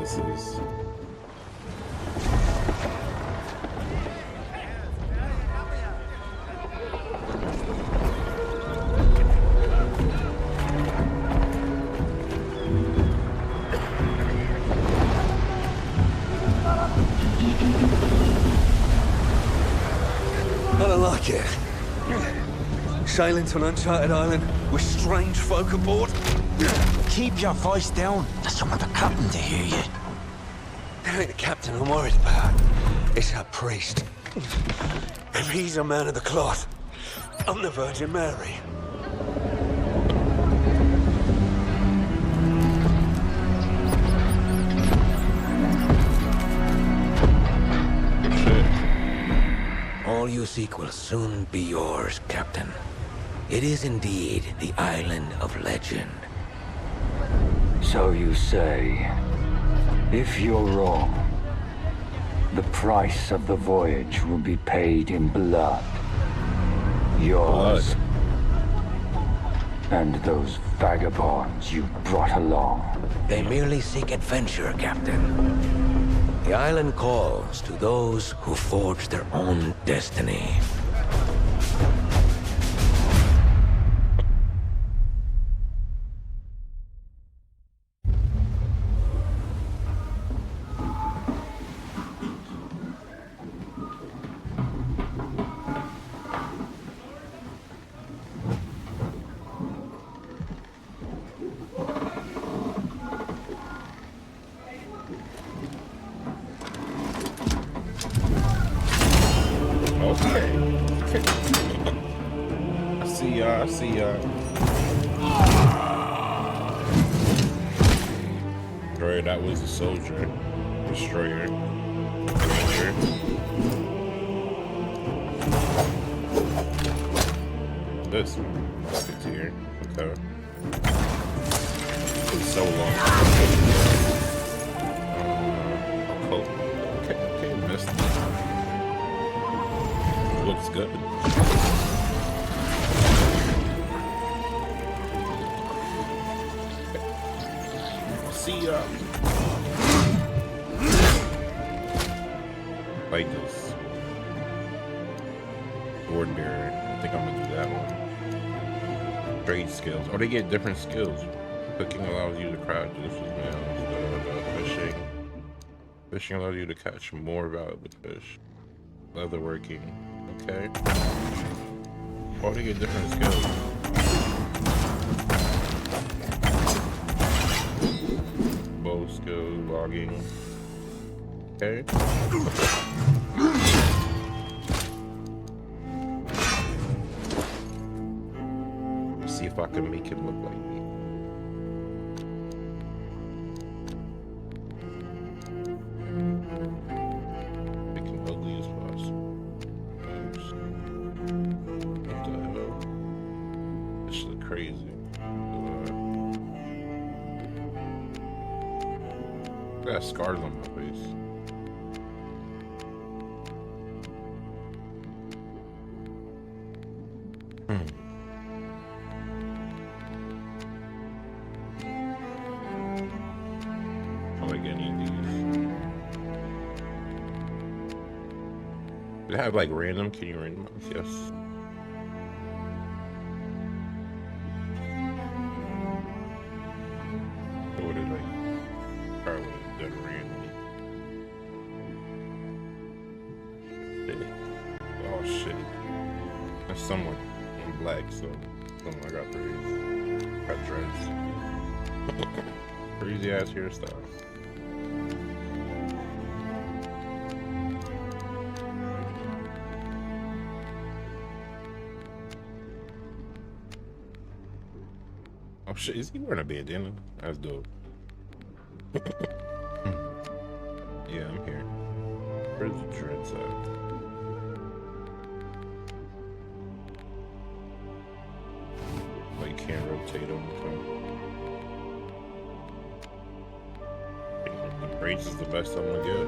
this is. I don't like it. Sailing to an uncharted island with strange folk aboard. Keep your voice down. I just want the captain to hear you. It ain't the captain I'm worried about. It's our priest. If he's a man of the cloth, I'm the Virgin Mary. All you seek will soon be yours, Captain. It is indeed the island of legend. So you say. If you're wrong, the price of the voyage will be paid in blood. Yours. And those vagabonds you brought along. They merely seek adventure, Captain. The island calls to those who forge their own destiny. I see ya. Right, that was a soldier. Destroyer. Ranger. This one. Musketeer. Okay. It's so long. Oh, okay, missed. Looks good. See ya. Like this. Sword bearer. I think I'm gonna do that one. Trade skills. Oh, they get different skills. Cooking allows you to crouch. This is fishing. Fishing allows you to catch more valuable fish. Leatherworking. Okay. Oh, they get different skills. Bow skill, logging. Okay. Let's see if I can make him look like me. Make him ugly as possible. Oops. What the hell? This look crazy. I got scars on my face. I like any of these. Do they have like random? Can you randomize? Yes. What would it like? Probably would have done randomly. Oh shit. That's someone in black, so someone I got braids. Got dreads. Crazy ass hairstyle. Oh shit, is he wearing a bandana? That's dope. Yeah, I'm here. Where's the dreads at? Oh, you can't rotate them. The braids is the best I'm gonna get.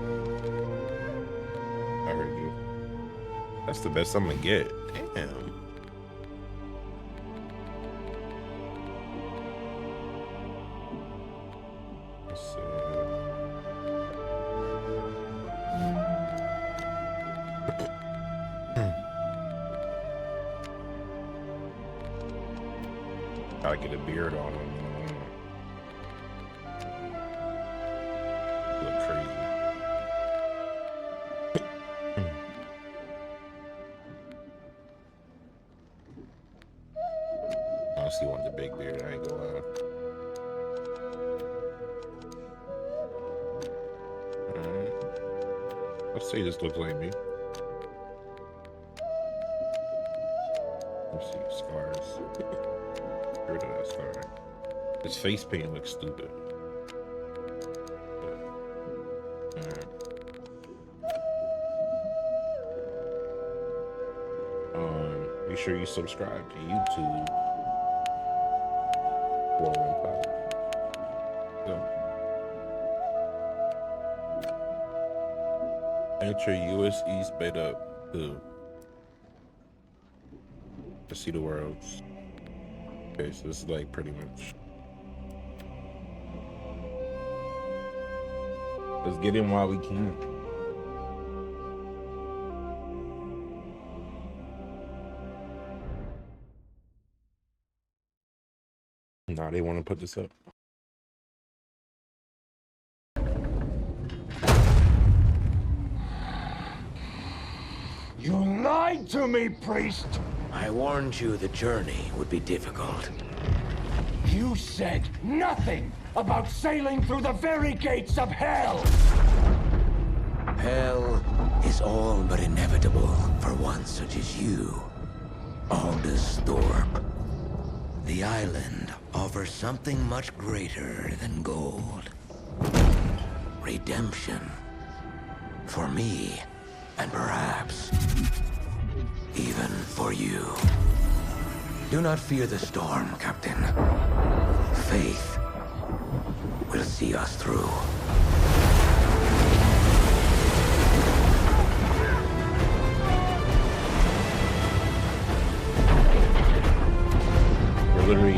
I heard you. That's the best I'm gonna get. Damn. Let's see. gotta get a beard on him. Look crazy. Honestly, want the big beard. I ain't gonna lie. Let's say this looks like me. Let's see, scars. Get rid of that scar. His face paint looks stupid. Be sure you subscribe to YouTube. Enter US East Beta 2 to see the worlds. Okay, so this is like pretty much. Let's get in while we can. Nah, they want to put this up. You lied to me, priest! I warned you the journey would be difficult. You said nothing about sailing through the very gates of hell! Hell is all but inevitable for one such as you, Aldous Thorpe. The island offers something much greater than gold. Redemption. For me, and perhaps even for you. Do not fear the storm, Captain. Faith will see us through. We're literally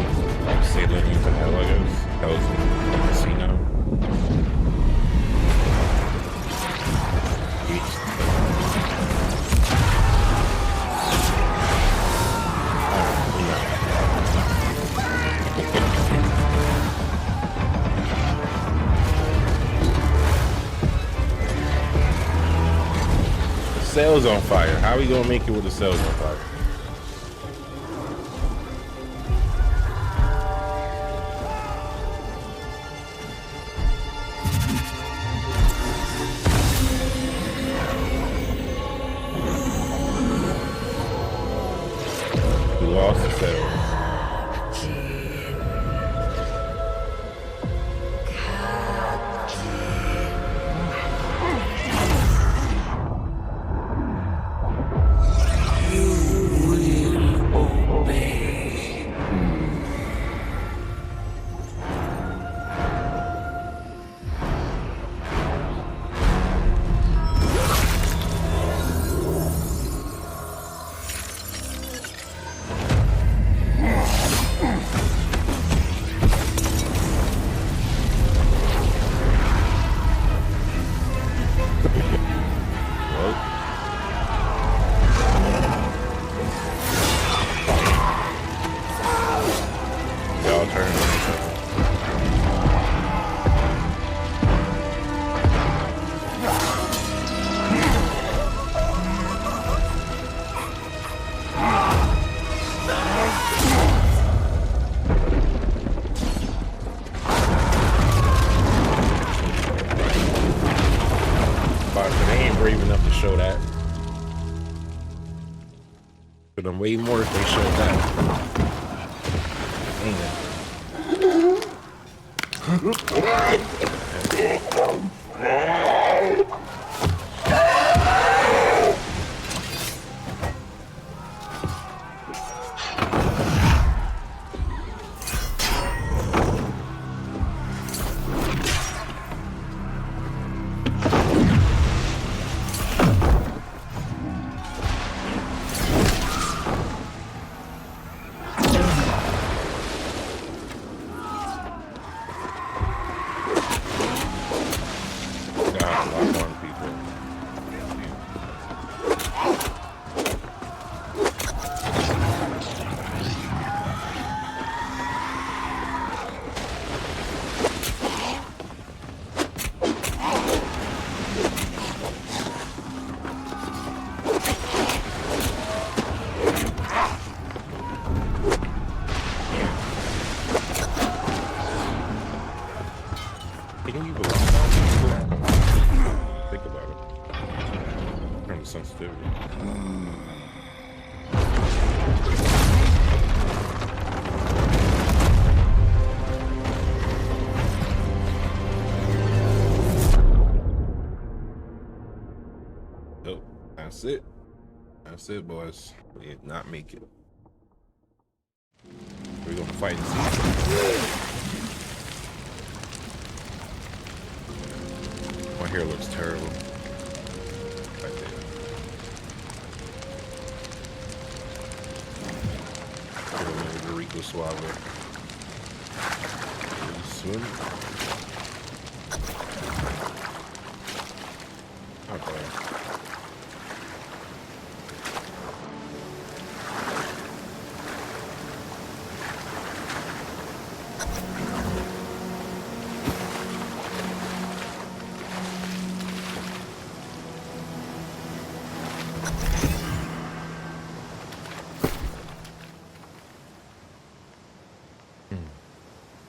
like sailing into hell, I guess. Hell's a casino. The sail's on fire. How are we gonna make it with the sail's on fire? We lost the sail. Way more if they showed that. sensitivity. Nope, that's it. That's it, boys. We did not make it. We're gonna fight and see. My hair looks terrible. Right there. Put a little Rico Suave. Swim. Okay.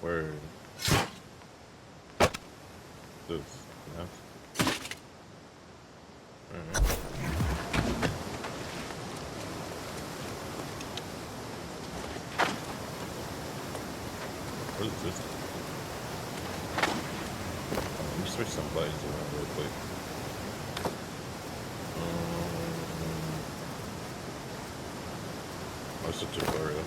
Word. This. Enough. Alright. What is this? Let me switch some buttons around real quick. Oh, it's a tutorial.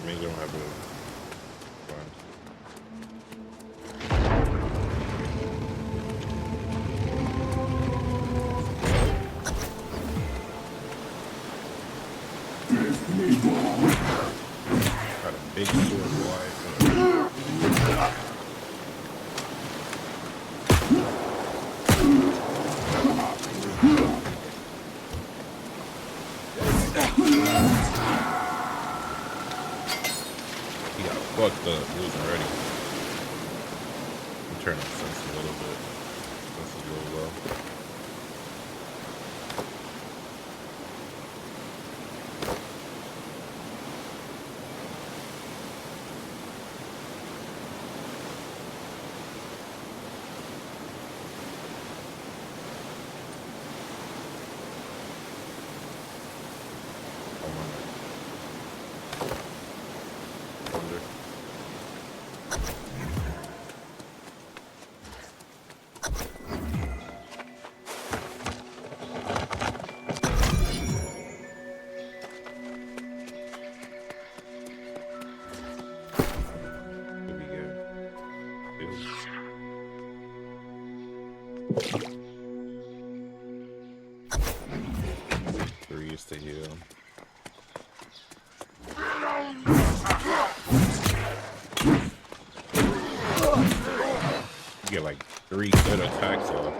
Maybe don't have a blind. Got a big sword wide. Fucked up, losing already. I'm turning the sense a little bit. Sense is a little low. Threes to heal. You get like 3 good attacks off.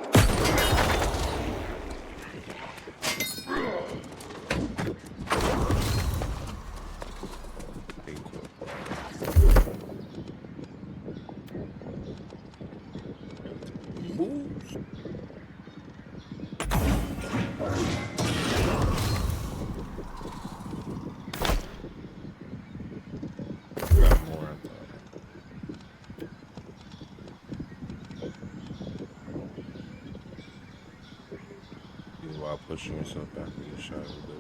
While pushing yourself back with your shot with the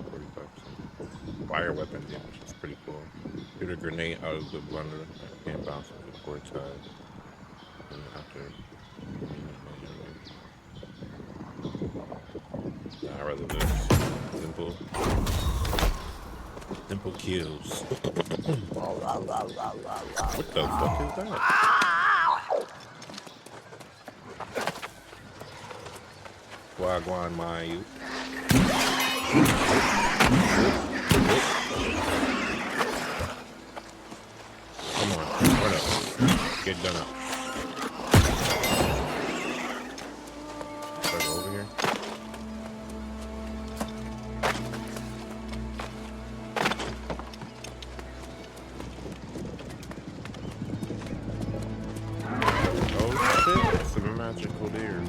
45% fire weapon damage. It's pretty cool. Shoot a grenade out of the blender. I can't bounce it before time. And after. I'd rather this. Simple. Simple kills. What the fuck is that? Wagwan my youth. Get done up. Start over here. Oh shit, some magical deer.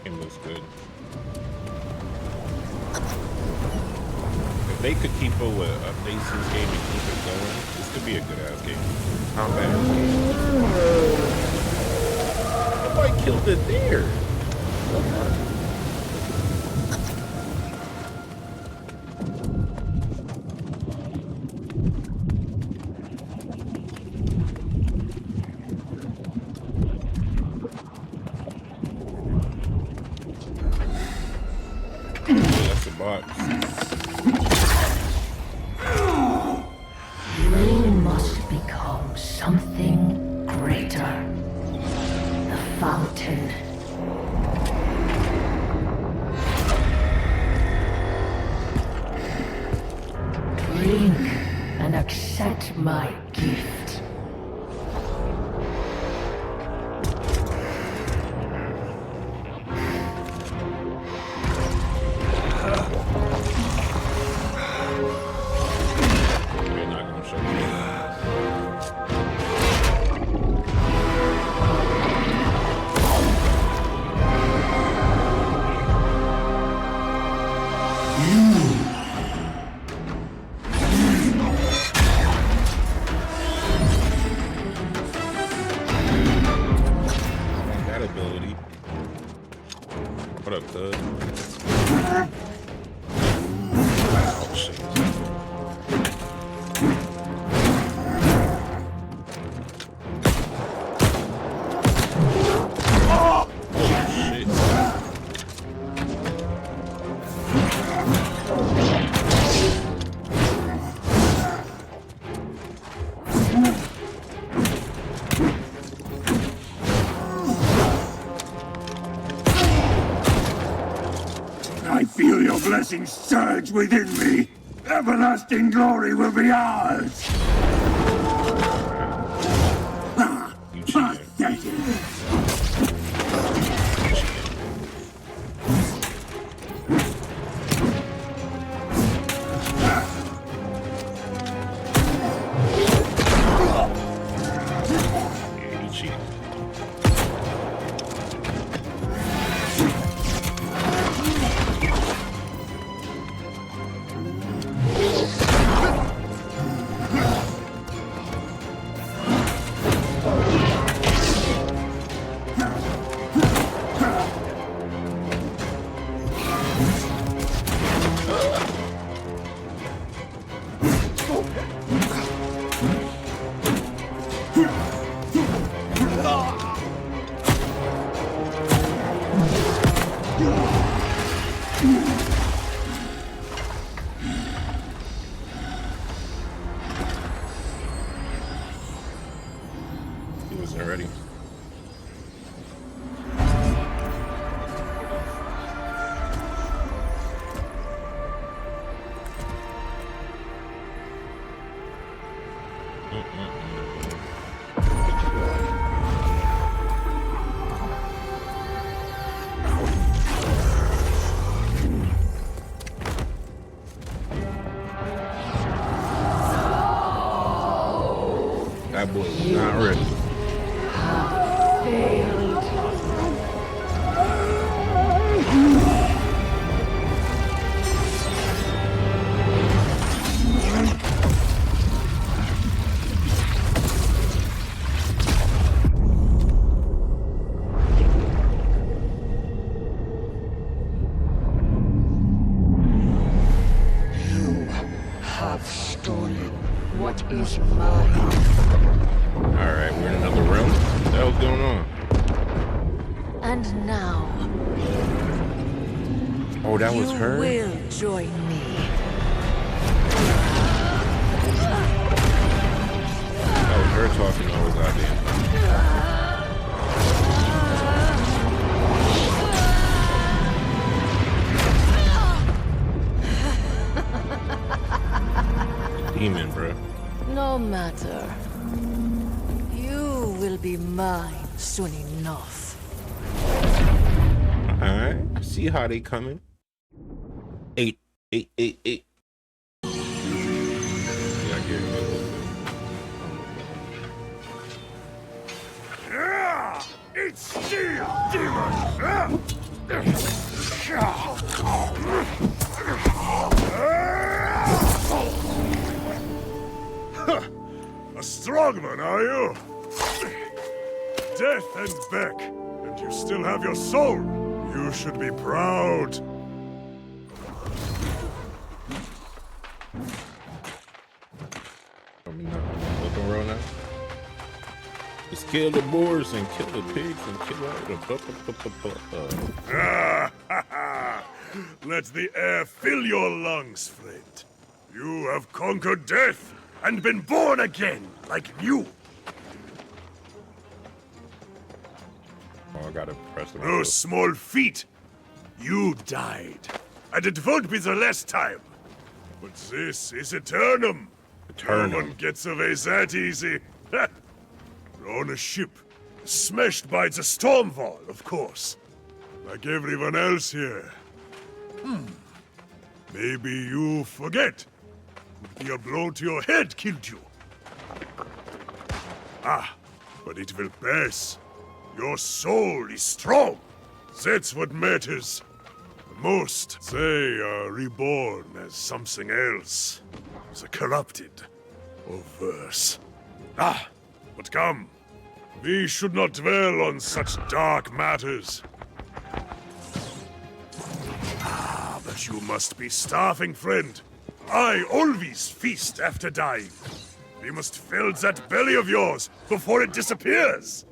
Game looks good. If they could keep up with updates in this game and keep it going, this could be a good ass game. Combat game. Nobody killed the deer. That's the box. You must become something greater. The fountain. Drink and accept my gift. We're not gonna show you. That ability. What up, thug? Oh shit. Oh shit. I feel your blessings surge within me. Everlasting glory will be ours. Ah, You cheating. pathetic. Yeah, you cheating. He wasn't ready. That boy was not ready. Have stolen what is mine. Alright, we're in another room. the hell's going on? And now, Oh, that was her? you will join me. That was her talking the whole goddamn time. Demon, bro. No matter. You will be mine soon enough. Alright, I see how they coming. 8, 8, 8, 8. Yeah, I get it. It's steel, demon! A strongman, are you? Death and back, and you still have your soul. You should be proud. Looking around now. Just kill the boars and kill the pigs and kill all the Let the air fill your lungs, friend. You have conquered death and been born again, like you. Oh, I gotta press them. No small feat. You died, and it won't be the last time. But this is Aeternum. Aeternum. No one gets away that easy. We're on a ship, smashed by the storm wall, of course. Like everyone else here. Maybe you forget. Would be a blow to your head killed you. Ah, but it will pass. Your soul is strong. That's what matters. The most. They are reborn as something else. As a corrupted. Or worse. Ah, but come. We should not dwell on such dark matters. Ah, but you must be starving, friend. I always feast after dying. We must fill that belly of yours before it disappears.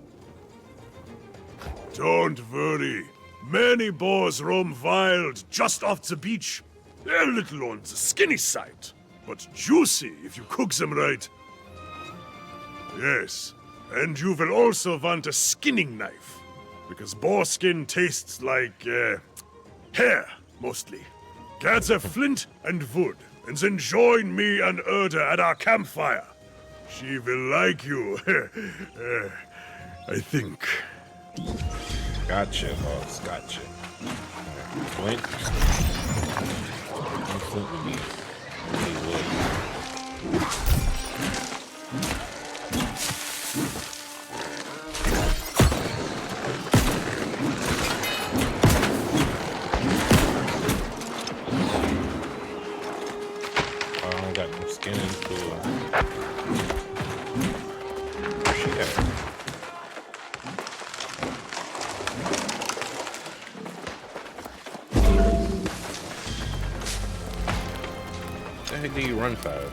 Don't worry. Many boars roam wild just off the beach. They're a little on the skinny side, but juicy if you cook them right. Yes, and you will also want a skinning knife, because boar skin tastes like, hair, mostly. Gather flint and wood, and then join me and Erda at our campfire. She will like you, I think. Gotcha, boss. Gotcha. Flint. Flint would be wood. I don't got no skin into it. Where's she at? How the heck do you run fast?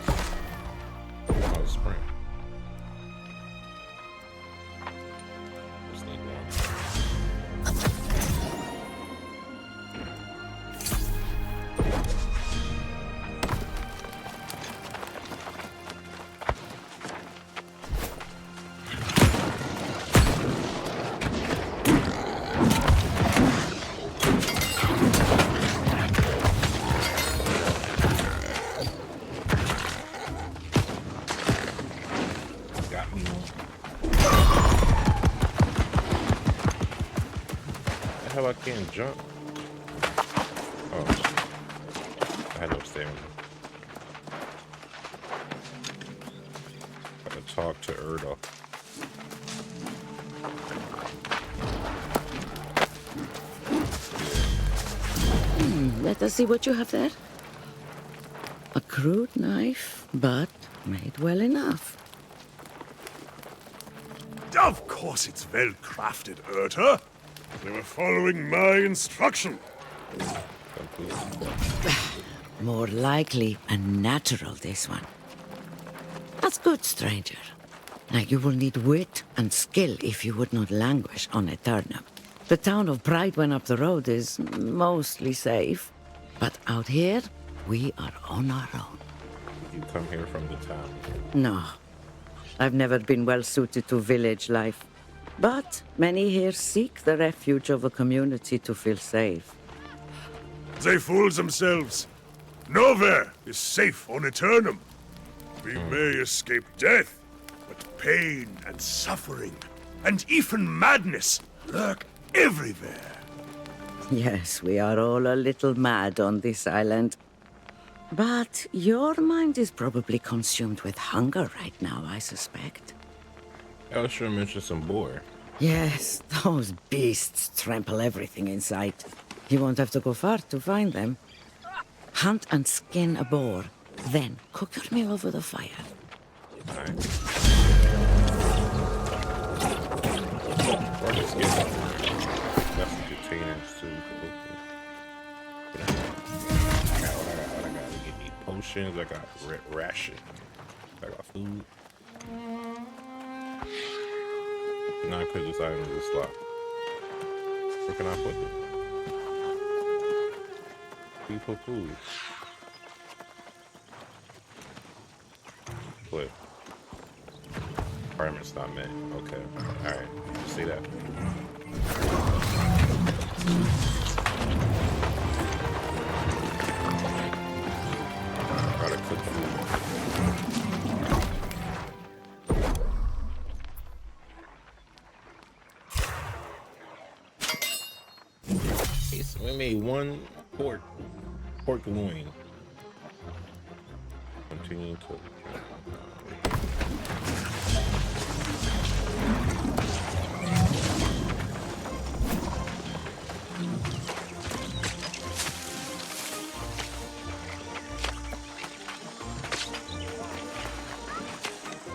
Oh, sprint. Sneak down. Got me one. The hell I can't jump? Oh, I had no stamina. Gotta talk to Erda. Let us see what you have there. A crude knife, but made well enough. Of course it's well crafted, Erta. They were following my instruction. More likely a natural, this one. That's good, stranger. Now, you will need wit and skill if you would not languish on Aeternum. The town of Pride when up the road is mostly safe, but out here, we are on our own. You come here from the town. No, I've never been well suited to village life. But many here seek the refuge of a community to feel safe. They fool themselves. Nowhere is safe on Aeternum. We may escape death, but pain and suffering, and even madness lurk everywhere. Yes, we are all a little mad on this island. But your mind is probably consumed with hunger right now, I suspect. I sure mentioned some boar. Yes, those beasts trample everything in sight. You won't have to go far to find them. Hunt and skin a boar, then cook your meal over the fire. Alright. Or just get that's the containers too. I gotta get me potions. I got ration. I got food. Now I put this item in the slot. Where can I put it? People food. What? Requirements not met. Okay. Alright. See that. Gotta cook food. So we made one pork loin. Continue to.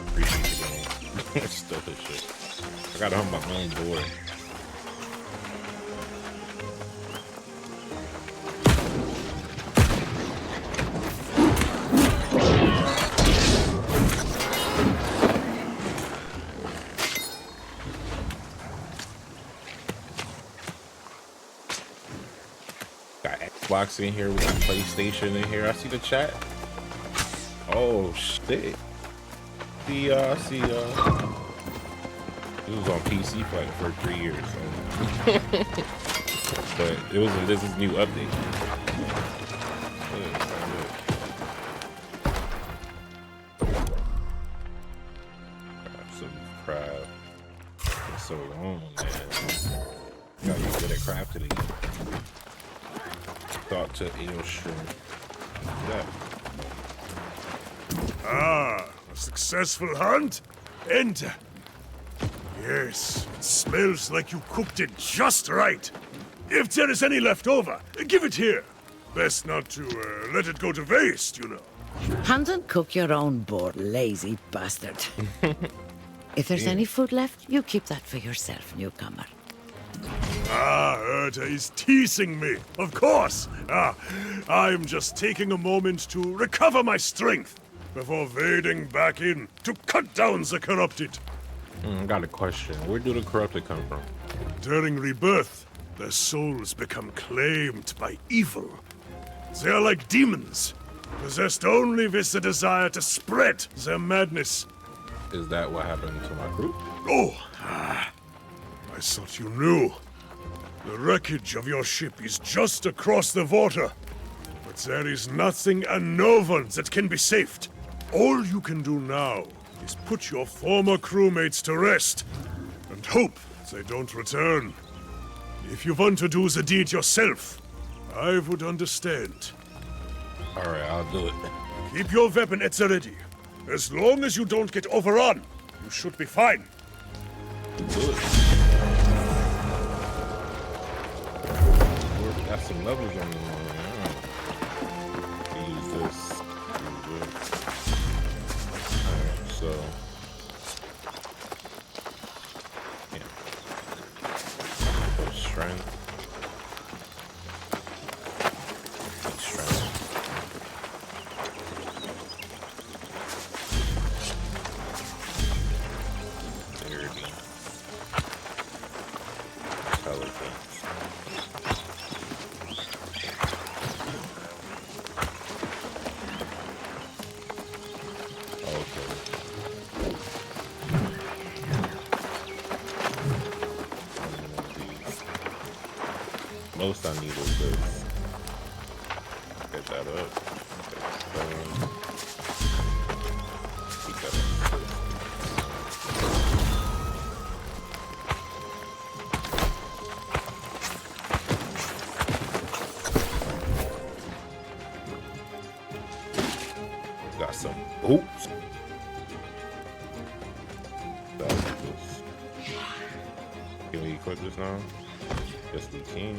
Appreciate the game. Still this shit. I gotta hunt my own board. Xbox in here, we got PlayStation in here. I see the chat. Oh shit. See, I see, it was on PC for like the first 3 years. So. But it was this is new update. Got some crab. It's so long, man. Gotta be good at crafting again. Thought to eel shrimp. Yeah. Ah, a successful hunt? Enter. Yes, it smells like you cooked it just right. If there is any left over, give it here. Best not to let it go to waste, you know. Hunt and cook your own boar, lazy bastard. If there's any food left, you keep that for yourself, newcomer. Ah, Erta is teasing me, of course. I'm just taking a moment to recover my strength before wading back in to cut down the corrupted. I got a question. Where do the corrupted come from? During rebirth, their souls become claimed by evil. They are like demons, possessed only with the desire to spread their madness. Is that what happened to my group? Oh, I thought you knew. The wreckage of your ship is just across the water. But there is nothing and no one that can be saved. All you can do now is put your former crewmates to rest and hope they don't return. If you want to do the deed yourself, I would understand. Alright, I'll do it. Keep your weapon at the ready. As long as you don't get overrun, you should be fine. Do it. Got some levels on them already. Use this. Alright, so. Yeah. Put strength. Strength. Most I need is this. Get that up. Keep that up. Got some oops. Can we equip this now? Yes, we can.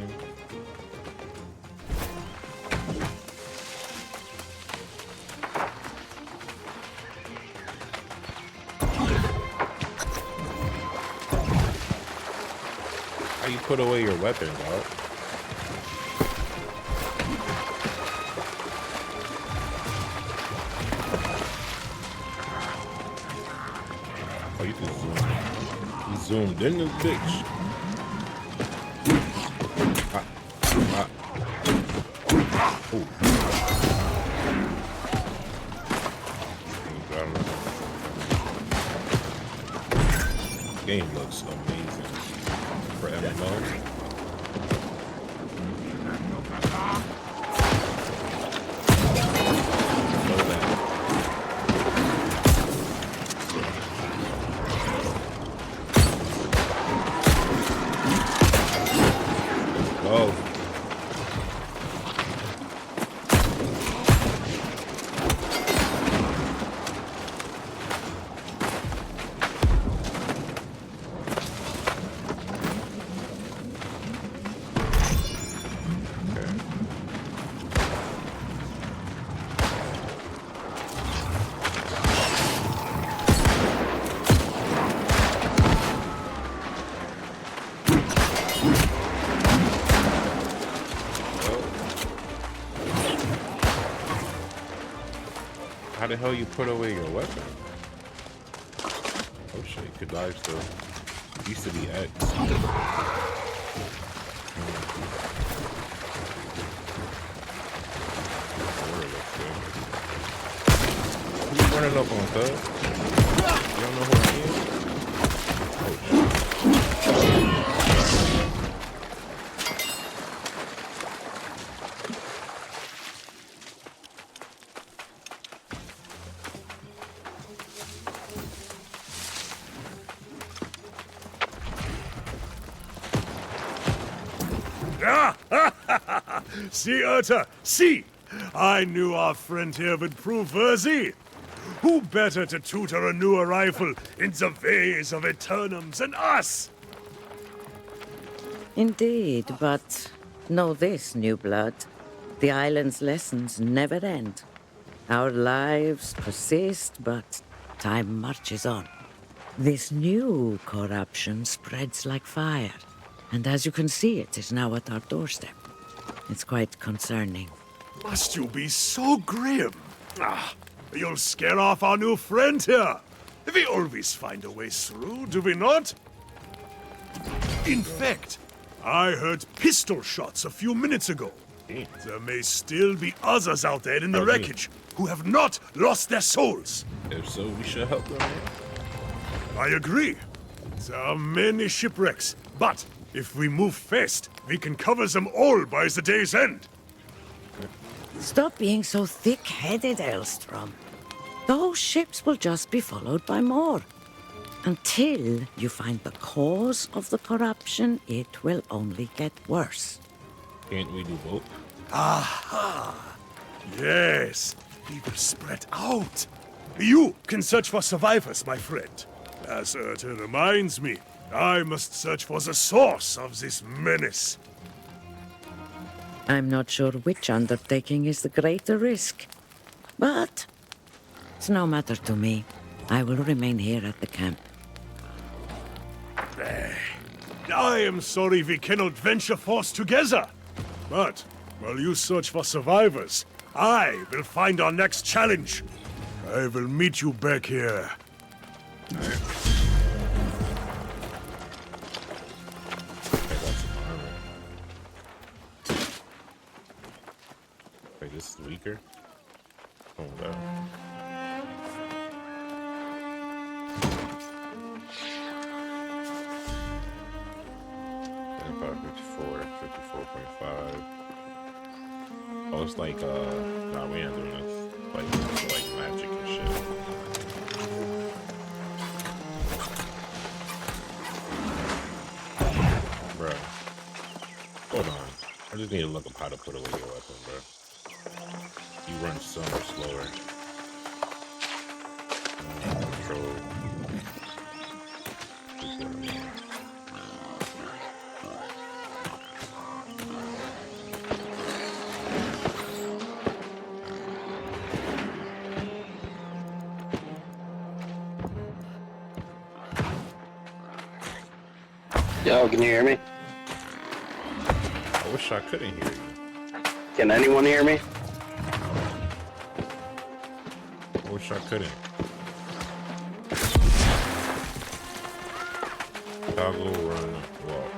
How you put away your weapon, dog? Oh, you can zoom. He zoomed in this bitch. Ooh. Game looks amazing for MMO. Oh. How the hell you put away your weapon? Oh shit, you could dive still. It used to be X. Who you running up on, cuz? You don't know who I am? See, Urta, see! I knew our friend here would prove worthy. Who better to tutor a new arrival in the ways of Aeternums than us? Indeed, but know this, new blood. The island's lessons never end. Our lives persist, but time marches on. This new corruption spreads like fire, and as you can see, it is now at our doorstep. It's quite concerning. Must you be so grim? You'll scare off our new friend here. We always find a way through, do we not? In fact, I heard pistol shots a few minutes ago. There may still be others out there in the wreckage who have not lost their souls. If so, we should help them, man. I agree. There are many shipwrecks, but if we move fast, we can cover them all by the day's end. Stop being so thick-headed, Elstrom. Those ships will just be followed by more. Until you find the cause of the corruption, it will only get worse. Can't we do both? Aha! Yes, we will spread out. You can search for survivors, my friend. As Urta reminds me, I must search for the source of this menace. I'm not sure which undertaking is the greater risk. But it's no matter to me. I will remain here at the camp. I am sorry we cannot venture forth together. But while you search for survivors, I will find our next challenge. I will meet you back here. I got some armor. Wait, this is weaker? Oh, no. 55, 54. 54.5. Oh, it's like, nah, we ain't doing this. Like magic and shit. Bro. Hold on. I just need to look up how to put away your weapon, bro. You run so much slower. Control. Yo, can you hear me? I wish I couldn't hear you. Can anyone hear me? I wish I couldn't. Toggle, run, walk.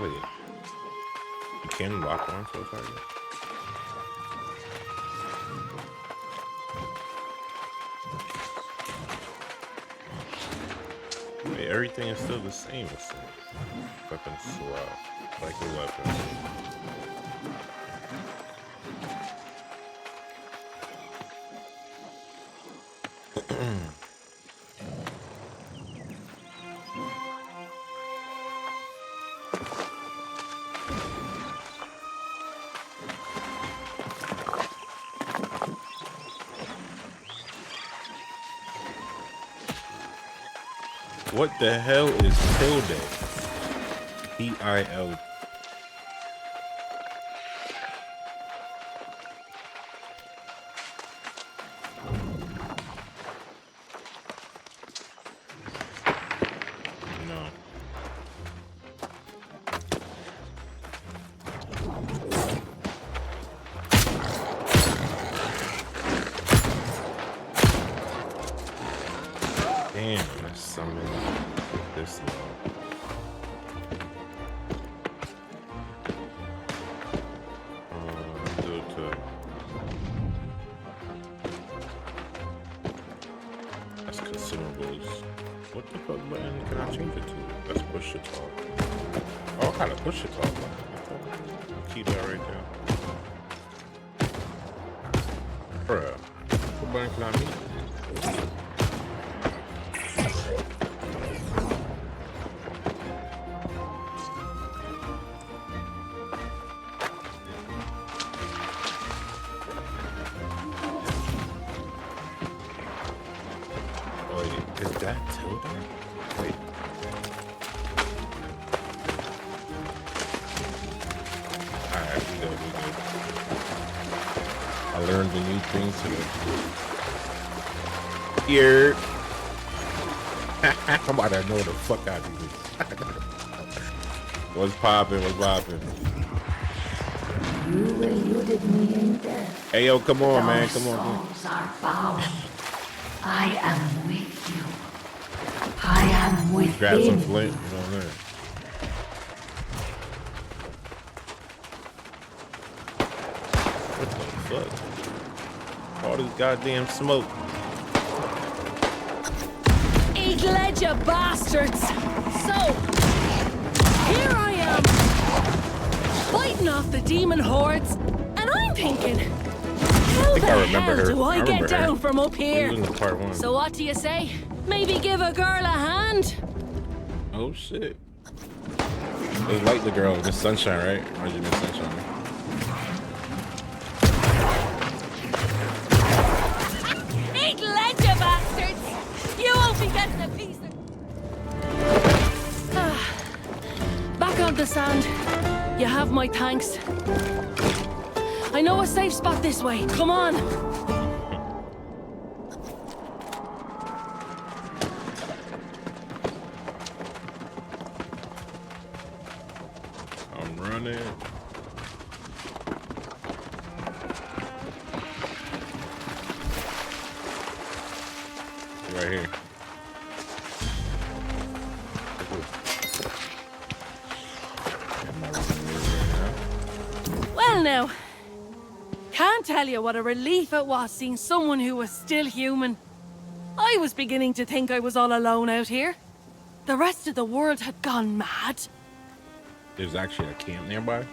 Wait. You can lock onto a target? Wait, everything is still the same. It's weapon swap. Like a weapon. What the hell is tilde? P-I-L. No. Damn, let's summon this low. Do it to... That's consumables. What the fuck button can I change it to? Let's push it off. Oh, I gotta push it off. Key that right there. Bruh. What button can I meet? Is that tilde? Wait. Alright, we good. I learned a new thing today. Here. I'm about to know the fuck out of this. What's poppin'? You eluded me in death. Hey, yo, come on, man. Those Come on. souls are bound. I am with you. I am with Grab some you. flint. You know what I mean? What the fuck? All this goddamn smoke. Eat ledger, bastards! So, here I am, fighting off the demon hordes, and I'm thinking, how think the I remember hell her. do I I get remember her. down from up This here? is in the part 1. So what do you say? Maybe give a girl a hand? Oh shit. They like the girl in the sunshine, right? Reminds you of Miss Sunshine. Eat ledger, bastards! You won't be getting a piece of... Back on the sand. You have my thanks. I know a safe spot this way. Come on. I'm running. Right here. Am I running right now? Well now, can't tell you what a relief it was seeing someone who was still human. I was beginning to think I was all alone out here. The rest of the world had gone mad. There's actually a camp nearby.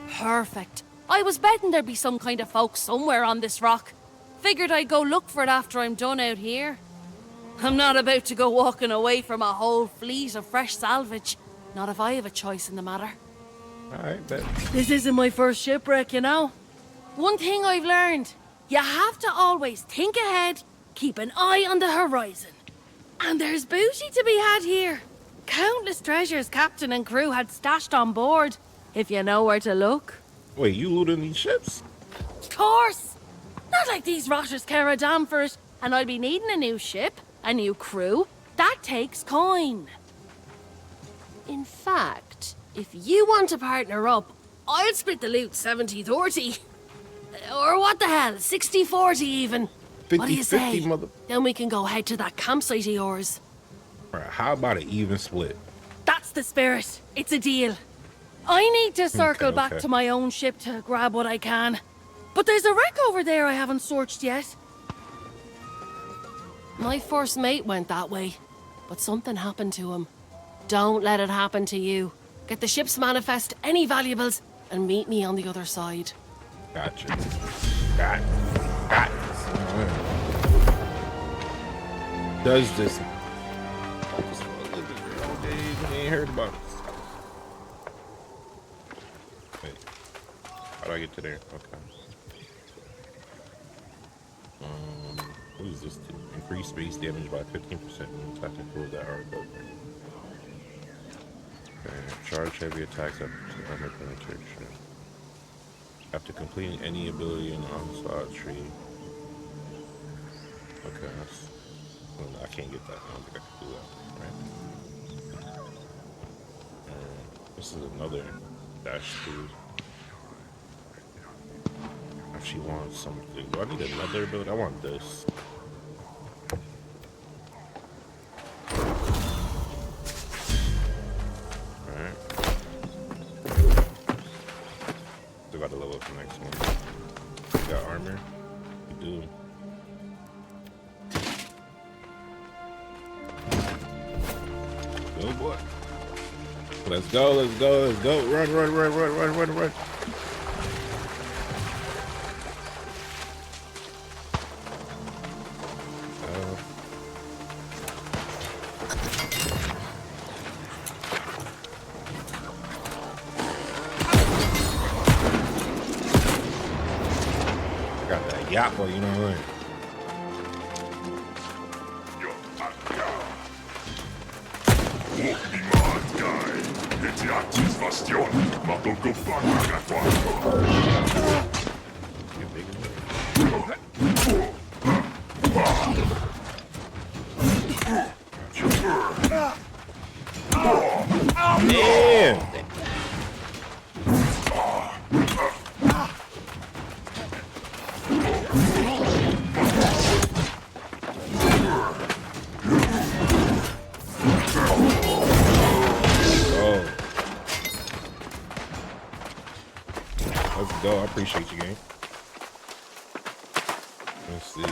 Perfect. I was betting there'd be some kind of folk somewhere on this rock. Figured I'd go look for it after I'm done out here. I'm not about to go walking away from a whole fleet of fresh salvage. Not if I have a choice in the matter. Alright, bet. This isn't my first shipwreck, you know. One thing I've learned, you have to always think ahead, keep an eye on the horizon. And there's booty to be had here. Countless treasures captain and crew had stashed on board, if you know where to look. Wait, you looting these ships? Of course! Not like these rotters care a damn for it, and I'll be needing a new ship, a new crew. That takes coin. In fact, if you want to partner up, I'll split the loot 70-30. Or what the hell, 60-40 even. What do you say? mother... Then we can go head to that campsite of yours. Right, how about an even split? That's the spirit. It's a deal. I need to circle back okay. to my own ship to grab what I can. But there's a wreck over there I haven't searched yet. My first mate went that way, but something happened to him. Don't let it happen to you. Get the ship's manifest, any valuables, and meet me on the other side. Gotcha. Got this. Does this? I ain't heard about this. Wait, how do I get to there? Okay. What is this do? Increase space damage by 15% when attacking tools that are above me. Okay. Charge heavy attacks up to armor penetration. After completing any ability in the onslaught tree. Okay, that's... Well, I can't get that. I don't think I can do that. Right? This is another dash speed. If she wants something. Do I need another ability? I want this. Alright. Still gotta level up the next one. You got armor? You do. Go, boy. Let's go, let's go, let's go. Run, run, run, run, run, run, run. I got that yacht boy, you know what I mean? Damn! Let's go. I appreciate you, game. Let's see.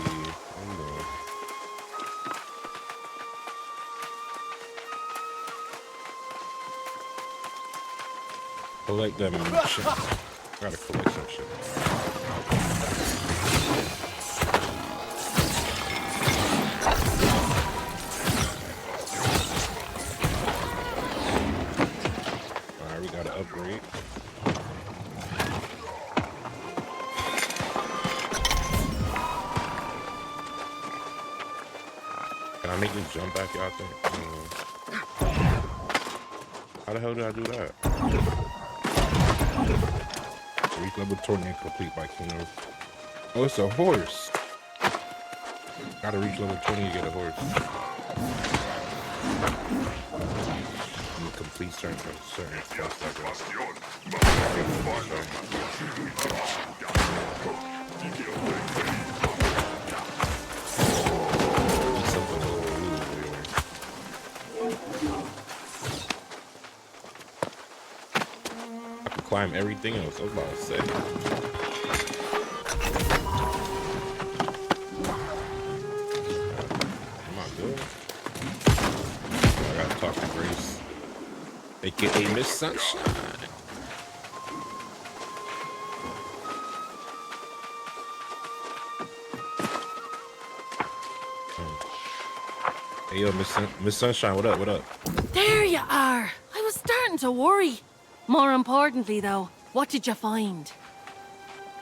Collect them shit. Gotta collect some shit. Alright, we gotta upgrade. Can I make this jump back out there? How the hell did I do that? Reach level 20 and complete by Kino. Oh, it's a horse. Gotta reach level 20 to get a horse. You complete certain quests climb everything else. I was about to say. Am I good? I gotta talk to Grace, aka Miss Sunshine. Hey yo, Miss Sunshine, what up? What up? There you are. I was starting to worry. More importantly, though, what did you find?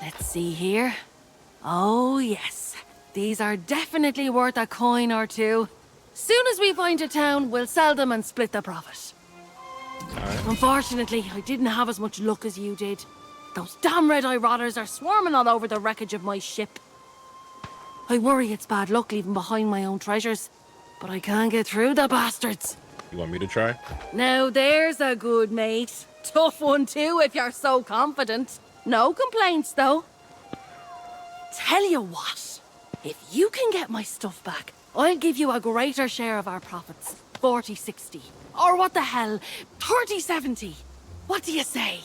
Let's see here. Oh, yes. These are definitely worth a coin or two. Soon as we find a town, we'll sell them and split the profit. Alright. Unfortunately, I didn't have as much luck as you did. Those damn red-eye rotters are swarming all over the wreckage of my ship. I worry it's bad luck leaving behind my own treasures, but I can't get through the bastards. You want me to try? Now there's a good mate. Tough one too, if you're so confident. No complaints, though. Tell you what, if you can get my stuff back, I'll give you a greater share of our profits. 40-60. Or what the hell, 30-70. What do you say?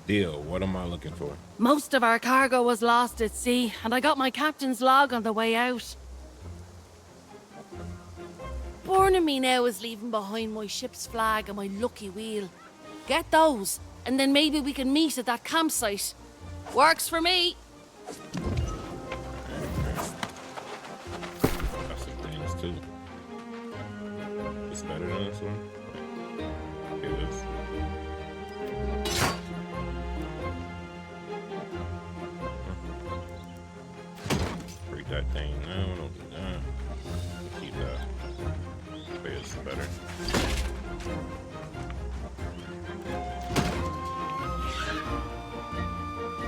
Deal. What am I looking for? Most of our cargo was lost at sea, and I got my captain's log on the way out. Warning me now is leaving behind my ship's flag and my lucky wheel. Get those, and then maybe we can meet at that campsite. Works for me. Got some things too. It's better than this one. It is. Break that thing. No, don't do that. Keep that. It's better.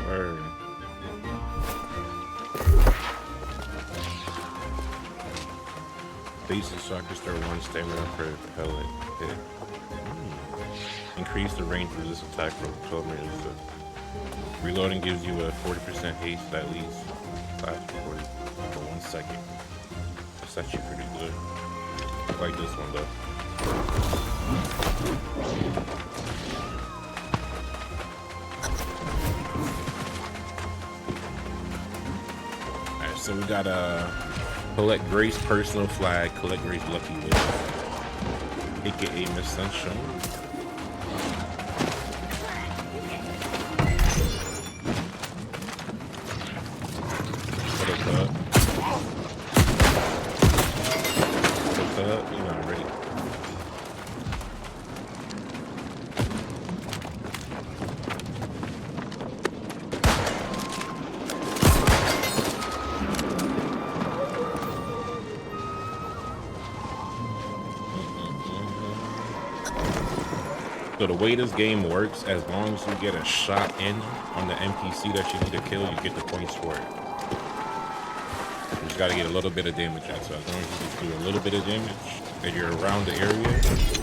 Word. Basic soccer star 1 stamina per pellet hit. Increase the range of this attack from 12 meters. Reloading gives you a 40% haste that leads fast for 1 second. That's actually pretty good. I like this one though. Alright, so we got collect Grace personal flag, collect Grace lucky wheel, aka Miss Sunshine. What up, bud? You're not ready. So the way this game works, as long as you get a shot in on the NPC that you need to kill, you get the points for it. You just gotta get a little bit of damage out. So as long as you just do a little bit of damage and you're around the area, I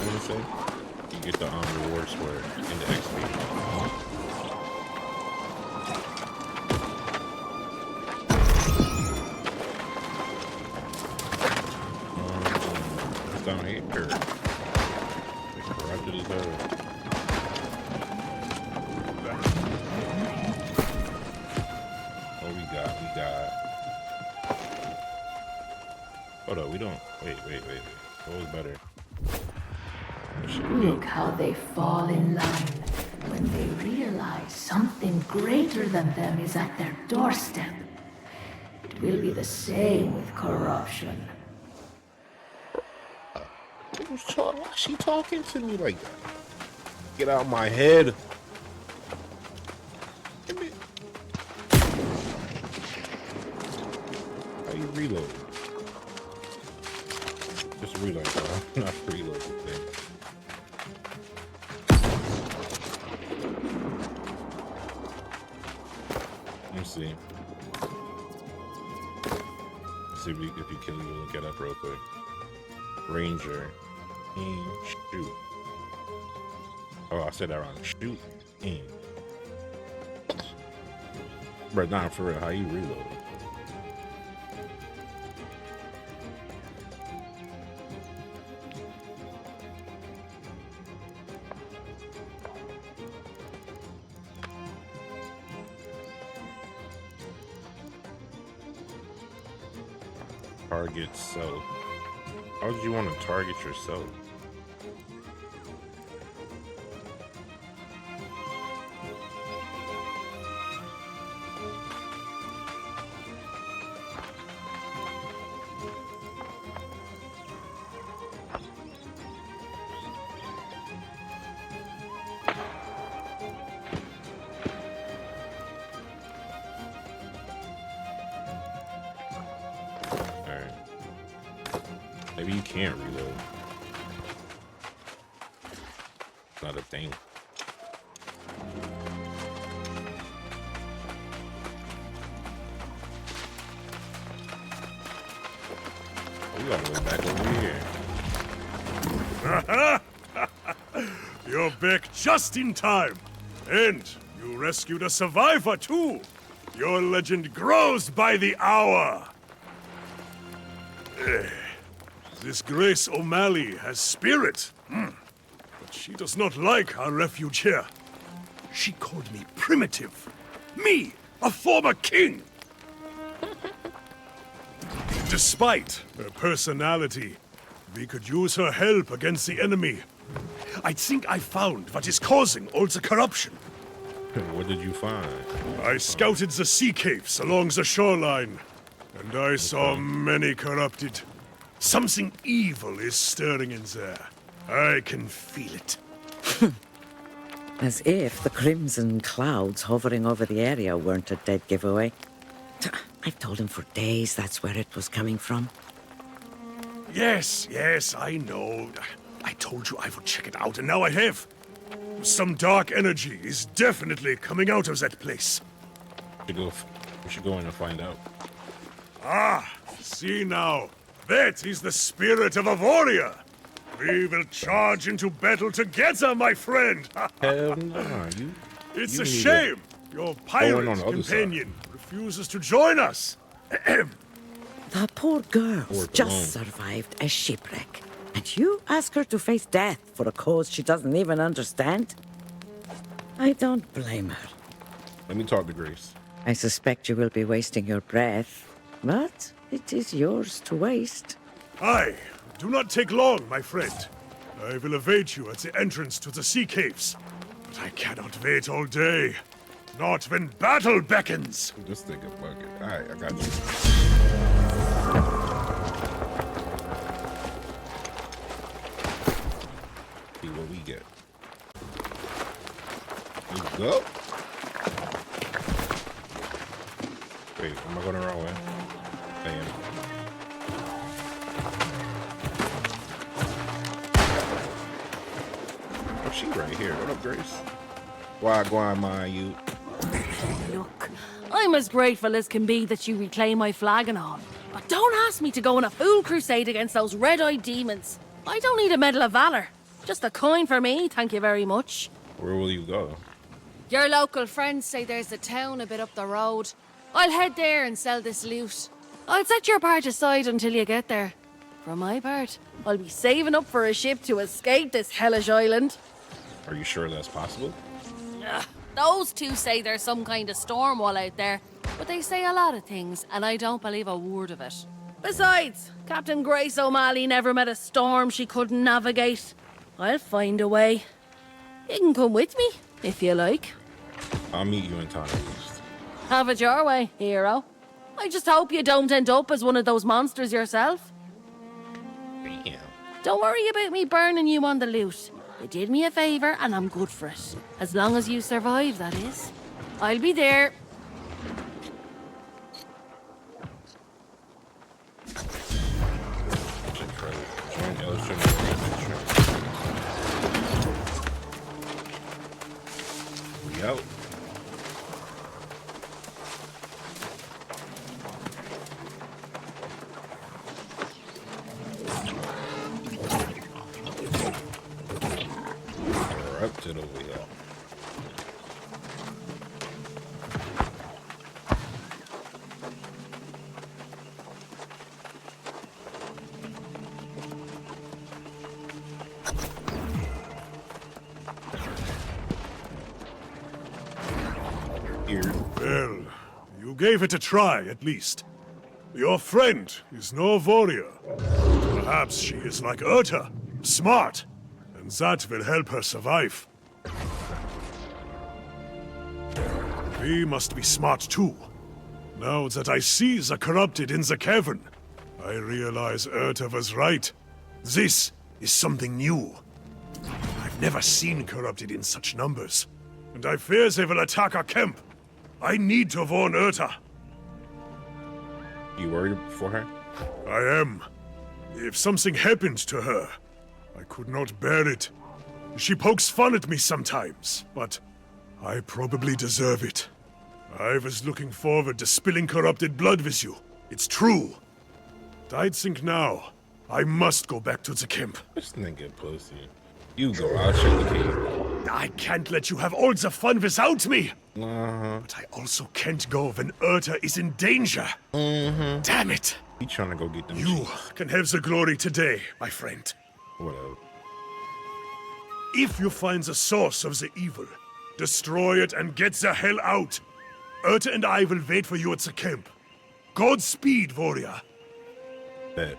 wanna say, you get the rewards for it in the XP. It's down here. It's corrupted as hell. What we got? Hold up, we don't. Wait. What was better? Look how they fall in line when they realize something greater than them is at their doorstep. It will be the same with corruption. Why is she talking to me like that? Get out of my head. How you reload? Just reload, bro. Not reload the thing. Let me see. Let's see if you kill you, look it up real quick. Ranger. Aim, shoot. Oh, I said that wrong. Shoot, aim. But nah, for real, how you reload? Target self. How would you want to target yourself? Maybe you can't reload. Not a thing. We gotta go back over here. You're back just in time. And you rescued a survivor, too. Your legend grows by the hour. This Grace O'Malley has spirit. But she does not like our refuge here. She called me primitive. Me, a former king. Despite her personality, we could use her help against the enemy. I think I found what is causing all the corruption. What did you find? I scouted the sea caves along the shoreline, and I saw many corrupted. Something evil is stirring in there. I can feel it. As if the crimson clouds hovering over the area weren't a dead giveaway. I've told him for days that's where it was coming from. Yes, I know. I told you I would check it out, and now I have. Some dark energy is definitely coming out of that place. We should go in and find out. Ah, see now. That is the spirit of a warrior. We will charge into battle together, my friend. Hell no, It's you a need shame your pirate on the other companion refuses to join us. The poor girl's Or just alone. survived a shipwreck. And you ask her to face death for a cause she doesn't even understand? I don't blame her. Let me talk to Grace. I suspect you will be wasting your breath, but it is yours to waste. Aye, do not take long, my friend. I will await you at the entrance to the sea caves. But I cannot wait all day. Not when battle beckons. This thing a bucket. Alright, I got you. See what we get. Let's go. Wait, am I going the wrong way? I am. Oh, she right here. What up, Grace? Why, Guan, you? Look, I'm as grateful as can be that you reclaim my flag and all. But don't ask me to go on a fool crusade against those red-eyed demons. I don't need a Medal of Valor. Just a coin for me, thank you very much. Where will you go? Your local friends say there's a town a bit up the road. I'll head there and sell this loot. I'll set your part aside until you get there. For my part, I'll be saving up for a ship to escape this hellish island. Are you sure that's possible? Those two say there's some kind of storm wall out there, but they say a lot of things, and I don't believe a word of it. Besides, Captain Grace O'Malley never met a storm she couldn't navigate. I'll find a way. You can come with me, if you like. I'll meet you in town at least. Have it your way, hero. I just hope you don't end up as one of those monsters yourself. Damn. Don't worry about me burning you on the loot. You did me a favour, and I'm good for it. As long as you survive, that is. I'll be there. We out. We're up to the wheel. Here. Well, you gave it a try, at least. Your friend is no warrior. Perhaps she is like Urta, smart, and that will help her survive. We must be smart too. Now that I see the corrupted in the cavern, I realize Urta was right. This is something new. I've never seen corrupted in such numbers, and I fear they will attack our camp. I need to warn Urta. You worried for her? I am. If something happened to her, I could not bear it. She pokes fun at me sometimes, but I probably deserve it. I was looking forward to spilling corrupted blood with you. It's true. But I'd think now, I must go back to the camp. This nigga pussy. You go, I'll show the king. I can't let you have all the fun without me. Uh-huh. But I also can't go when Urta is in danger. Mm-hmm. Damn it. He trying to go get them You cheeks. can have the glory today, my friend. Whatever. If you find the source of the evil, destroy it and get the hell out. Urta and I will wait for you at the camp. Godspeed, warrior. Bet.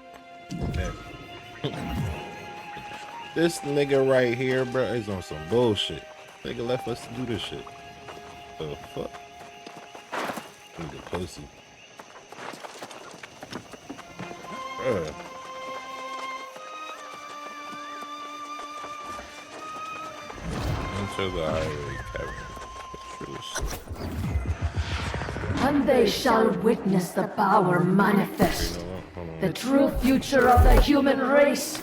This nigga right here, bro, is on some bullshit. Nigga left us to do this shit. The fuck? Nigga pussy. Bruh. Enter the highway cavern. True shit. And they shall witness the power manifest. You know what? Hold on. The true future of the human race.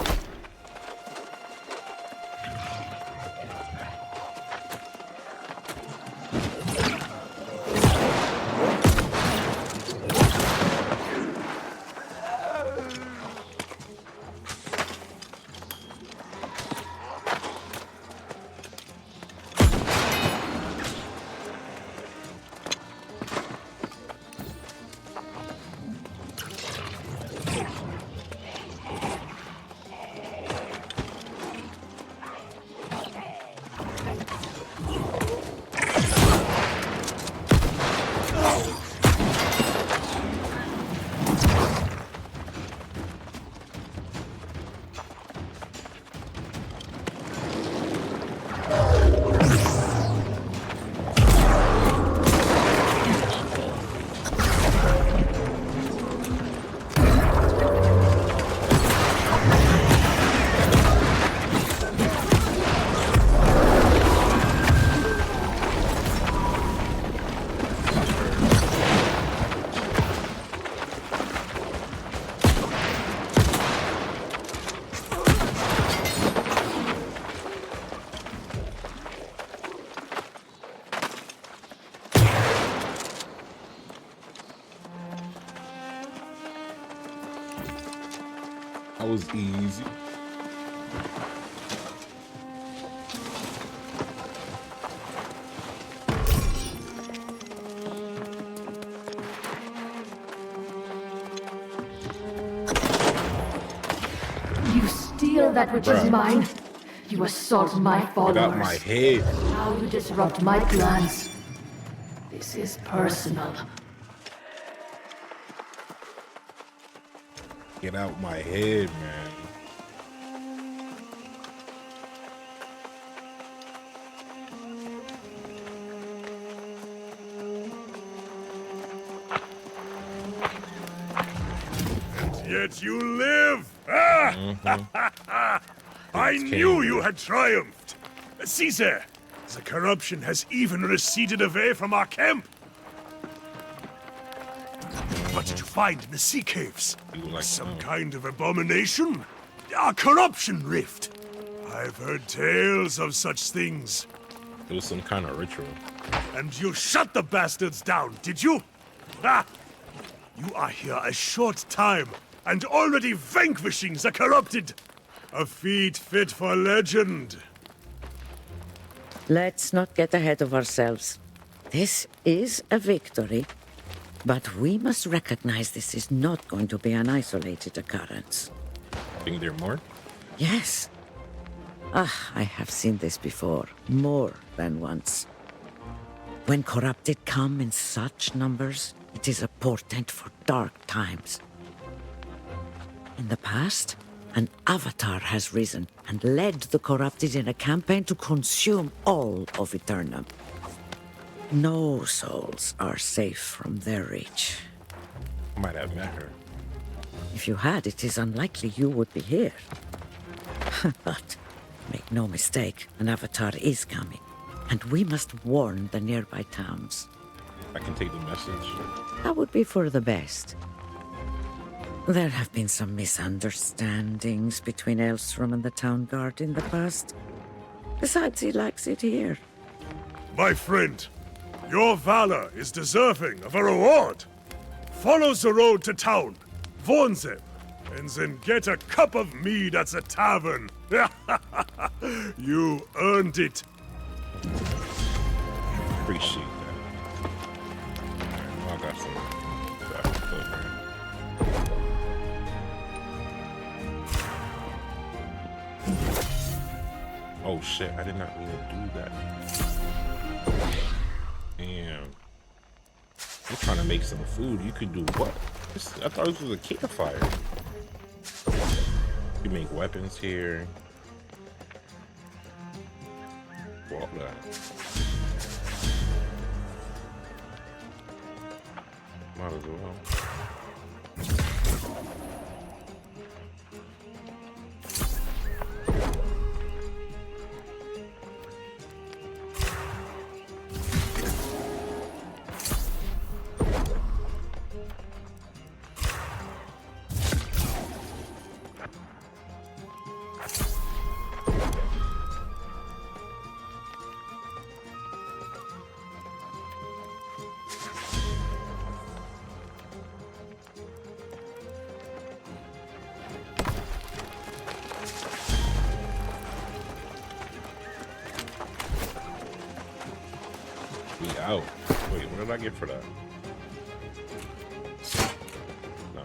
That was easy. You steal that which is Bruh. mine. You assault my followers. Get out my head. Now you disrupt my plans. This is personal. Get out my head, man. Yet you live! Ah! I knew you had triumphed! See there! The corruption has even receded away from our camp! What did you find in the sea caves? You like Some that? kind of abomination? A corruption rift? I've heard tales of such things. It was some kind of ritual. And you shut the bastards down, did you? Ah! You are here a short time, and already vanquishing the corrupted! A feat fit for legend. Let's not get ahead of ourselves. This is a victory, but we must recognize this is not going to be an isolated occurrence. Think there more? Yes. I have seen this before, more than once. When corrupted come in such numbers, it is a portent for dark times. In the past, an avatar has risen and led the corrupted in a campaign to consume all of Aeternum. No souls are safe from their reach. I might have met her. If you had, it is unlikely you would be here. But make no mistake, an avatar is coming, and we must warn the nearby towns. I can take the message. That would be for the best. There have been some misunderstandings between Elstrom and the town guard in the past. Besides, he likes it here. My friend, your valor is deserving of a reward. Follow the road to town, warn them, and then get a cup of mead at the tavern. You earned it. Appreciate that. Alright, I got some over. Oh shit, I did not mean to do that. Damn. I'm trying to make some food. You could do what? I thought this was a campfire. You make weapons here. Well, might as well. We out. Wait, what did I get for that? Nah.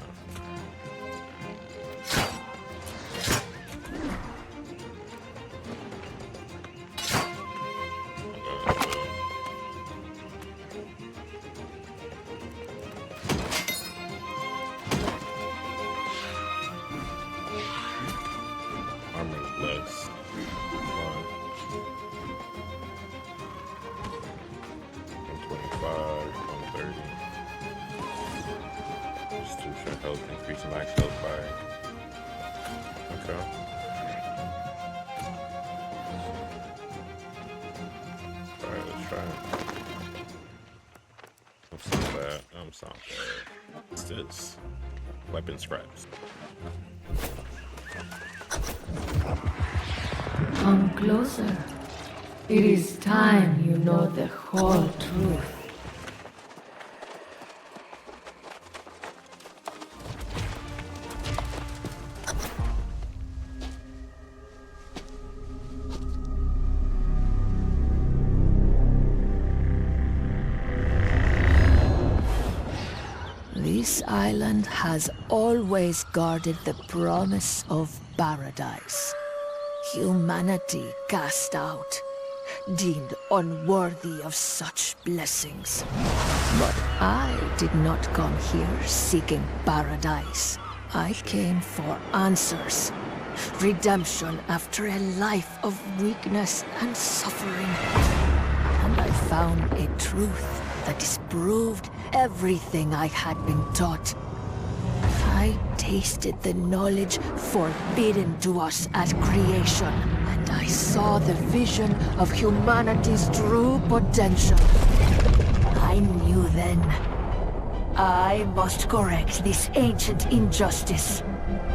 Armor less. 130. Restitution health, increase max health by. Okay. Alright, let's try it. I'm so bad. What's this? Weapon scraps. Come closer. It is time you know the whole truth. This island has always guarded the promise of paradise. Humanity cast out, deemed unworthy of such blessings. But I did not come here seeking paradise. I came for answers. Redemption after a life of weakness and suffering. And I found a truth that disproved everything I had been taught. I tasted the knowledge forbidden to us at creation, and I saw the vision of humanity's true potential. I knew then, I must correct this ancient injustice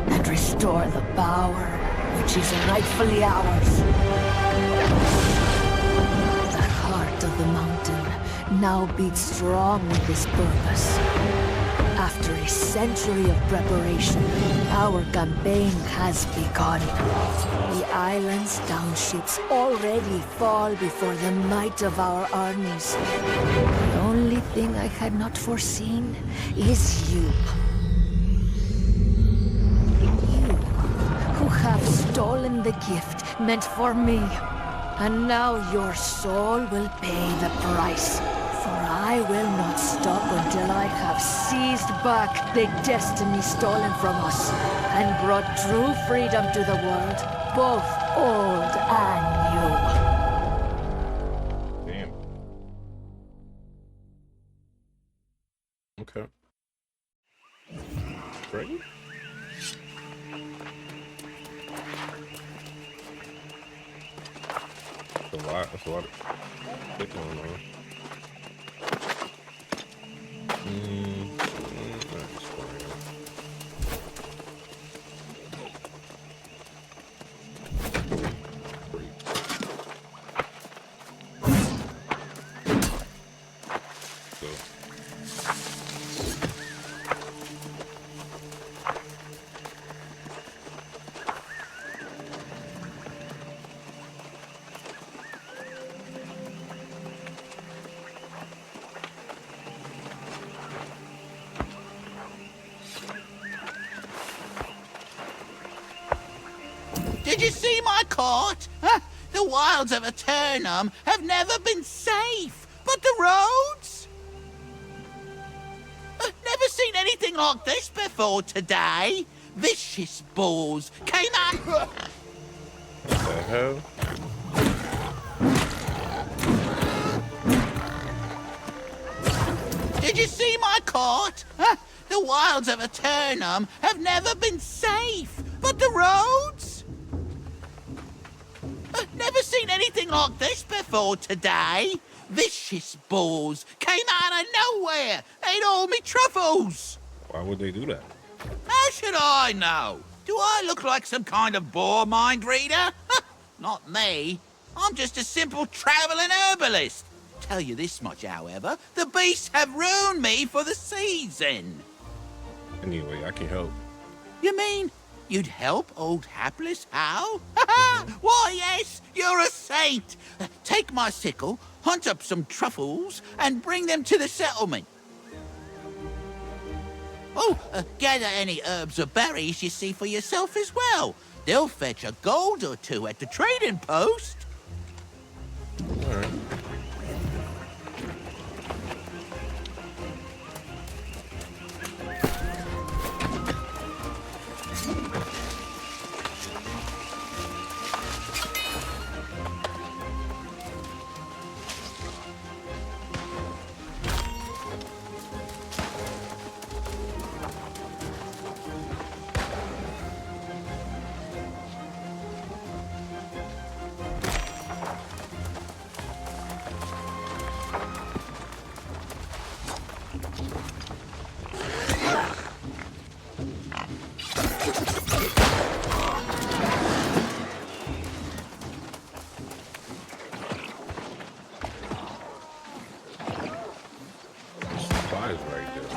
and restore the power which is rightfully ours. The heart of the mountain now beats strong with this purpose. After a century of preparation, our campaign has begun. The island's townships already fall before the might of our armies. The only thing I had not foreseen is you. You, who have stolen the gift meant for me. And now your soul will pay the price. For I will not stop until I have seized back the destiny stolen from us and brought true freedom to the world, both old and new. Damn. Okay. Great. That's a lot. That's a lot of clicking on there. That's fine. Great. So. Did you see my court? Huh? The wilds of Aeternum have never been safe, but the roads? Never seen anything like this before today. Vicious balls came out. What the hell? Did you see my court? Huh? The wilds of Aeternum have never been safe, but the roads? Never seen anything like this before today. Vicious balls came out of nowhere. Ate all me truffles. Why would they do that? How should I know? Do I look like some kind of boar mind reader? Not me. I'm just a simple travelling herbalist. Tell you this much, however, the beasts have ruined me for the season. Anyway, I can help. You mean you'd help old hapless Hal? Why, yes, you're a saint. Take my sickle, hunt up some truffles, and bring them to the settlement. Oh, gather any herbs or berries you see for yourself as well. They'll fetch a gold or two at the trading post. All right. Supplies right there.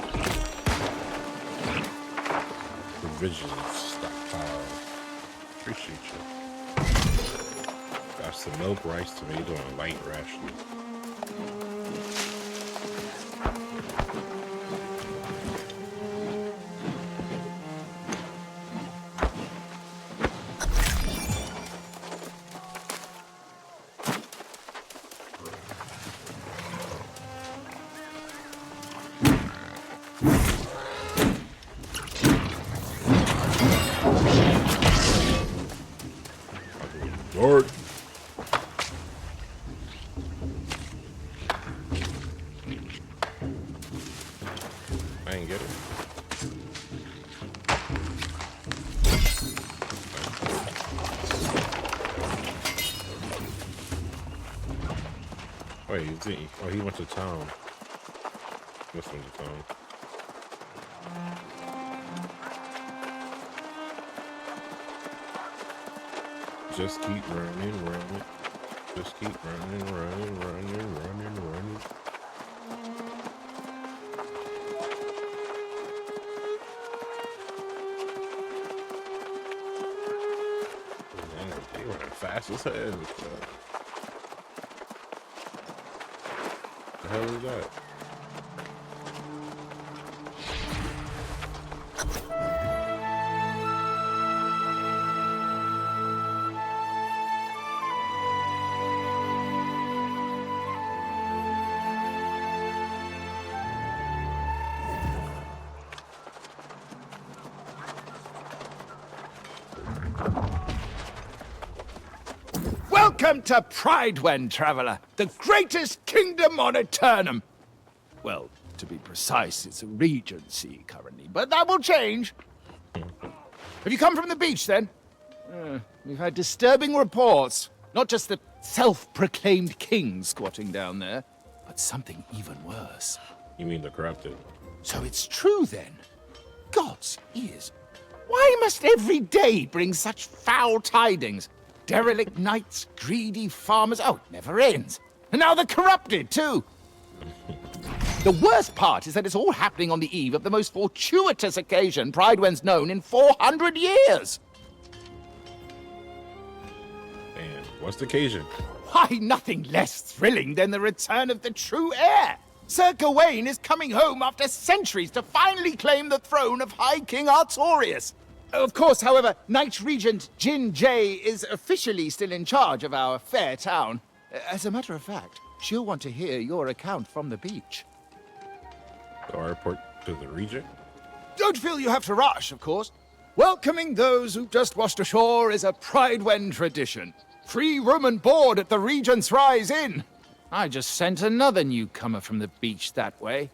Provisions, stockpile. Appreciate you. Got some milk, rice, tomato, and light ration. Lord. I ain't get it. Wait, is he? Oh, he went to town. This one's to town. Just keep running, running. Just keep running, running, running, running, running. Man, they running fast as hell. The hell is that? Welcome to Pridewen, traveler, the greatest kingdom on Aeternum. Well, to be precise, it's a regency currently, but that will change. Have you come from the beach, then? We've had disturbing reports. Not just the self-proclaimed king squatting down there, but something even worse. You mean the corrupted? So it's true, then? God's ears. Why must every day bring such foul tidings? Derelict knights, greedy farmers. Oh, it never ends. And now the corrupted, too. The worst part is that it's all happening on the eve of the most fortuitous occasion Pridewen's known in 400 years. And what's the occasion? Why, nothing less thrilling than the return of the true heir. Sir Gawain is coming home after centuries to finally claim the throne of High King Artorius. Of course, however, Knight Regent Jin Jay is officially still in charge of our fair town. As a matter of fact, she'll want to hear your account from the beach. So I report to the regent? Don't feel you have to rush, of course. Welcoming those who've just washed ashore is a Pridewen tradition. Free room and board at the Regent's Rise Inn. I just sent another newcomer from the beach that way.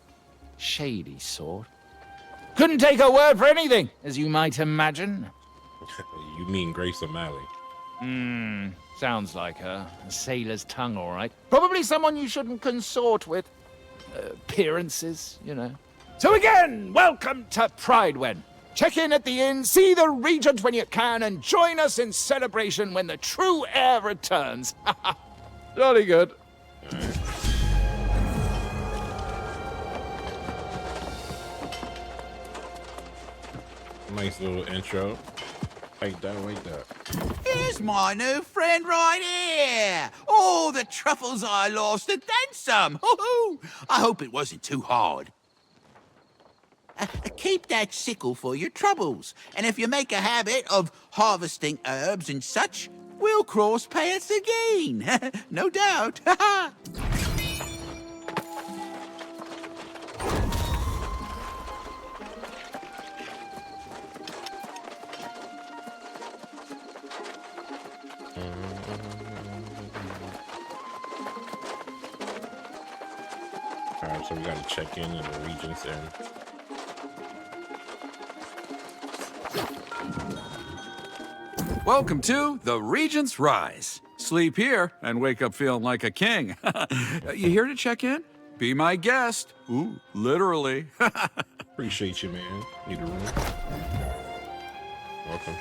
Shady sort. Couldn't take a word for anything, as you might imagine. You mean Grace O'Malley? Sounds like her. A sailor's tongue, all right. Probably someone you shouldn't consort with. Appearances, you know. So again, welcome to Pridewen. Check in at the inn, see the Regent when you can, and join us in celebration when the true heir returns. Jolly good. Nice little intro. Like that, like that. Here's my new friend right here. Oh, the truffles I lost and then some. Hoo-hoo. I hope it wasn't too hard. Keep that sickle for your troubles. And if you make a habit of harvesting herbs and such, we'll cross paths again. No doubt. Alright, so we gotta check in the Regent's Inn. Welcome to the Regent's Rise. Sleep here and wake up feeling like a king. You here to check in? Be my guest. Ooh, literally. Appreciate you, man. Need a room? Welcome.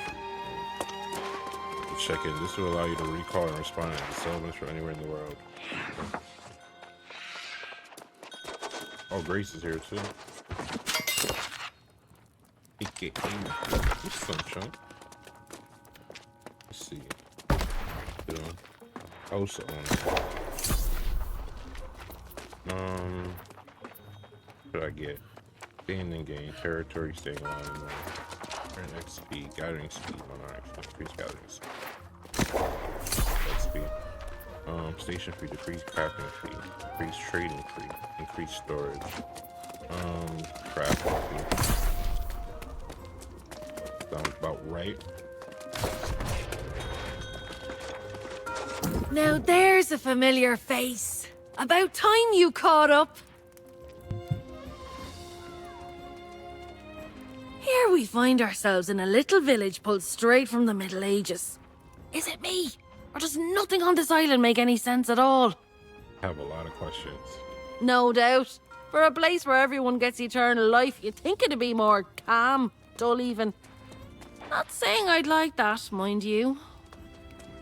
Check in. This will allow you to recall and respond to settlements from anywhere in the world. Oh, Grace is here too. What's some chunk? Let's see. Host on. What did I get? Standing gain, territory staying alive. Earn XP, gathering speed, increase gathering speed. XP. Station fee, decrease crafting fee, increase trading fee, increase storage. Crafting fee. Sounds about right. Now there's a familiar face. About time you caught up. Here we find ourselves in a little village pulled straight from the Middle Ages. Is it me? Or does nothing on this island make any sense at all? I have a lot of questions. No doubt. For a place where everyone gets eternal life, you'd think it'd be more calm, dull even. Not saying I'd like that, mind you.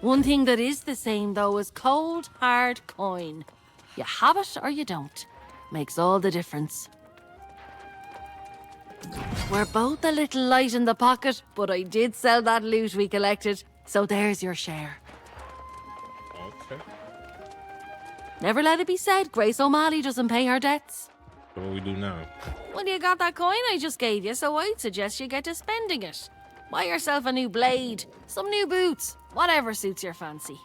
One thing that is the same, though, is cold, hard coin. You have it or you don't. Makes all the difference. We're both a little light in the pocket, but I did sell that loot we collected, so there's your share. Okay. Never let it be said Grace O'Malley doesn't pay her debts. So what we do now? Well, you got that coin I just gave you, so I'd suggest you get to spending it. Buy yourself a new blade, some new boots, whatever suits your fancy.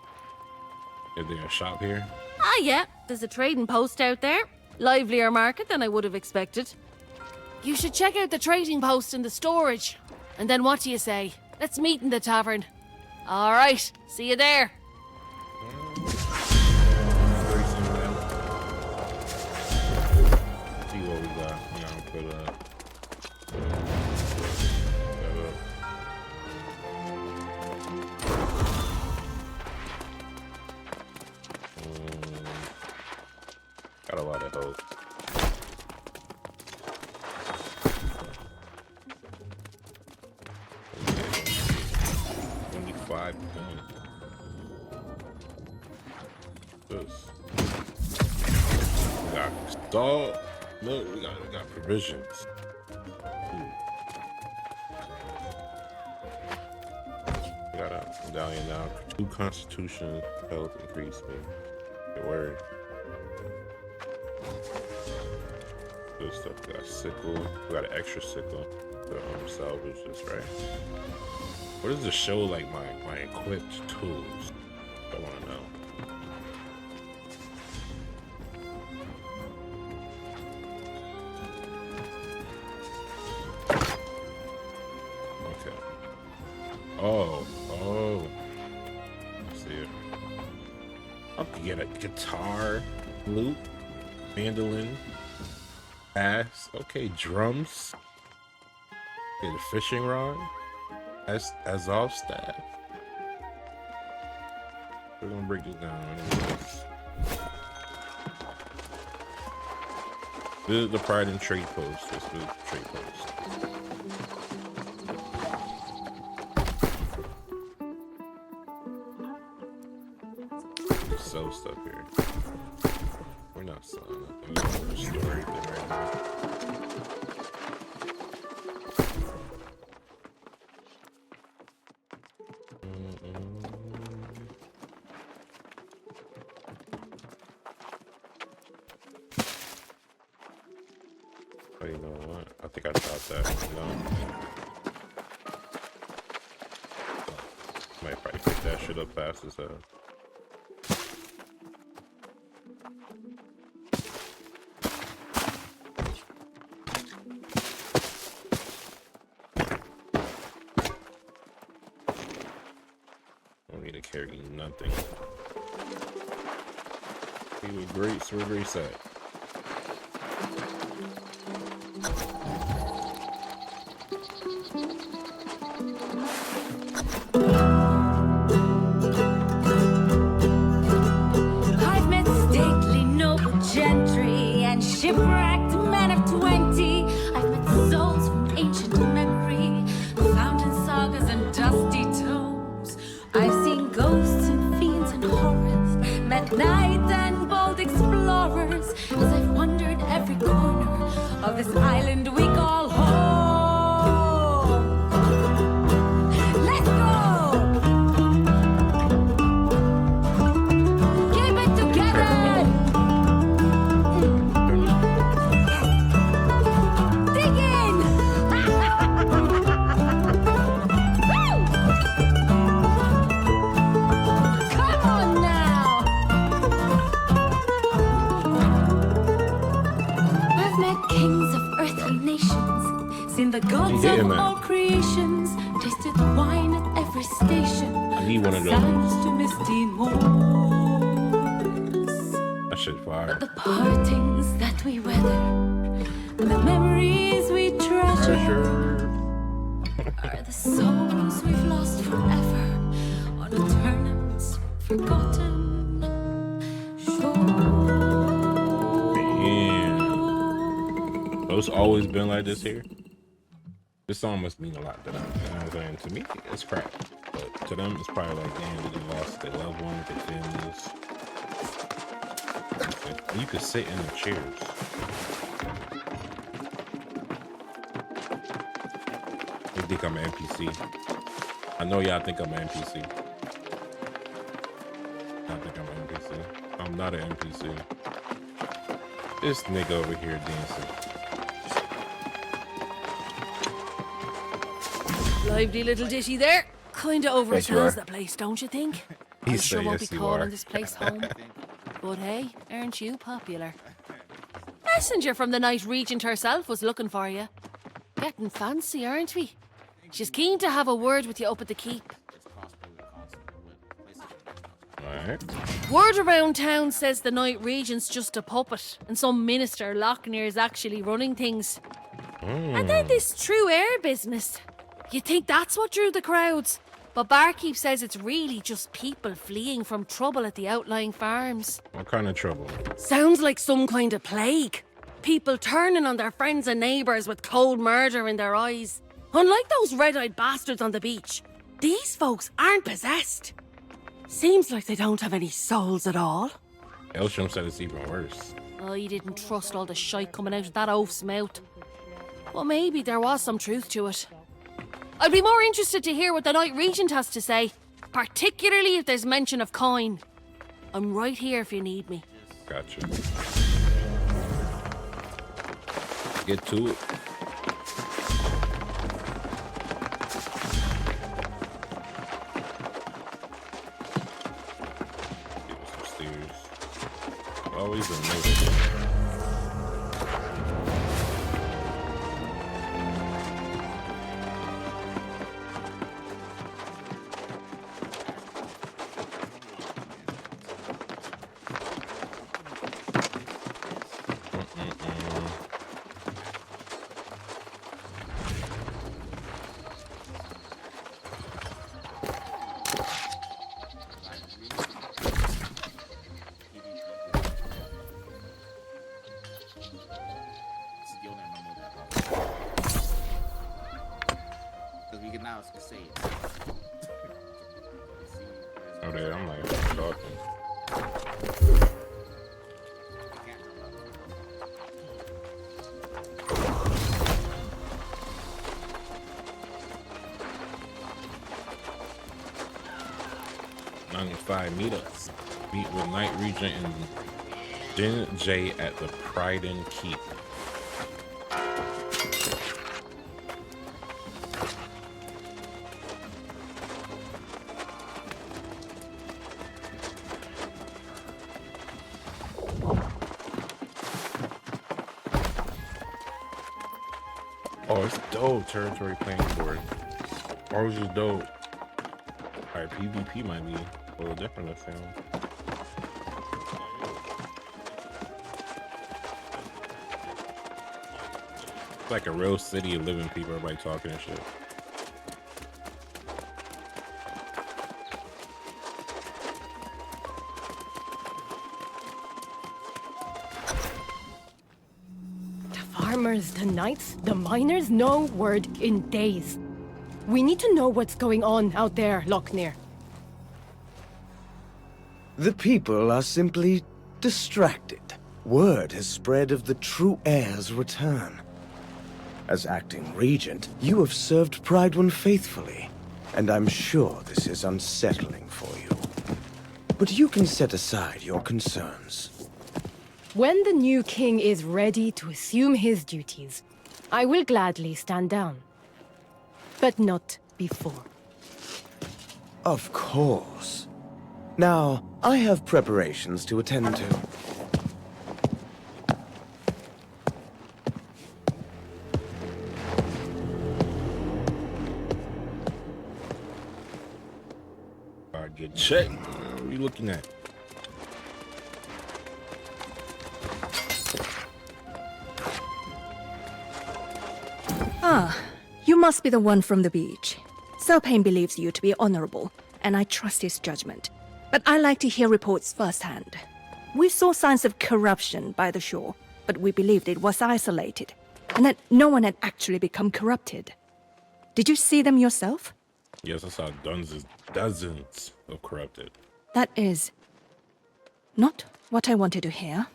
Is there a shop here? Ah, yeah, there's a trading post out there. Livelier market than I would have expected. You should check out the trading post in the storage. And then what do you say? Let's meet in the tavern. All right, see you there. See what we got. You know, put got a lot of hope. Only 5 points. This. We got salt. Look, we got provisions. Ooh. We got a medallion now. 2 constitution health increase. Get worried. Good stuff. We got a sickle. We got an extra sickle to salvage this, right? What does this show like my equipped tools? I want to know. Okay. Oh. Let's see it. I can get a guitar, flute, mandolin, bass. Okay, drums. Get a fishing rod. As off staff. We're gonna break this down. This is the Pride and Trade Post. This is the trade post. Sell stuff here. We're not selling nothing. We're gonna restore everything right now. Oh, you know what? I think I shot that. No. Might probably pick that shit up fast as hell. Don't need to carry nothing. He was great, so we're reset. I've met stately noble gentry and shipwrecked men of 20. I've met souls from ancient memory, found in sagas and dusty tomes. I've seen ghosts and fiends and horrors, met knights and bold explorers, as I've wandered every corner of this island we call home. Let's go! Keep it together! Dig in! Woo! Come on now! I've met kings of earthly nations, seen the gods Yeah, of man. all creations, tasted wine at every station. I need one of those. Sands to misty moons. That shit fire. But the partings that we weather, and the memories we treasure, are the souls we've lost forever on Aeternum's forgotten shore. Damn. So it's always been like this here? This song must mean a lot to them. You know what I'm saying? To me, it's crap. But to them, it's probably like, damn, they lost their loved ones, their families. You could sit in the chairs. They think I'm an NPC. I know y'all think I'm an NPC. I think I'm an NPC. I'm not an NPC. This nigga over here dancing. Lively little ditty there. Kinda Yes, you are. overshadows the place, don't you think? He I said sure won't yes, be you calling are. this place home. But hey, aren't you popular? Messenger from the Night Regent herself was looking for you. Getting fancy, aren't we? She's keen to have a word with you up at the keep. Alright. Word around town says the Night Regent's just a puppet, and some minister Lochner is actually running things. And then this true air business. You'd think that's what drew the crowds. But Barkeep says it's really just people fleeing from trouble at the outlying farms. What kind of trouble? Sounds like some kind of plague. People turning on their friends and neighbours with cold murder in their eyes. Unlike those red-eyed bastards on the beach, these folks aren't possessed. Seems like they don't have any souls at all. Elsham said it's even worse. Oh, you didn't trust all the shite coming out of that oaf's mouth. Well, maybe there was some truth to it. I'd be more interested to hear what the Night Regent has to say, particularly if there's mention of coin. I'm right here if you need me. Gotcha. Get to it. Get some stairs. Always a notice. Oh, there, I'm like talking. Meetups. Meet with Night Regent and Din J at the Pride and Keep. Oh, it's dope. Territory playing board. Ours is dope. Alright, PvP might be a little different this time. It's like a real city of living people, everybody talking and shit. Farmers, the knights, the miners, no word in days. We need to know what's going on out there, Lochner. The people are simply distracted. Word has spread of the true heir's return. As acting regent, you have served Pride faithfully, and I'm sure this is unsettling for you. But you can set aside your concerns. When the new king is ready to assume his duties, I will gladly stand down. But not before. Of course. Now, I have preparations to attend to. Alright, get checked. What are you looking at? Ah, you must be the one from the beach. Selpain believes you to be honorable, and I trust his judgment. But I like to hear reports firsthand. We saw signs of corruption by the shore, but we believed it was isolated, and that no one had actually become corrupted. Did you see them yourself? Yes, I saw dozens of corrupted. That is not what I wanted to hear.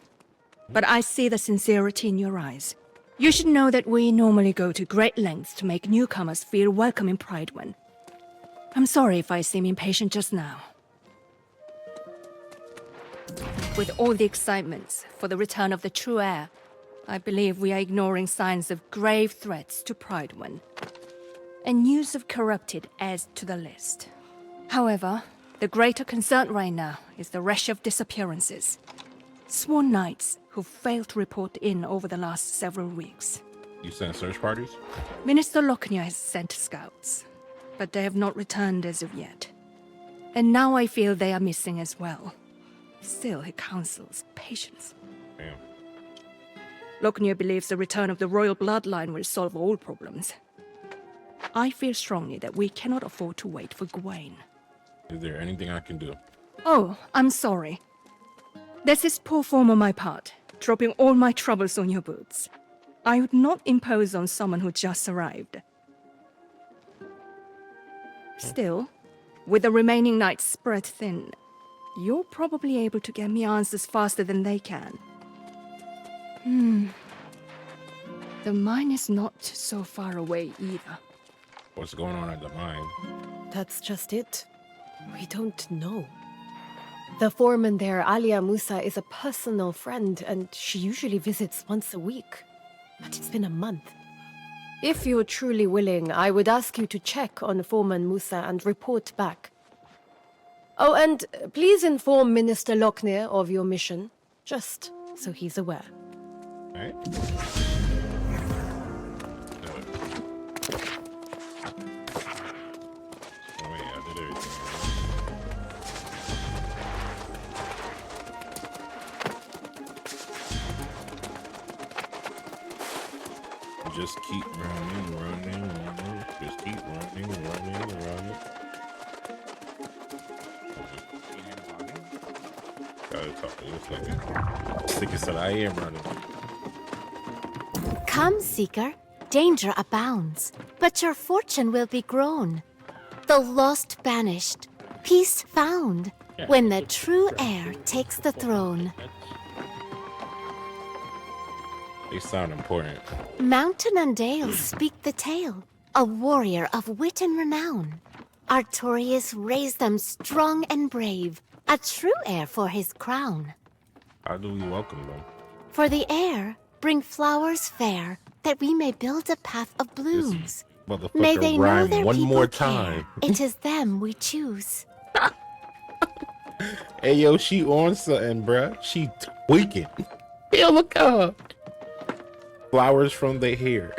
But I see the sincerity in your eyes. You should know that we normally go to great lengths to make newcomers feel welcome in Pridewen. I'm sorry if I seem impatient just now. With all the excitements for the return of the true heir, I believe we are ignoring signs of grave threats to Pridewen. And news of corrupted adds to the list. However, the greater concern right now is the rush of disappearances. Sworn knights who failed to report in over the last several weeks. You sent search parties? Minister Lockyer has sent scouts, but they have not returned as of yet. And now I feel they are missing as well. Still, he counsels patience. Damn. Lockyer believes the return of the royal bloodline will solve all problems. I feel strongly that we cannot afford to wait for Gawain. Is there anything I can do? Oh, I'm sorry. This is poor form on my part, dropping all my troubles on your boots. I would not impose on someone who just arrived. Still, with the remaining nights spread thin, you're probably able to get me answers faster than they can. The mine is not so far away either. What's going on at the mine? That's just it. We don't know. The foreman there, Alia Musa, is a personal friend, and she usually visits once a week. But it's been a month. If you're truly willing, I would ask you to check on Foreman Musa and report back. Oh, and please inform Minister Lockner of your mission, just so he's aware. Alright. Oh yeah, I did everything. Just keep running. Just keep running. Gotta talk to this nigga. Sticker said I am running. Come, Seeker. Danger abounds, but your fortune will be grown. The lost banished, peace found, when the true heir takes the throne. They sound important. Mountain and dale speak the tale, a warrior of wit and renown. Artorius raised them strong and brave, a true heir for his crown. How do we welcome them? For the heir, bring flowers fair, that we may build a path of blooms. May they know Rhyme their one people more care. time. It is them we choose. Hey yo, she on something, bruh. She tweaking. Yo, look up. Flowers from the hair.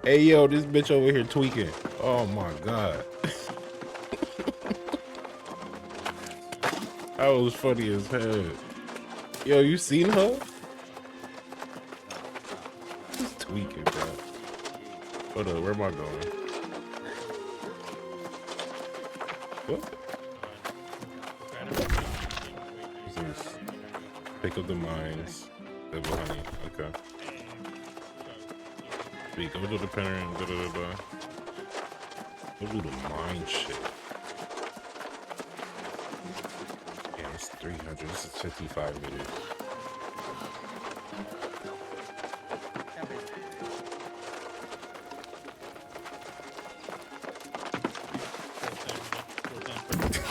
Hey yo, this bitch over here tweaking. Oh my god. That was funny as hell. Yo, you seen her? She's tweaking, bro. Hold up, where am I going? What? This is pick up the mines. Double honey. Okay. Wait, go to the penner and da-da-da-da. Go do the mine shit. Yeah, it's 300. This is 55 meters.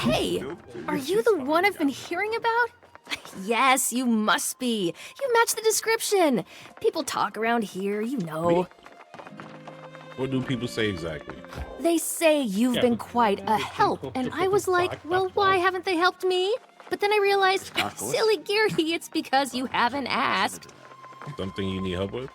Hey, are you the one I've been hearing about? Yes, you must be. You match the description. People talk around here, you know. What do people say exactly? They say you've been quite a help, and I was like, well, why haven't they helped me? But then I realized, silly Geary, it's because you haven't asked. Something you need help with?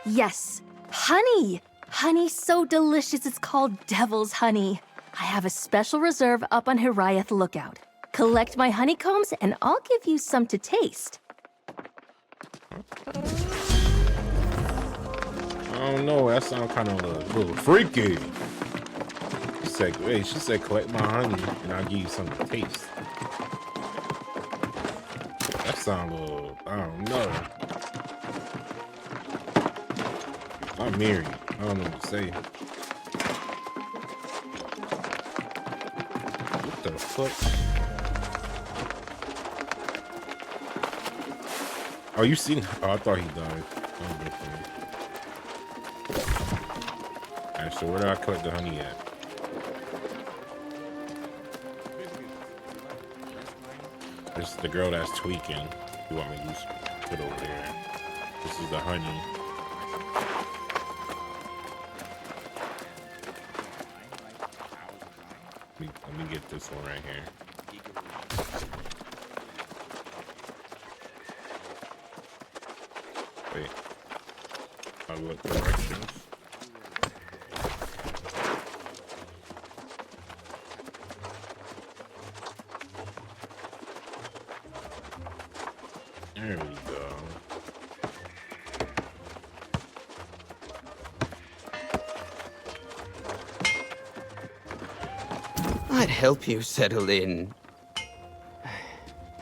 Yes, honey. Honey so delicious it's called devil's honey. I have a special reserve up on Hiraeth Lookout. Collect my honeycombs and I'll give you some to taste. I don't know, that sounds kind of a little freaky. She said collect my honey and I'll give you something to taste. That sounds a little, I don't know. I'm married. I don't know what to say. What the fuck? Oh, you seen? Oh, I thought he died. Alright, so where do I collect the honey at? This is the girl that's tweaking. You want me to just put over there? This is the honey. Let me get this one right here. I look directions. There we go. I'd help you settle in.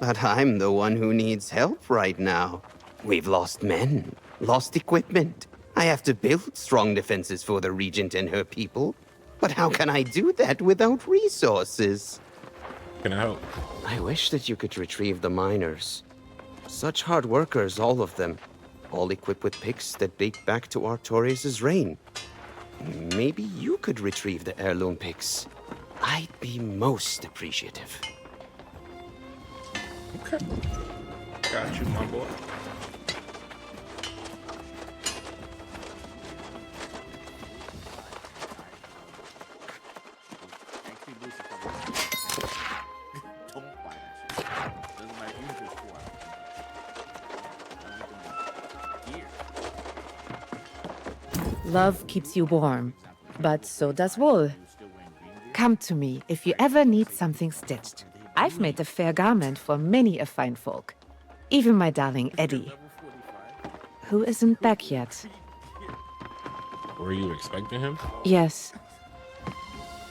But I'm the one who needs help right now. We've lost men, lost equipment. I have to build strong defenses for the Regent and her people. But how can I do that without resources? Can I help? I wish that you could retrieve the miners. Such hard workers, all of them. All equipped with picks that date back to Artorius' reign. Maybe you could retrieve the heirloom picks. I'd be most appreciative. Okay. Got you, my boy. Love keeps you warm, but so does wool. Come to me if you ever need something stitched. I've made a fair garment for many a fine folk. Even my darling Eddie, who isn't back yet. Were you expecting him? Yes.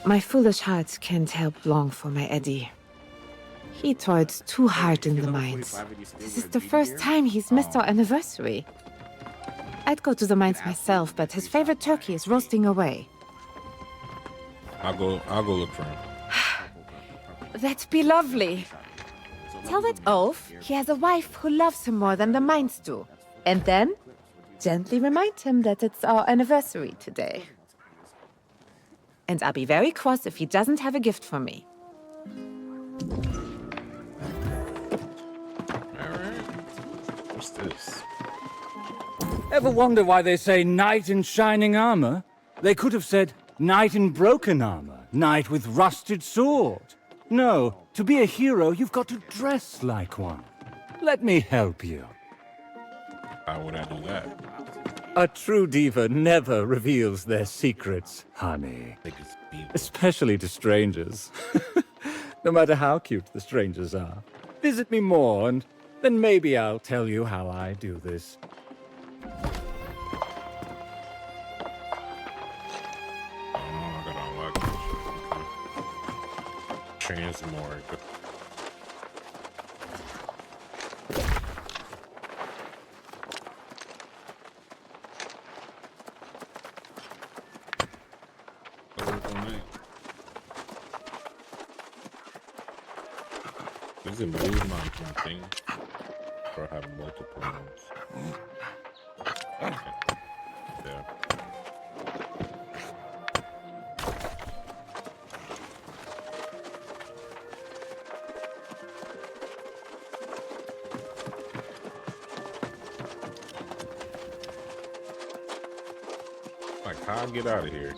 My foolish heart can't help long for my Eddie. He toiled too hard in the mines. This is the first time he's missed our anniversary. I'd go to the mines myself, but his favorite turkey is roasting away. I'll go look for him. That'd be lovely. Tell that oaf he has a wife who loves him more than the mines do. And then, gently remind him that it's our anniversary today. And I'll be very cross if he doesn't have a gift for me. Alright. What's this? Ever wonder why they say knight in shining armor? They could have said knight in broken armor, knight with rusted sword. No, to be a hero, you've got to dress like one. Let me help you. How would I do that? A true diva never reveals their secrets, honey. Especially to strangers. No matter how cute the strangers are. Visit me more, and then maybe I'll tell you how I do this. Transmorg. There's a move mountain thing for having multiple moves. Yeah. Like, how I get out of here?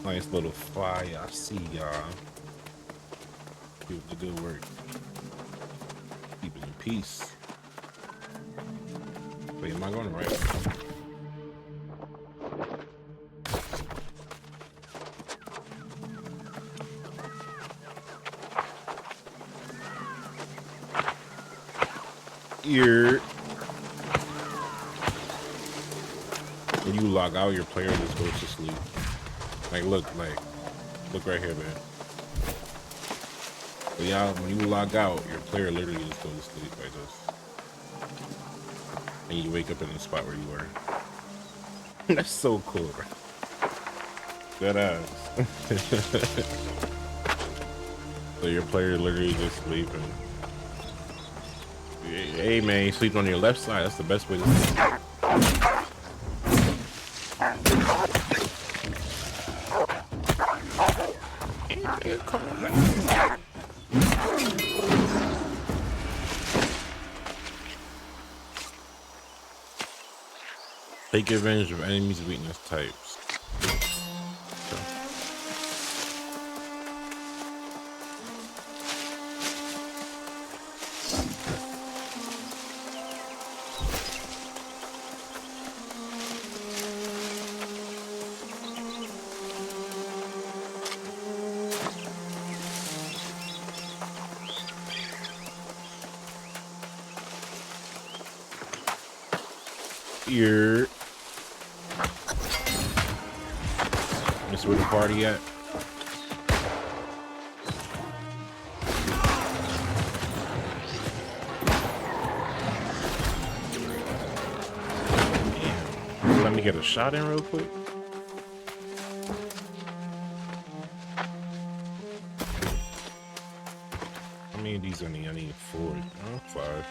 Nice little fly, I see y'all. Doing the good work. Keeping in peace. Wait, am I going right? Here. When you log out, your player just goes to sleep. Like, look right here, man. But yeah, when you log out, your player literally just goes to sleep like this. And you wake up in the spot where you were. That's so cool, bro. That ass. So your player literally just sleeping. Hey man, you sleep on your left side. That's the best way to sleep. Take advantage of enemies' weakness types. Here. Miss where the party at? Damn. Let me get a shot in real quick. How many of these I need? I need 4. Oh, 5.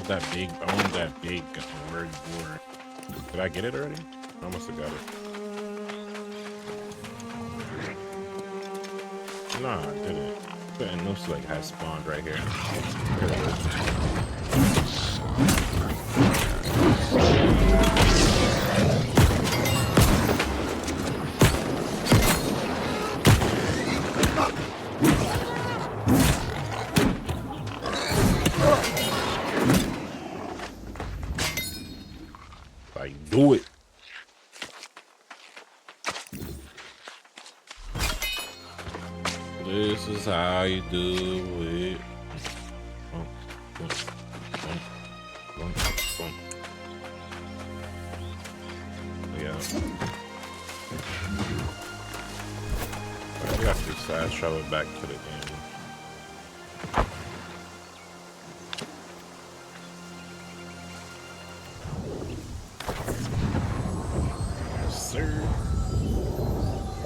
I want that big red board. Did I get it already? I must have got it. Nah, I didn't. But it looks like I spawned right here. Here it do it. This is how you do it. Yeah. We got to fast travel back to the game.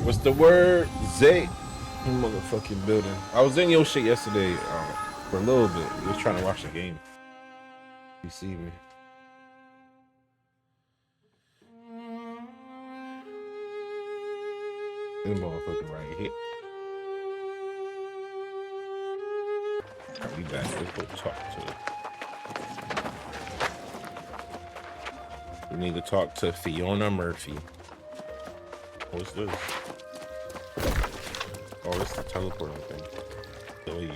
What's the word? Zay. Motherfucking building. I was in your shit yesterday for a little bit. We was trying to watch the game. You see me. This motherfucking right here. Alright, we back. Let's go talk to it. We need to talk to Fiona Murphy. What's this? Oh, it's the teleporting thing. Kill you.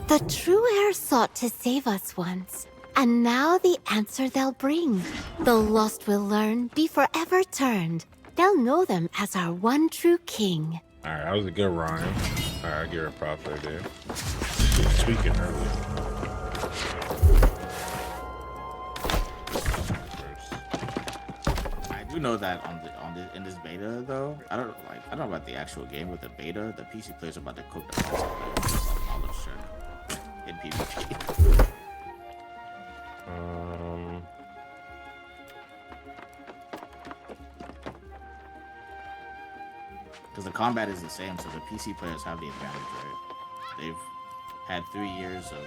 The true heir sought to save us once, and now the answer they'll bring. The lost will learn, be forever turned. They'll know them as our one true king. Alright, that was a good rhyme. Alright, I'll give her a props right there. She was tweaking earlier. I do know that in this beta though, I don't know about the actual game, but the beta, the PC players are about to cook the knowledge check in PvP. Because the combat is the same, so the PC players have the advantage, right? They've had 3 years of...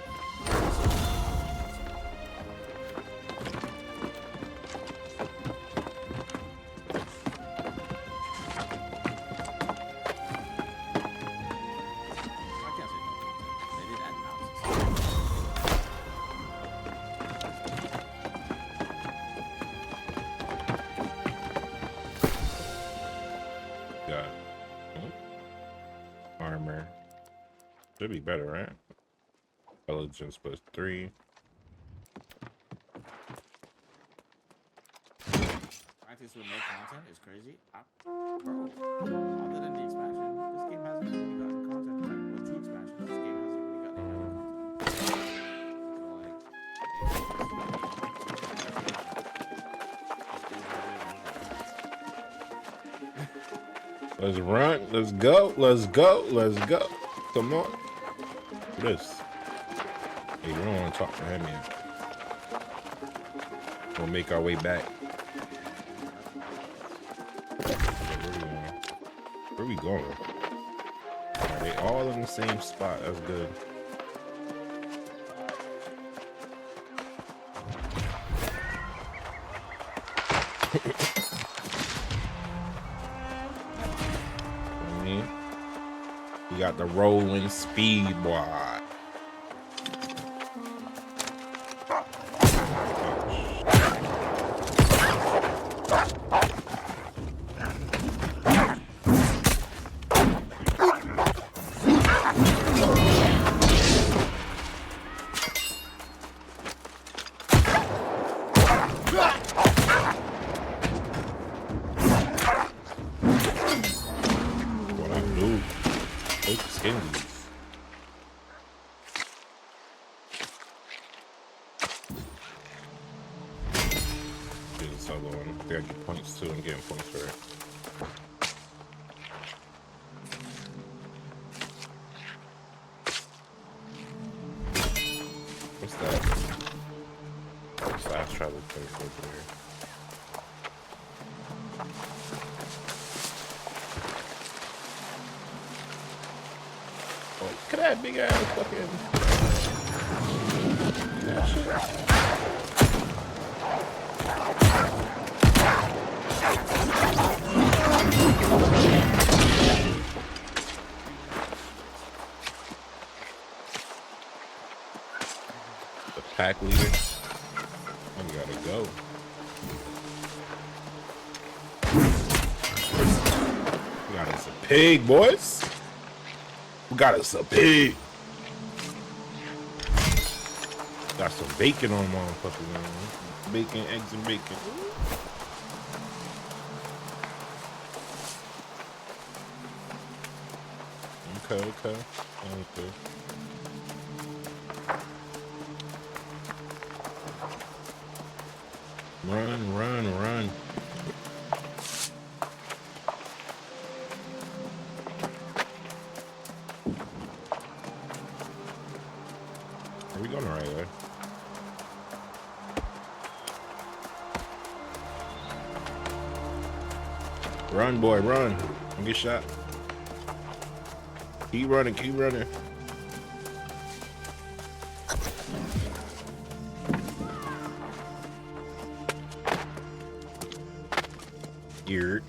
Should be better, right? Intelligence +3. Practice with no content is crazy. Bro, other than the expansion, this game hasn't really gotten content. Like, with 2 expansions, this game hasn't really gotten any content. Let's run. Let's go. Let's go. Let's go. Come on. This. Hey, we don't want to talk to him yet. We'll make our way back. Where we going? Are they all in the same spot? That's good. We got the rolling speed, boy. Look at that big ass fucking. The pack leader. We gotta go. We got us a pig, boys. We got us a pig. Got some bacon on motherfuckers, man. Bacon, eggs, and bacon. Okay. Run. Are we going the right way? Run, boy, run. Don't get shot. Keep running. Geared.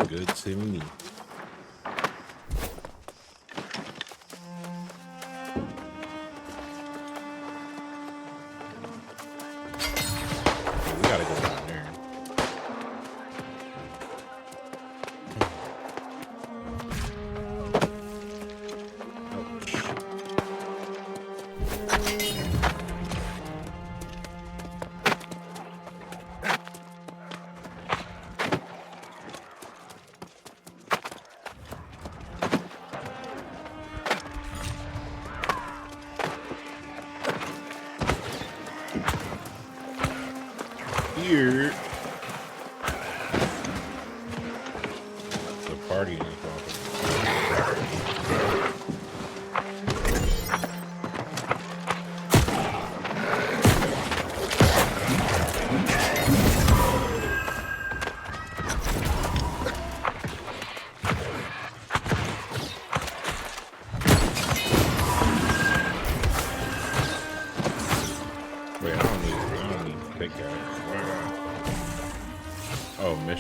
Good to me. We gotta go down there. Here. The party is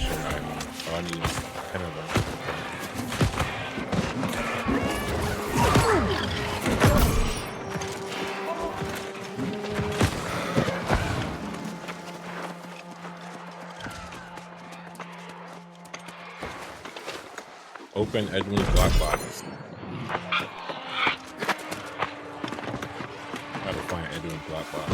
fishing island. Oh, I need 10 of them. Open Edwin's lockbox. Gotta find Edwin's lockbox.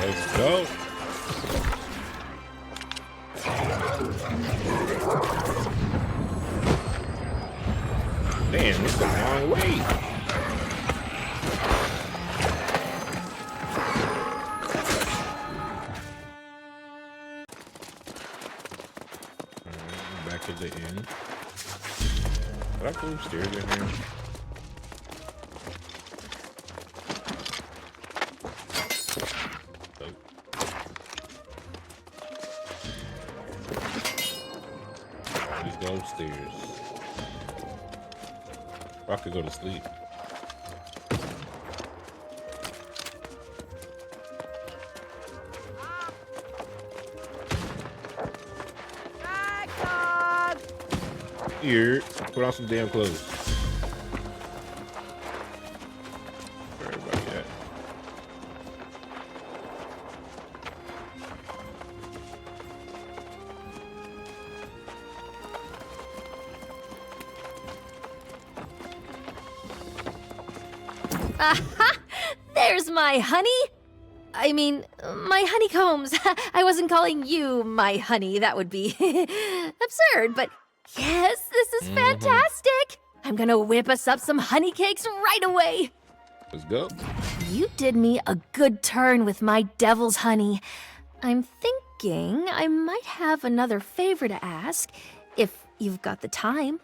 Let's go. Damn, it's a long way. Back at the inn. Did I go upstairs in here? Go upstairs. I could go to sleep. Here, put on some damn clothes. Where everybody at? Aha! There's my honey! I mean, my honeycombs. I wasn't calling you my honey. That would be absurd, but yes, this is fantastic! I'm gonna whip us up some honey cakes right away! Let's go. You did me a good turn with my devil's honey. I'm thinking I might have another favor to ask, if you've got the time.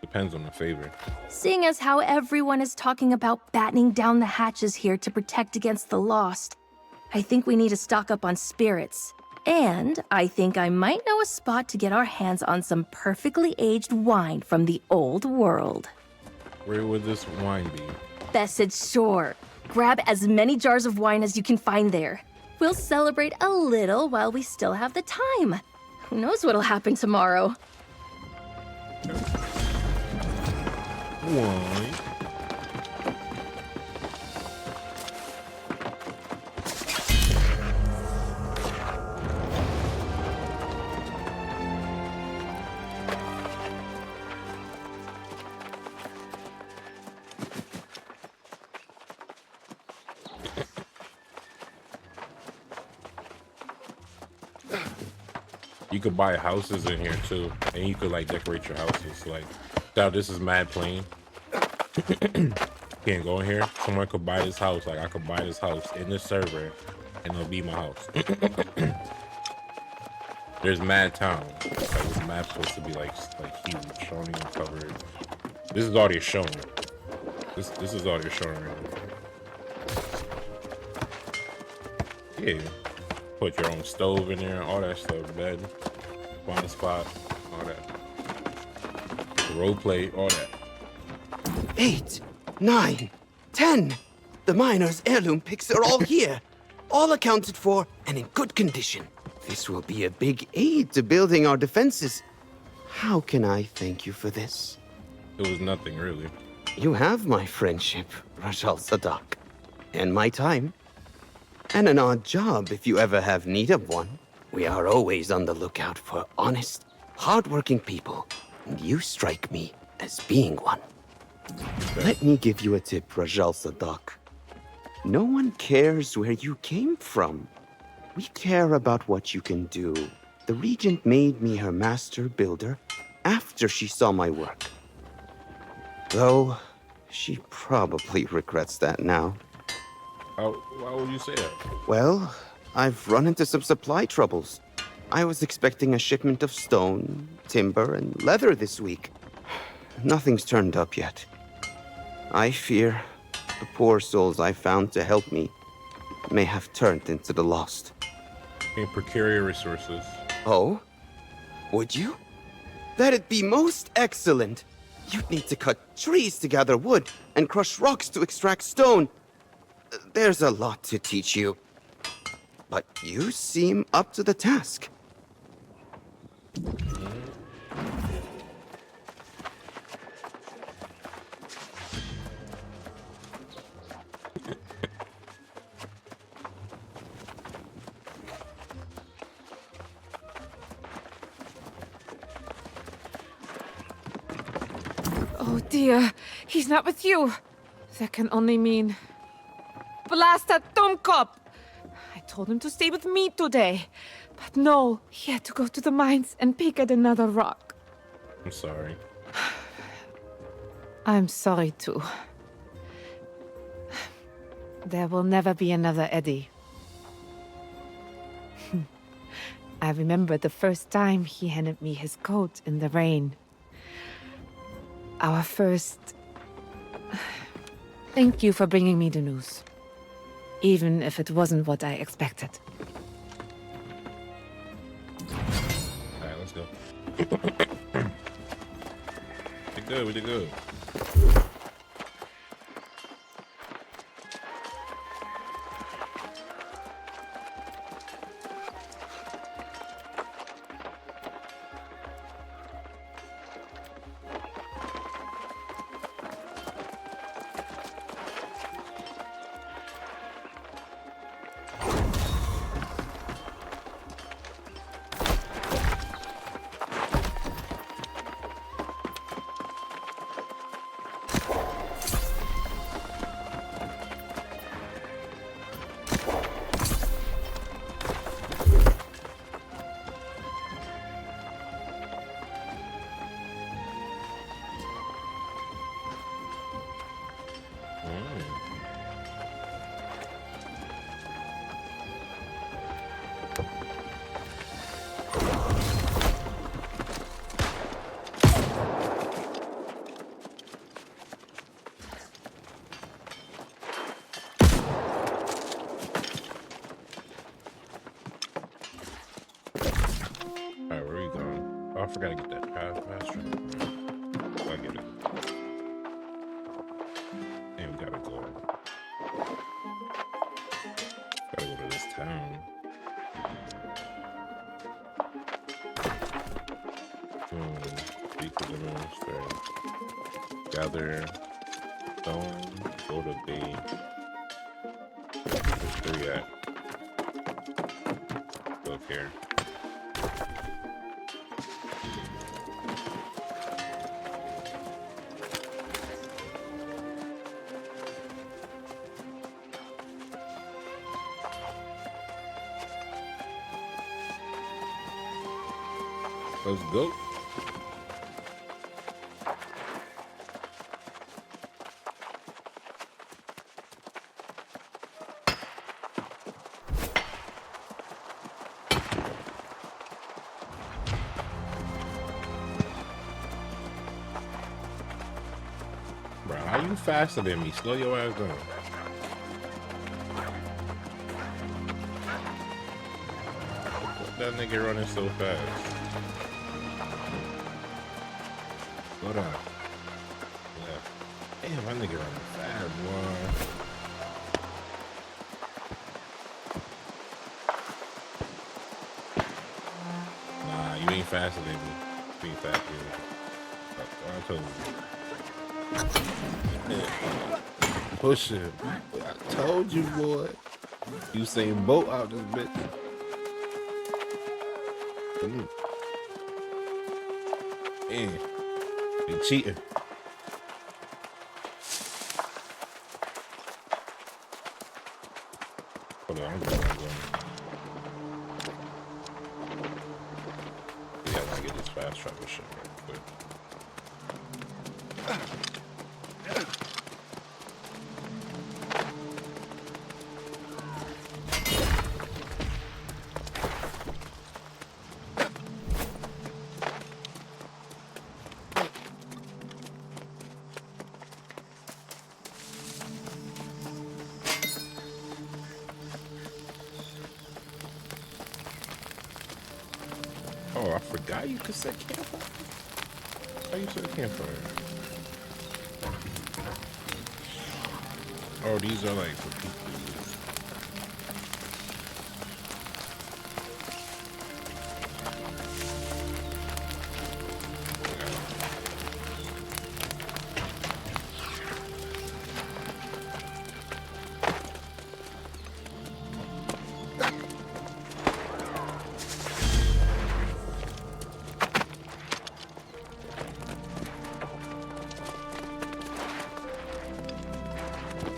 Depends on the favor. Seeing as how everyone is talking about battening down the hatches here to protect against the lost, I think we need to stock up on spirits. And I think I might know a spot to get our hands on some perfectly aged wine from the old world. Where would this wine be? Bessid's Shore. Grab as many jars of wine as you can find there. We'll celebrate a little while we still have the time. Who knows what'll happen tomorrow? Wine. You could buy houses in here too, and you could like decorate your houses. Like, now this is mad plain. Can't go in here. Someone could buy this house. Like, I could buy this house in this server, and it'll be my house. There's mad town. Like, this map's supposed to be like huge. I don't even cover it. This is all they're showing. This is all they're showing right now. Yeah. Put your own stove in there, all that stuff, bed, find spot, all that. Role play, all that. 8, 9, 10. The miner's heirloom picks are all here. All accounted for and in good condition. This will be a big aid to building our defenses. How can I thank you for this? It was nothing, really. You have my friendship, Rajal Sadak. And my time. And an odd job if you ever have need of one. We are always on the lookout for honest, hardworking people. And you strike me as being one. Let me give you a tip, Rajal Sadak. No one cares where you came from. We care about what you can do. The Regent made me her master builder after she saw my work. Though, she probably regrets that now. Why would you say that? Well, I've run into some supply troubles. I was expecting a shipment of stone, timber, and leather this week. Nothing's turned up yet. I fear the poor souls I found to help me may have turned into the lost. And procure your resources. Oh? Would you? That'd be most excellent. You'd need to cut trees to gather wood and crush rocks to extract stone. There's a lot to teach you. But you seem up to the task. Oh dear, he's not with you. That can only mean... Blast that Dummkopf! I told him to stay with me today. But no, he had to go to the mines and pick at another rock. I'm sorry. I'm sorry too. There will never be another Eddie. I remember the first time he handed me his coat in the rain. Our first... Thank you for bringing me the news. Even if it wasn't what I expected. Alright, let's go. We did good, we did good. Alright, where are you going? Oh, I forgot to get that master. Oh, I get it. And we gotta go. Gotta go to this town. Speak with the minister. Gather stone. Go to bay. Where's 3 at? Go up here. Let's go. Bro, how you faster than me? Slow your ass down. That nigga running so fast. Slow down. Yeah. Damn, that nigga running fast, boy. Nah, you ain't faster than me. You ain't faster than me. I told you. Push him. I told you, boy. You saying boat out this bitch. Man, you cheating. Hold on, I'm going. Yeah, I gotta get this fast travel shit real quick. Oh, I forgot you could set campfire. How you set campfire? Oh, these are like for people.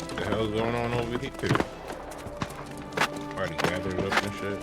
What the hell's going on over here? Already gathered up and shit.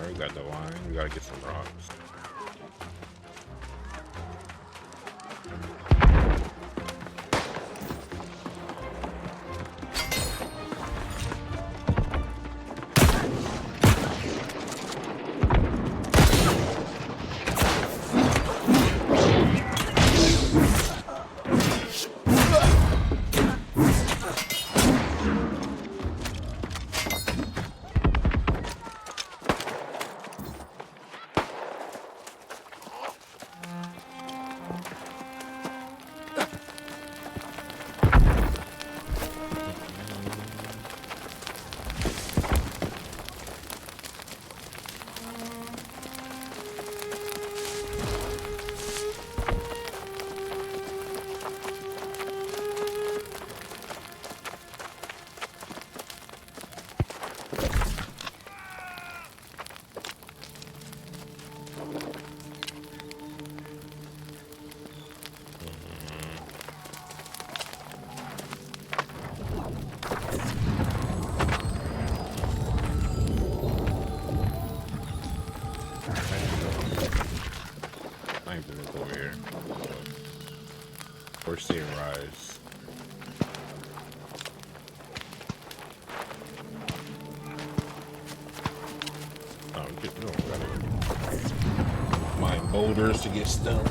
We got the wine. We gotta get some rocks. Or seeing Rise. Oh, we gotta mine boulders to get stones.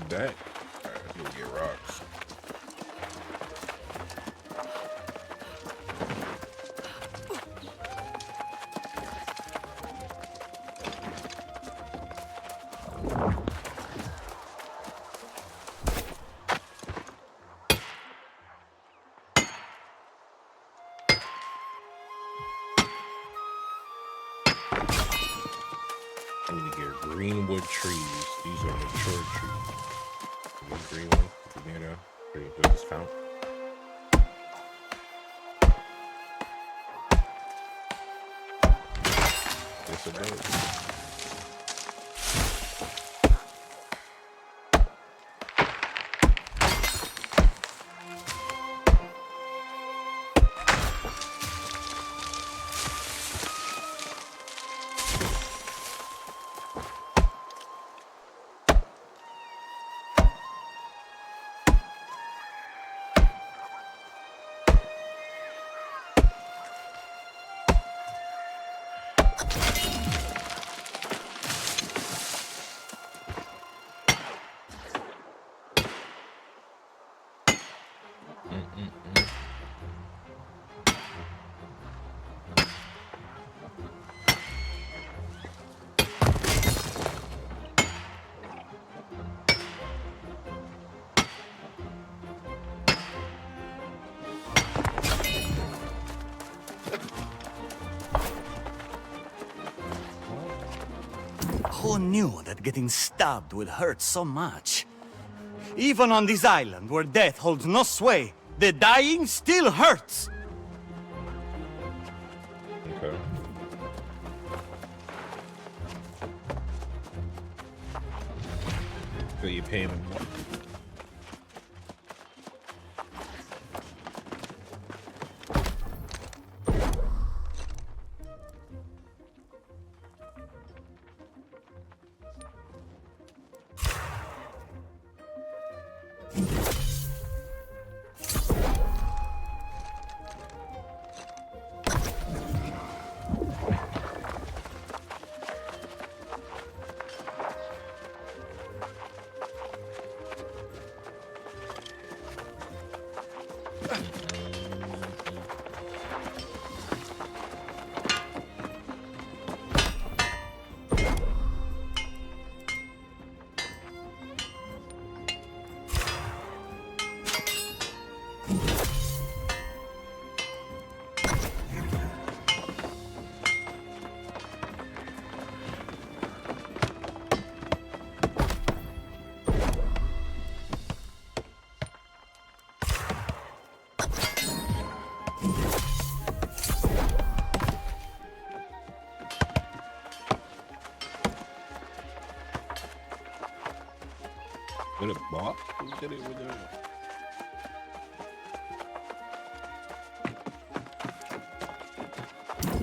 That. Alright, let's go get rocks. I need to get greenwood trees. These are mature trees. These green ones, tomato. Does this count? Yes, it does. Who knew that getting stabbed would hurt so much? Even on this island where death holds no sway, the dying still hurts! Okay. So you pay him. With a box? Who did it with a...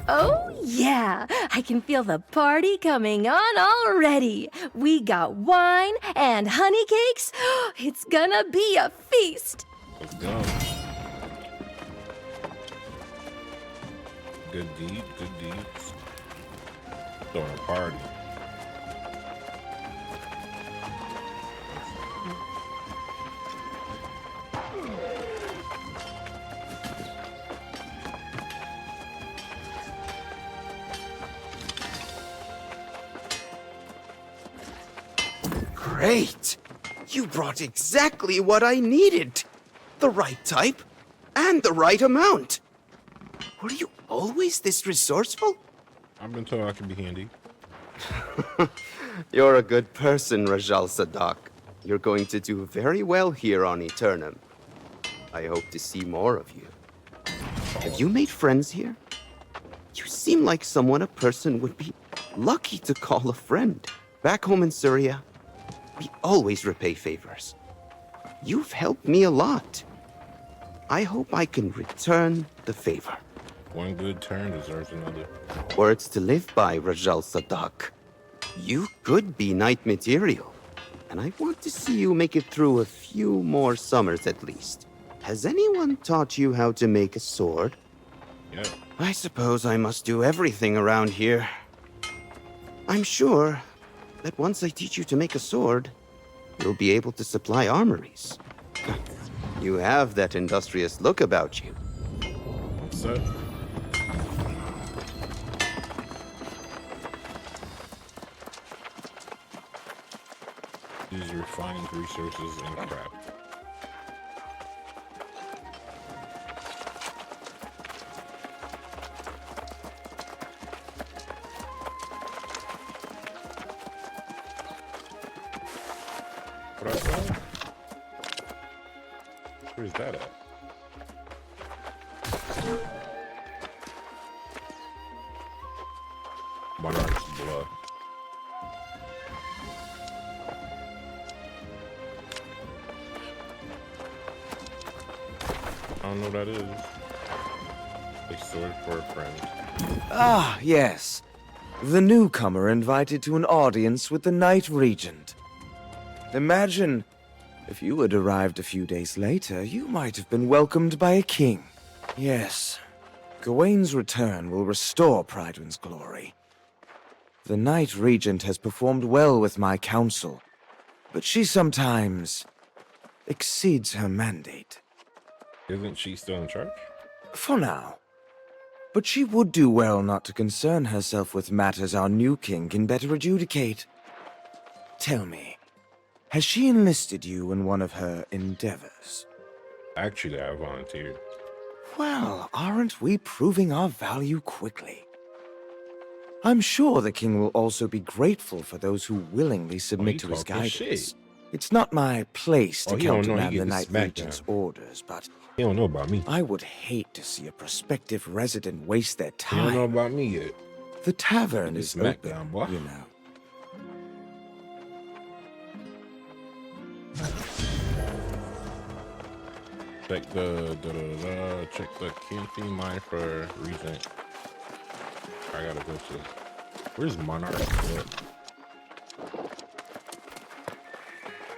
Oh, yeah. I can feel the party coming on already. We got wine and honey cakes. It's gonna be a feast. Let's go. Good deed, good deeds. Throwing a party. Great! You brought exactly what I needed. The right type and the right amount. Were you always this resourceful? I've been told I can be handy. You're a good person, Rajal Sadak. You're going to do very well here on Aeternum. I hope to see more of you. Have you made friends here? You seem like someone a person would be lucky to call a friend. Back home in Syria, we always repay favors. You've helped me a lot. I hope I can return the favor. One good turn deserves another. Words to live by, Rajal Sadak. You could be knight material, and I want to see you make it through a few more summers at least. Has anyone taught you how to make a sword? Yeah. I suppose I must do everything around here. I'm sure that once I teach you to make a sword, you'll be able to supply armories. You have that industrious look about you. What's up? Use refined resources and craft. What I saw? Where's that at? Monarch's Bluff. I don't know what that is. A sword for a friend. Ah, yes. The newcomer invited to an audience with the Night Regent. Imagine, if you had arrived a few days later, you might have been welcomed by a king. Yes, Gawain's return will restore Prydwen's glory. The Night Regent has performed well with my council, but she sometimes exceeds her mandate. Isn't she still in charge? For now. But she would do well not to concern herself with matters our new king can better adjudicate. Tell me, has she enlisted you in one of her endeavors? Actually, I volunteered. Well, aren't we proving our value quickly? I'm sure the king will also be grateful for those who willingly submit to his guidance. Shit. It's not my place to He don't know, he countermand the getting Night smacked Regent's down. orders, but He don't know about me. I would hate to see a prospective resident waste their He don't know time. about me yet. The tavern is smacked open, down, boy. you know. Check check the Kinfi mine for Regent. I gotta go to. Where's Monarch?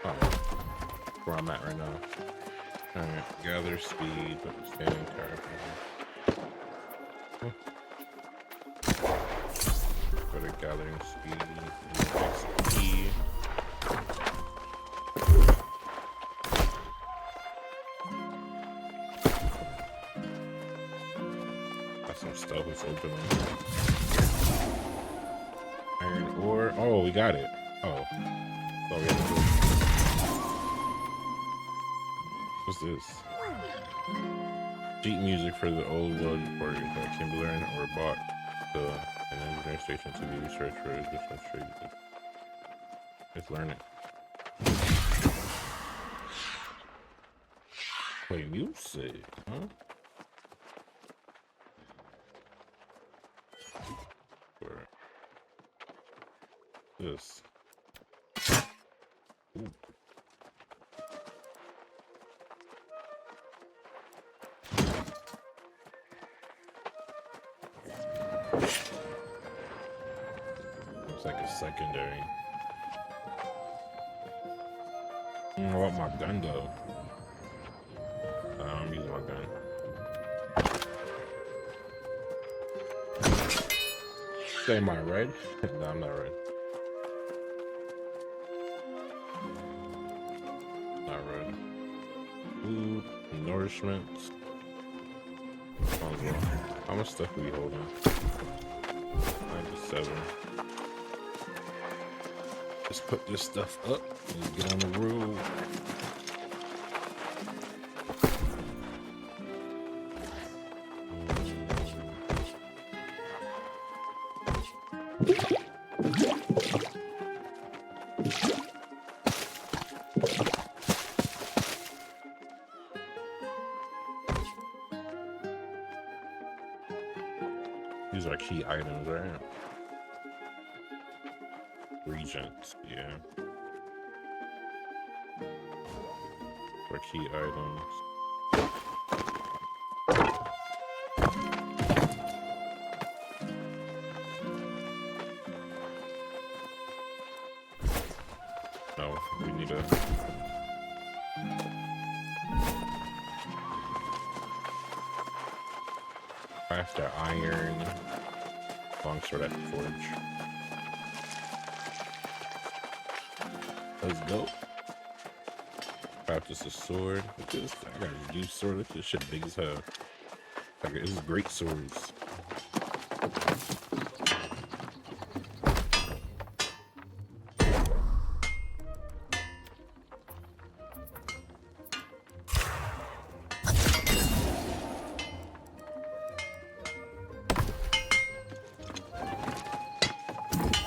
Oh, where I'm at right now. Alright, gather speed, standing character. Go to gathering speed, XP. Got some stuff that's opening. Iron ore. Oh, we got it. Oh. Oh, we have to do. What's this? Sheet music for the old world recording that can be learned or bought to an engineering station to be researched for additional trade. Let's learn it. Wait, music, huh? Where? This. Ooh. Looks like a secondary. I want my gun though. I'm using my gun. Say, am I red? No, I'm not red. Not red. Food, nourishment. How much stuff are we holding? 97. Let's put this stuff up and get on the road. These are key items, right? Regents, yeah. for key items. No, we need a... Craft our iron. Longsword at the forge. Let's go. Craft us a sword. Look at this. I got a huge sword. Look at this shit big as hell. Like, this is great swords.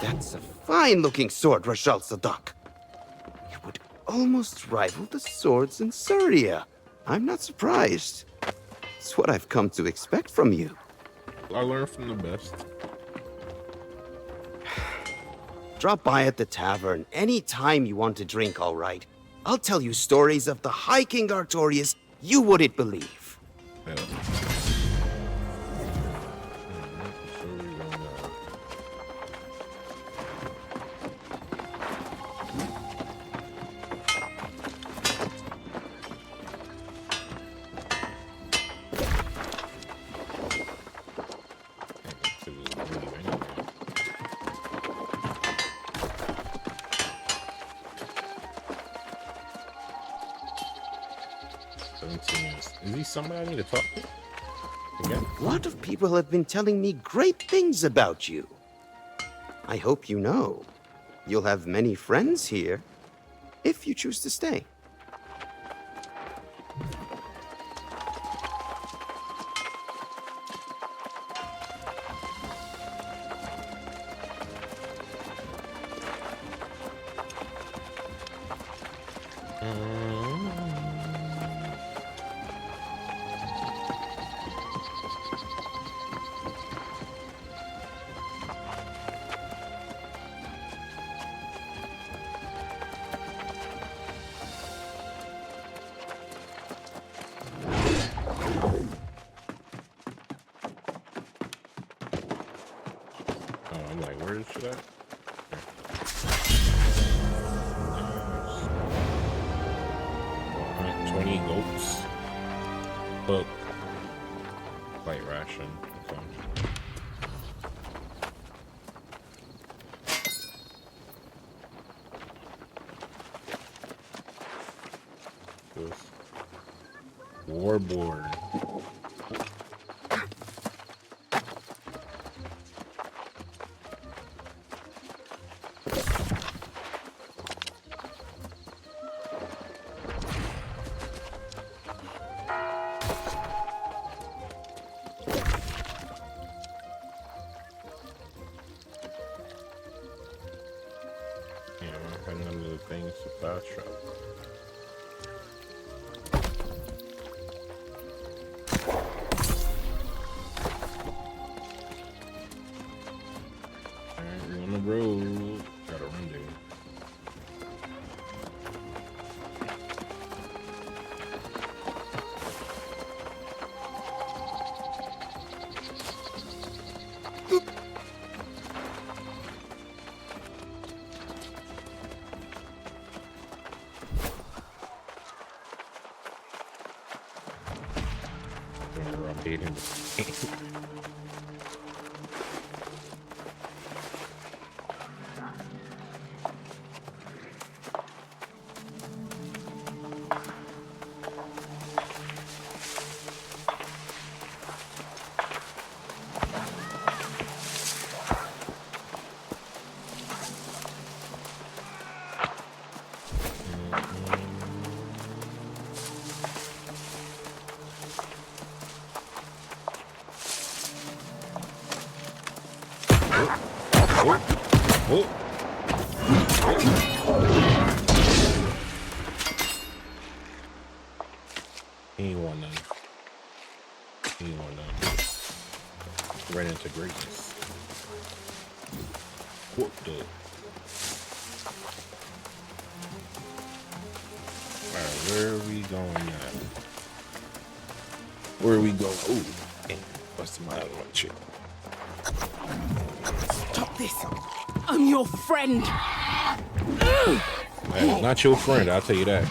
That's a fine-looking sword, Rashal Sadak. You would almost rival the swords in Syria. I'm not surprised. It's what I've come to expect from you. I learned from the best. Drop by at the tavern any time you want to drink, all right? I'll tell you stories of the High King Artorias you wouldn't believe. Yeah. Is he somebody I need to talk to? Again? A lot of people have been telling me great things about you. I hope you know. You'll have many friends here, if you choose to stay. I'm like, where is it at? 20 goats. Book. Light ration. Okay. This. Warboard. None of the things to fast travel. Alright, we're on the road. Got a rendezvous. Him. He ain't want none. He ain't want none. Ran into greatness. Whooped up. Alright, Where are we going now? Where are we going? Ooh, damn. Busted my other one. Shit. Stop this! I'm your friend! Hey, not your friend, I'll tell you that.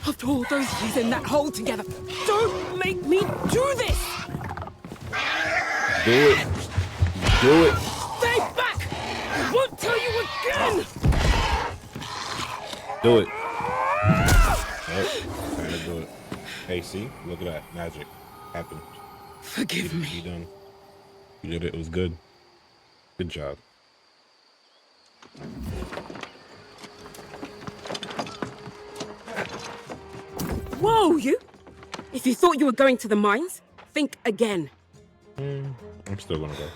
After all those years in that hole together, don't make me do this! Do it. Do it. Stay back! I won't tell you again! Do it. Yep, gotta do it. Hey, see? Look at that. Magic. Happened. Forgive me. You done. You did it. It was good. Good job. Whoa, you! If you thought you were going to the mines, think again. I'm still gonna go.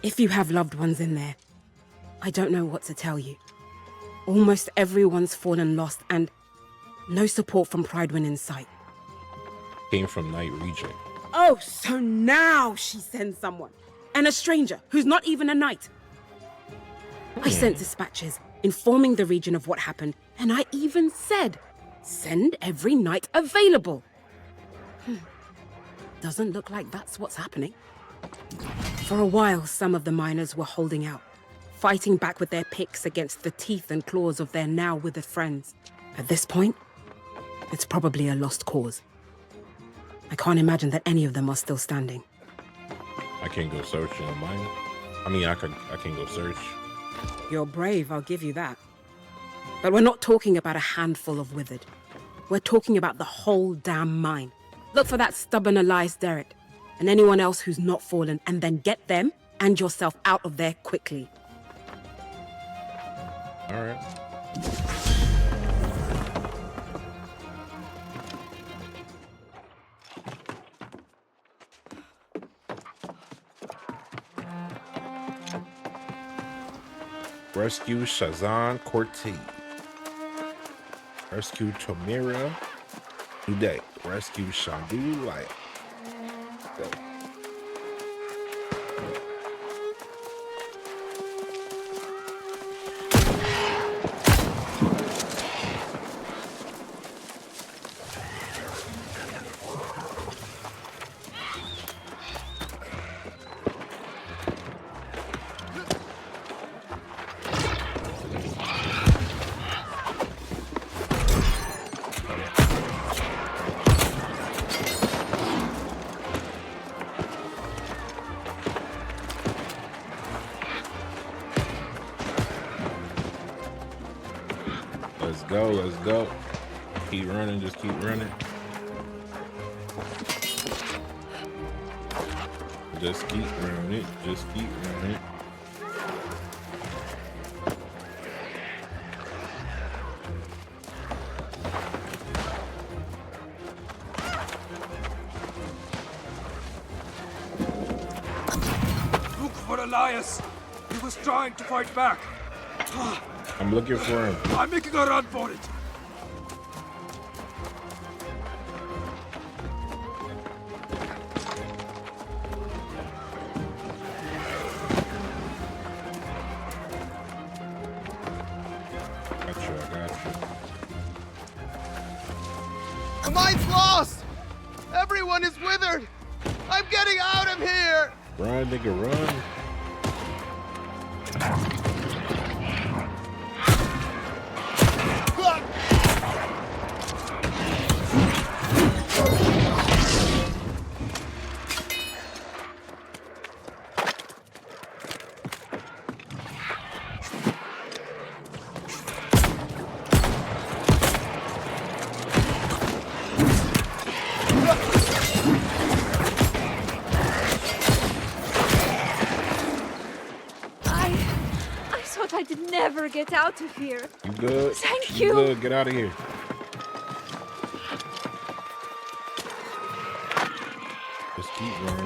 If you have loved ones in there, I don't know what to tell you. Almost everyone's fallen lost and no support from Pridewind in sight. Came from Night Regent. Oh, so now she sends someone. And a stranger who's not even a knight. I sent dispatches informing the region of what happened, and I even said, send every knight available. Doesn't look like that's what's happening. For a while, some of the miners were holding out, fighting back with their picks against the teeth and claws of their now withered friends. At this point, it's probably a lost cause. I can't imagine that any of them are still standing. I can't go search in a mine. I mean, I can go search. You're brave, I'll give you that. But we're not talking about a handful of withered. We're talking about the whole damn mine. Look for that stubborn Elias Derrick and anyone else who's not fallen, and then get them and yourself out of there quickly. All right. Rescue Shazan Cortez. Rescue Tomira Uday. Rescue Shandu Laya. Go. Let's go. Keep running, just keep running. Just keep running, just keep running. Look for Elias. He was trying to fight back. I'm looking for him. I'm making a run for it. The mine's lost! Everyone is withered! I'm getting out of here! Run, nigga, run. I'd never get out of here. You good? Thank You you. good? Get out of here. Just keep running.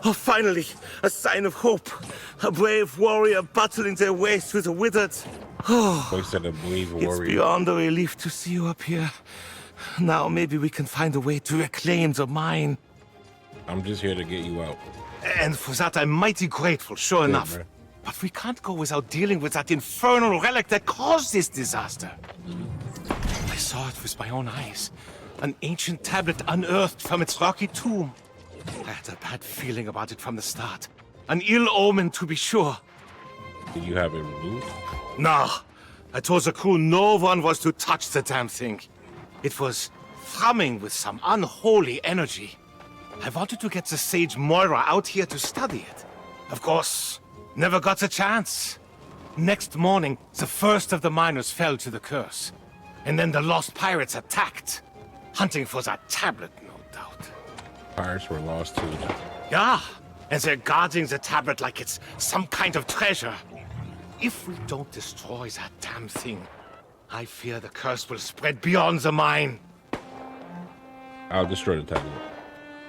Oh, finally, a sign of hope. A brave warrior battling their way through the withered. Oh, Voice of a brave it's warrior. beyond a relief to see you up here. Now maybe we can find a way to reclaim the mine. I'm just here to get you out. And for that, I'm mighty grateful, sure Good, enough. bro. But we can't go without dealing with that infernal relic that caused this disaster. I saw it with my own eyes. An ancient tablet unearthed from its rocky tomb. I had a bad feeling about it from the start. An ill omen, to be sure. Did you have it removed? Nah. I told the crew no one was to touch the damn thing. It was thrumming with some unholy energy. I wanted to get the sage Moira out here to study it. Of course, never got the chance. Next morning, the first of the miners fell to the curse. And then the lost pirates attacked, hunting for that tablet, no doubt. Pirates were lost too. Yeah, and they're guarding the tablet like it's some kind of treasure. If we don't destroy that damn thing, I fear the curse will spread beyond the mine. I'll destroy the tablet.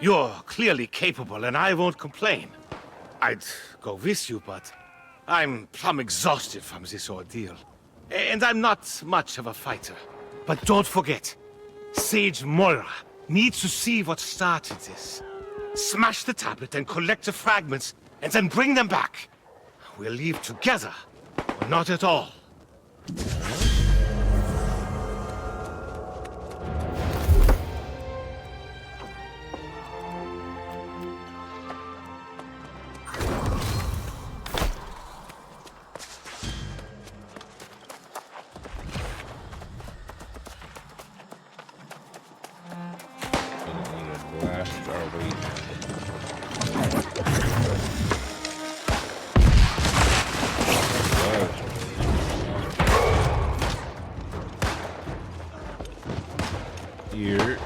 You're clearly capable, and I won't complain. I'd go with you, but I'm plumb exhausted from this ordeal. And I'm not much of a fighter. But don't forget, Sage Moira needs to see what started this. Smash the tablet and collect the fragments, and then bring them back. We'll leave together, or not at all. Blast our way. Here.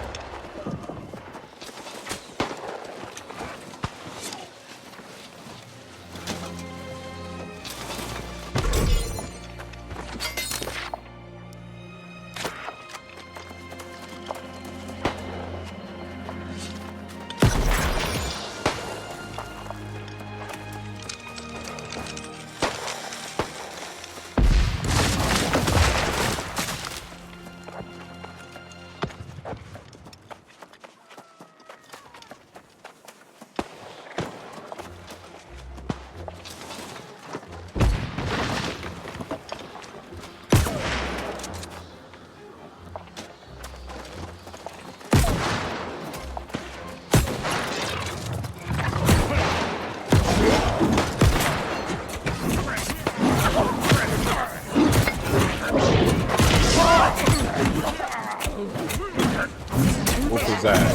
What was that?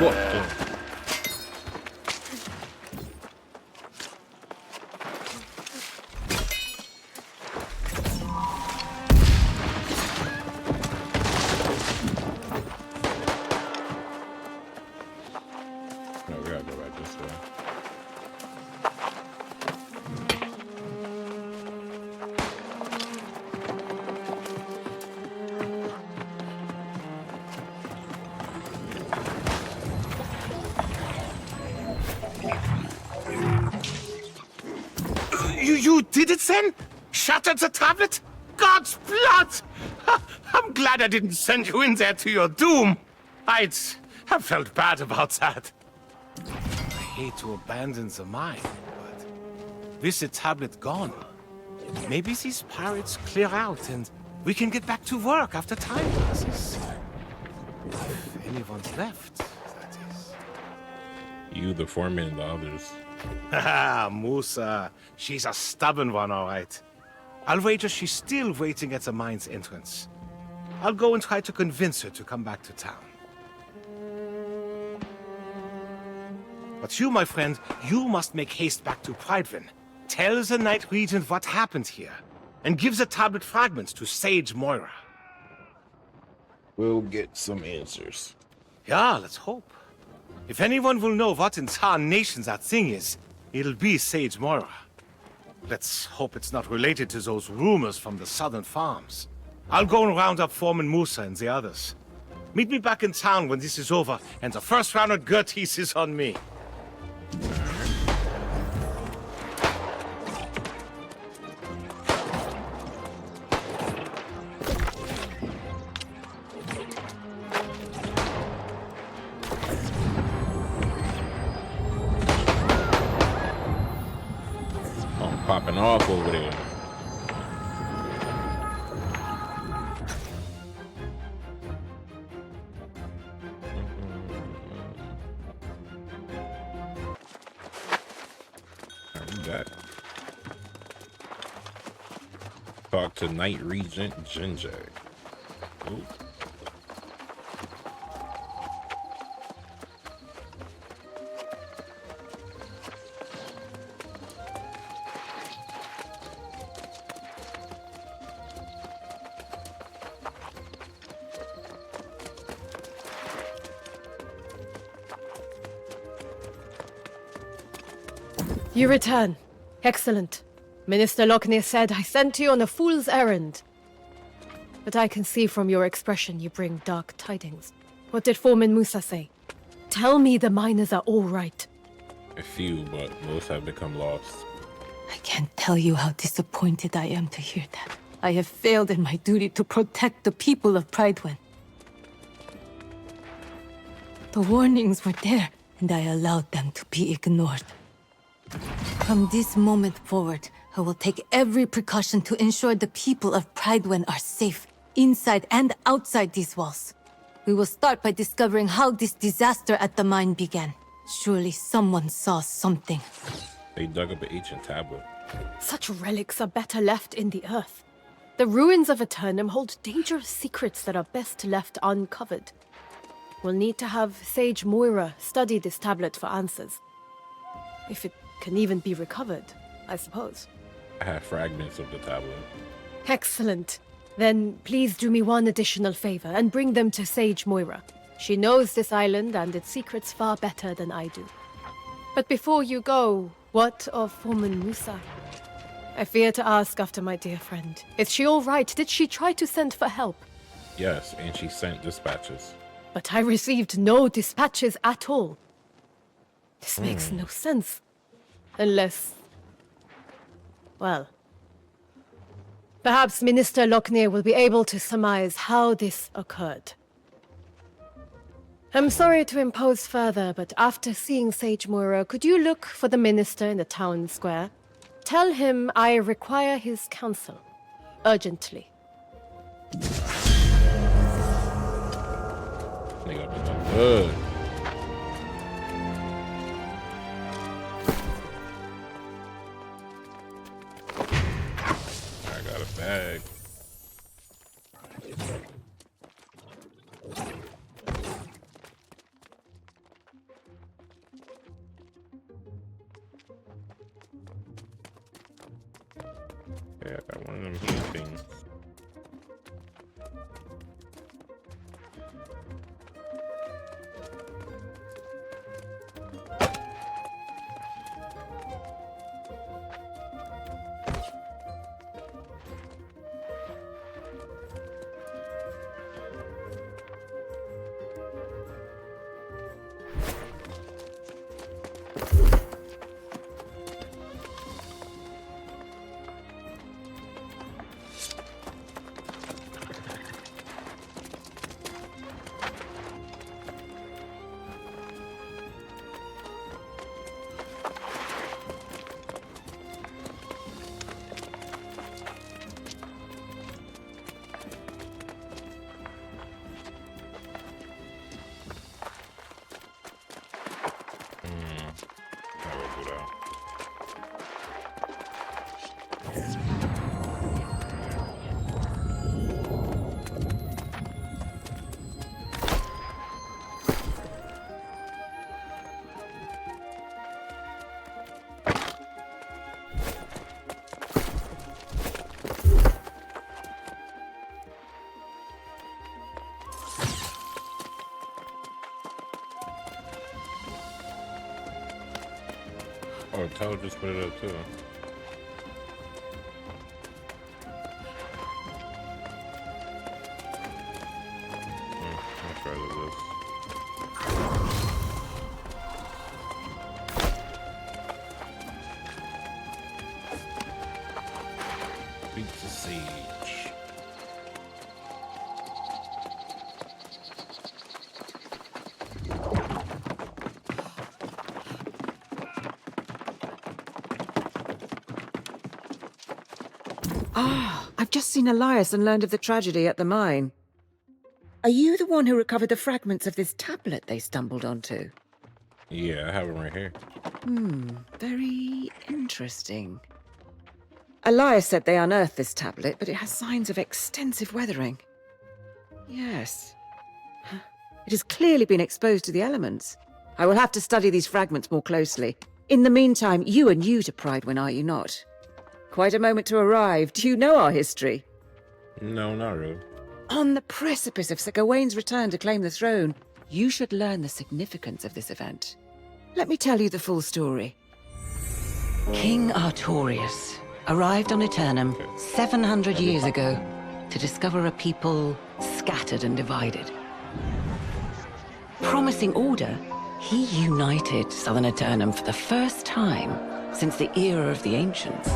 What? No, we gotta go back this way. You did it then? Shattered the tablet? God's blood! I'm glad I didn't send you in there to your doom. I'd have felt bad about that. I hate to abandon the mine, but with the tablet gone, maybe these pirates clear out and we can get back to work after time passes. If anyone's left, that is. You, the foreman, and the others. Haha, Musa. She's a stubborn one, all right. I'll wager she's still waiting at the mine's entrance. I'll go and try to convince her to come back to town. But you, my friend, you must make haste back to Prydwen. Tell the Night Regent what happened here, and give the tablet fragments to Sage Moira. We'll get some answers. Yeah, let's hope. If anyone will know what in tarnation that thing is, it'll be Sage Moira. Let's hope it's not related to those rumors from the southern farms. I'll go and round up Foreman Musa and the others. Meet me back in town when this is over, and the first round of Gerties is on me. Popping off over there. That. Talk to Knight Regent Ginger. Ooh. You return. Excellent. Minister Lockney said I sent you on a fool's errand. But I can see from your expression you bring dark tidings. What did Foreman Musa say? Tell me the miners are all right. A few, but most have become lost. I can't tell you how disappointed I am to hear that. I have failed in my duty to protect the people of Pridewen. The warnings were there, and I allowed them to be ignored. From this moment forward, I will take every precaution to ensure the people of Pridewen are safe, inside and outside these walls. We will start by discovering how this disaster at the mine began. Surely someone saw something. They dug up an ancient tablet. Such relics are better left in the earth. The ruins of Aeternum hold dangerous secrets that are best left uncovered. We'll need to have Sage Moira study this tablet for answers. If it can even be recovered, I suppose. I have fragments of the tablet. Excellent. Then please do me one additional favor and bring them to Sage Moira. She knows this island and its secrets far better than I do. But before you go, what of Foreman Musa? I fear to ask after my dear friend. Is she all right? Did she try to send for help? Yes, and she sent dispatches. But I received no dispatches at all. This makes no sense. Unless... well... perhaps Minister Lockney will be able to surmise how this occurred. I'm sorry to impose further, but after seeing Sage Moira, could you look for the minister in the town square? Tell him I require his counsel. Urgently. Nigga up in the hood. I got a bag. Yeah, I got one of them heat things. Oh, Toad just put it up too. I'll try this. Pizza Sage. Ah, I've just seen Elias and learned of the tragedy at the mine. Are you the one who recovered the fragments of this tablet they stumbled onto? Yeah, I have them right here. Very interesting. Elias said they unearthed this tablet, but it has signs of extensive weathering. Yes. It has clearly been exposed to the elements. I will have to study these fragments more closely. In the meantime, you are new to Pridewin, are you not? Quite a moment to arrive. Do you know our history? No, not really. On the precipice of Sir Gawain's return to claim the throne, you should learn the significance of this event. Let me tell you the full story. King Artorius arrived on Aeternum 700 years ago to discover a people scattered and divided. Promising order, he united southern Aeternum for the first time since the era of the Ancients.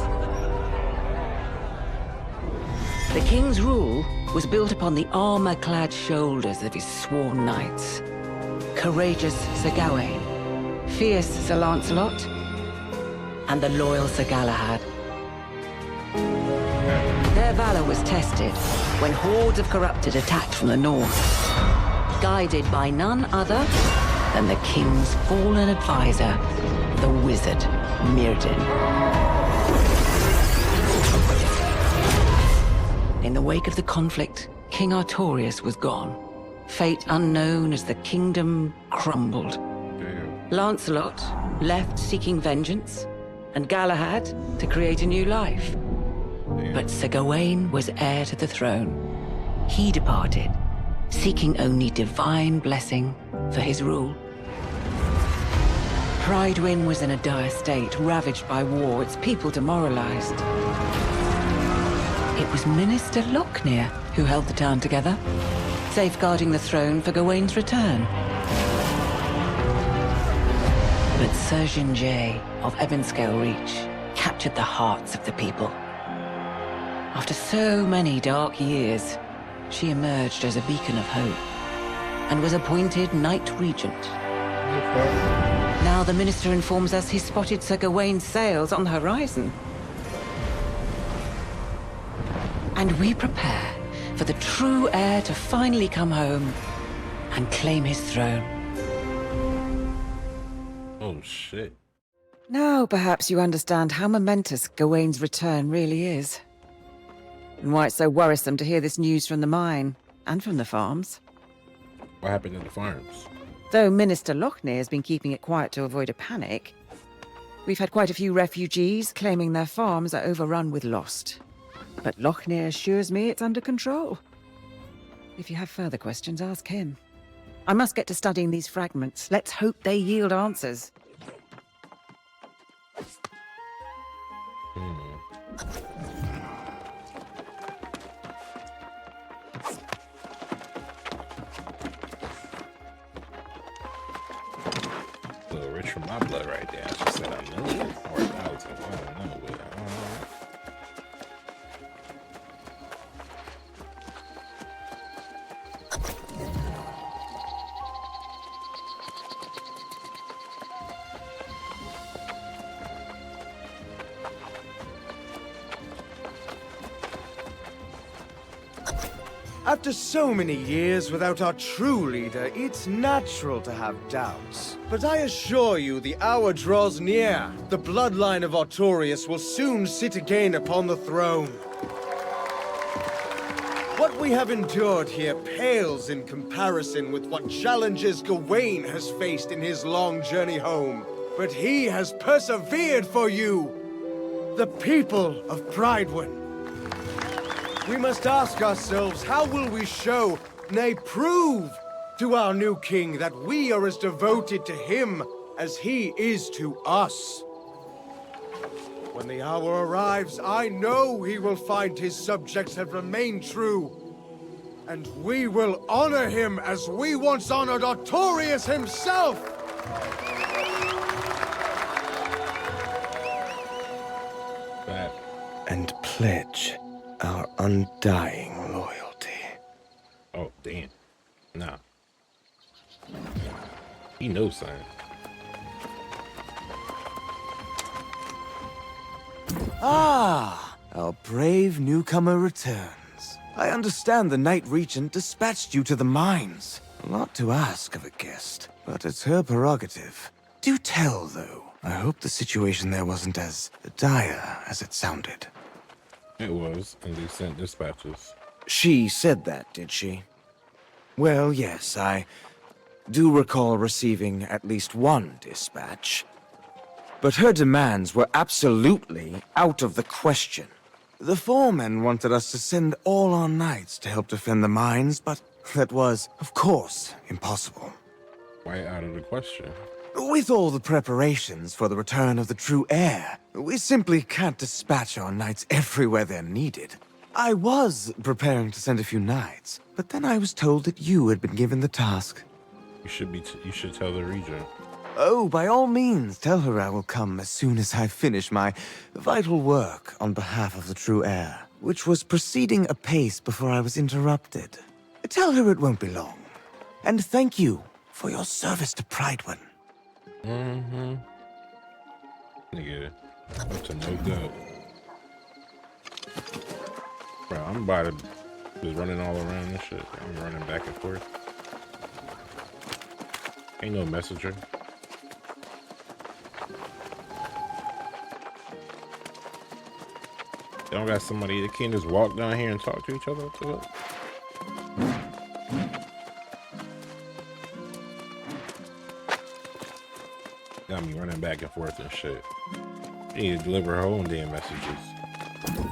The king's rule was built upon the armor-clad shoulders of his sworn knights. Courageous Sir Gawain, fierce Sir Lancelot, and the loyal Sir Galahad. Their valor was tested when hordes of corrupted attacked from the north, guided by none other than the king's fallen advisor, the wizard Mirrodin. In the wake of the conflict, King Artorius was gone. Fate unknown as the kingdom crumbled. Lancelot left seeking vengeance, and Galahad to create a new life. But Sir Gawain was heir to the throne. He departed, seeking only divine blessing for his rule. Pridewin was in a dire state, ravaged by war, its people demoralized. It was Minister Lochner who held the town together, safeguarding the throne for Gawain's return. But Sir Jinjay of Ebonscale Reach captured the hearts of the people. After so many dark years, she emerged as a beacon of hope and was appointed Knight Regent. Now the minister informs us he spotted Sir Gawain's sails on the horizon. And we prepare for the true heir to finally come home and claim his throne. Oh, shit. Now perhaps you understand how momentous Gawain's return really is. And why it's so worrisome to hear this news from the mine, and from the farms. What happened to the farms? Though Minister Lochner has been keeping it quiet to avoid a panic, we've had quite a few refugees claiming their farms are overrun with lost. But Lochner assures me it's under control. If you have further questions, ask him. I must get to studying these fragments. Let's hope they yield answers. A little rich from my blood right there. She said a million or 1,000. I don't know, but I don't know. After so many years without our true leader, it's natural to have doubts. But I assure you, the hour draws near. The bloodline of Artorius will soon sit again upon the throne. What we have endured here pales in comparison with what challenges Gawain has faced in his long journey home. But he has persevered for you, the people of Pridewin. We must ask ourselves, how will we show, nay prove, to our new king that we are as devoted to him as he is to us? When the hour arrives, I know he will find his subjects have remained true. And we will honor him as we once honored Artorius himself! And pledge our undying loyalty. Oh, damn. Nah. He knows something. Ah, our brave newcomer returns. I understand the Knight Regent dispatched you to the mines. A lot to ask of a guest, but it's her prerogative. Do tell, though. I hope the situation there wasn't as dire as it sounded. It was, and they sent dispatches. She said that, did she? Well, yes, I do recall receiving at least one dispatch. But her demands were absolutely out of the question. The foreman wanted us to send all our knights to help defend the mines, but that was, of course, impossible. Why out of the question? With all the preparations for the return of the true heir, we simply can't dispatch our knights everywhere they're needed. I was preparing to send a few knights, but then I was told that you had been given the task. You should tell the regent. Oh, by all means, tell her I will come as soon as I finish my vital work on behalf of the true heir, which was proceeding apace before I was interrupted. Tell her it won't be long. And thank you for your service to Prydwen. Mm-hmm. Nigga, up to no good. Bro, I'm about to just running all around this shit. I'm running back and forth. Ain't no messenger. They don't got somebody, they can't just walk down here and talk to each other? What the fuck? Got me running back and forth and shit. She need to deliver her own damn messages.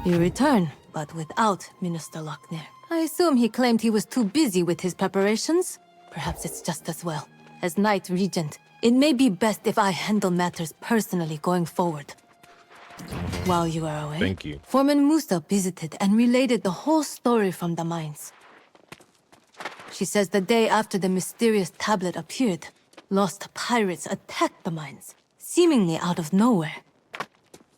You return, but without Minister Lochner. I assume he claimed he was too busy with his preparations. Perhaps it's just as well. As Knight Regent, it may be best if I handle matters personally going forward. While you are away, thank you. Foreman Musa visited and related the whole story from the mines. She says the day after the mysterious tablet appeared, lost pirates attacked the mines, seemingly out of nowhere.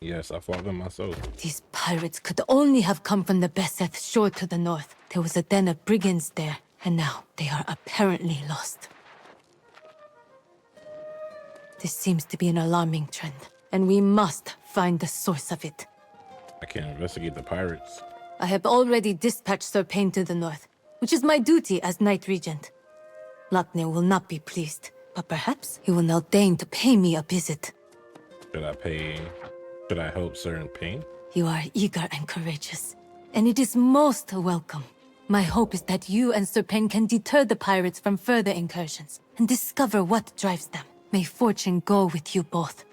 Yes, I fought them myself. These pirates could only have come from the Beseth shore to the north. There was a den of brigands there, and now they are apparently lost. This seems to be an alarming trend, and we must find the source of it. I can't investigate the pirates. I have already dispatched Sir Payne to the north, which is my duty as Knight Regent. Lochner will not be pleased, but perhaps he will now deign to pay me a visit. Should I help Sir Payne? You are eager and courageous, and it is most welcome. My hope is that you and Sir Payne can deter the pirates from further incursions, and discover what drives them. May fortune go with you both.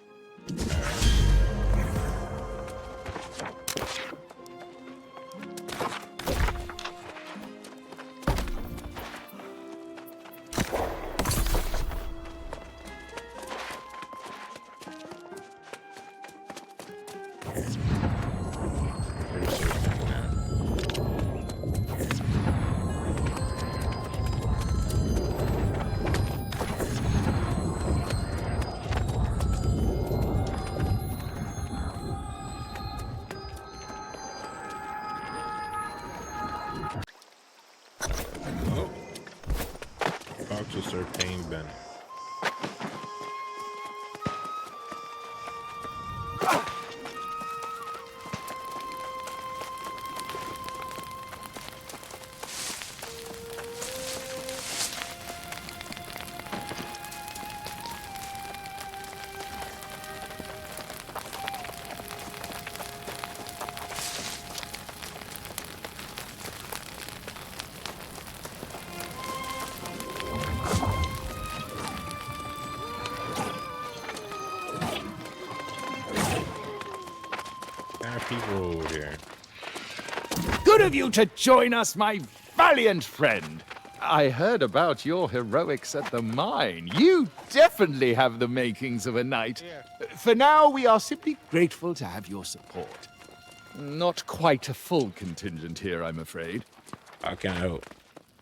Talk to Sir Payne Bennett. People over here. Good of you to join us, my valiant friend. I heard about your heroics at the mine. You definitely have the makings of a knight. For now, we are simply grateful to have your support. Not quite a full contingent here, I'm afraid. How can I help?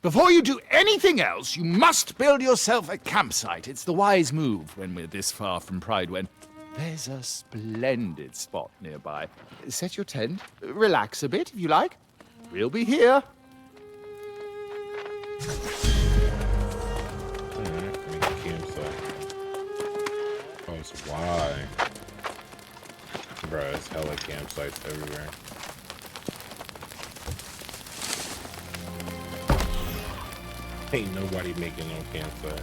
Before you do anything else, you must build yourself a campsite. It's the wise move when we're this far from Prydwen. There's a splendid spot nearby. Set your tent, relax a bit if you like. We'll be here. Alright, make a campsite. Oh, it's why. Bruh, it's hella campsites everywhere. Ain't nobody making no campsite.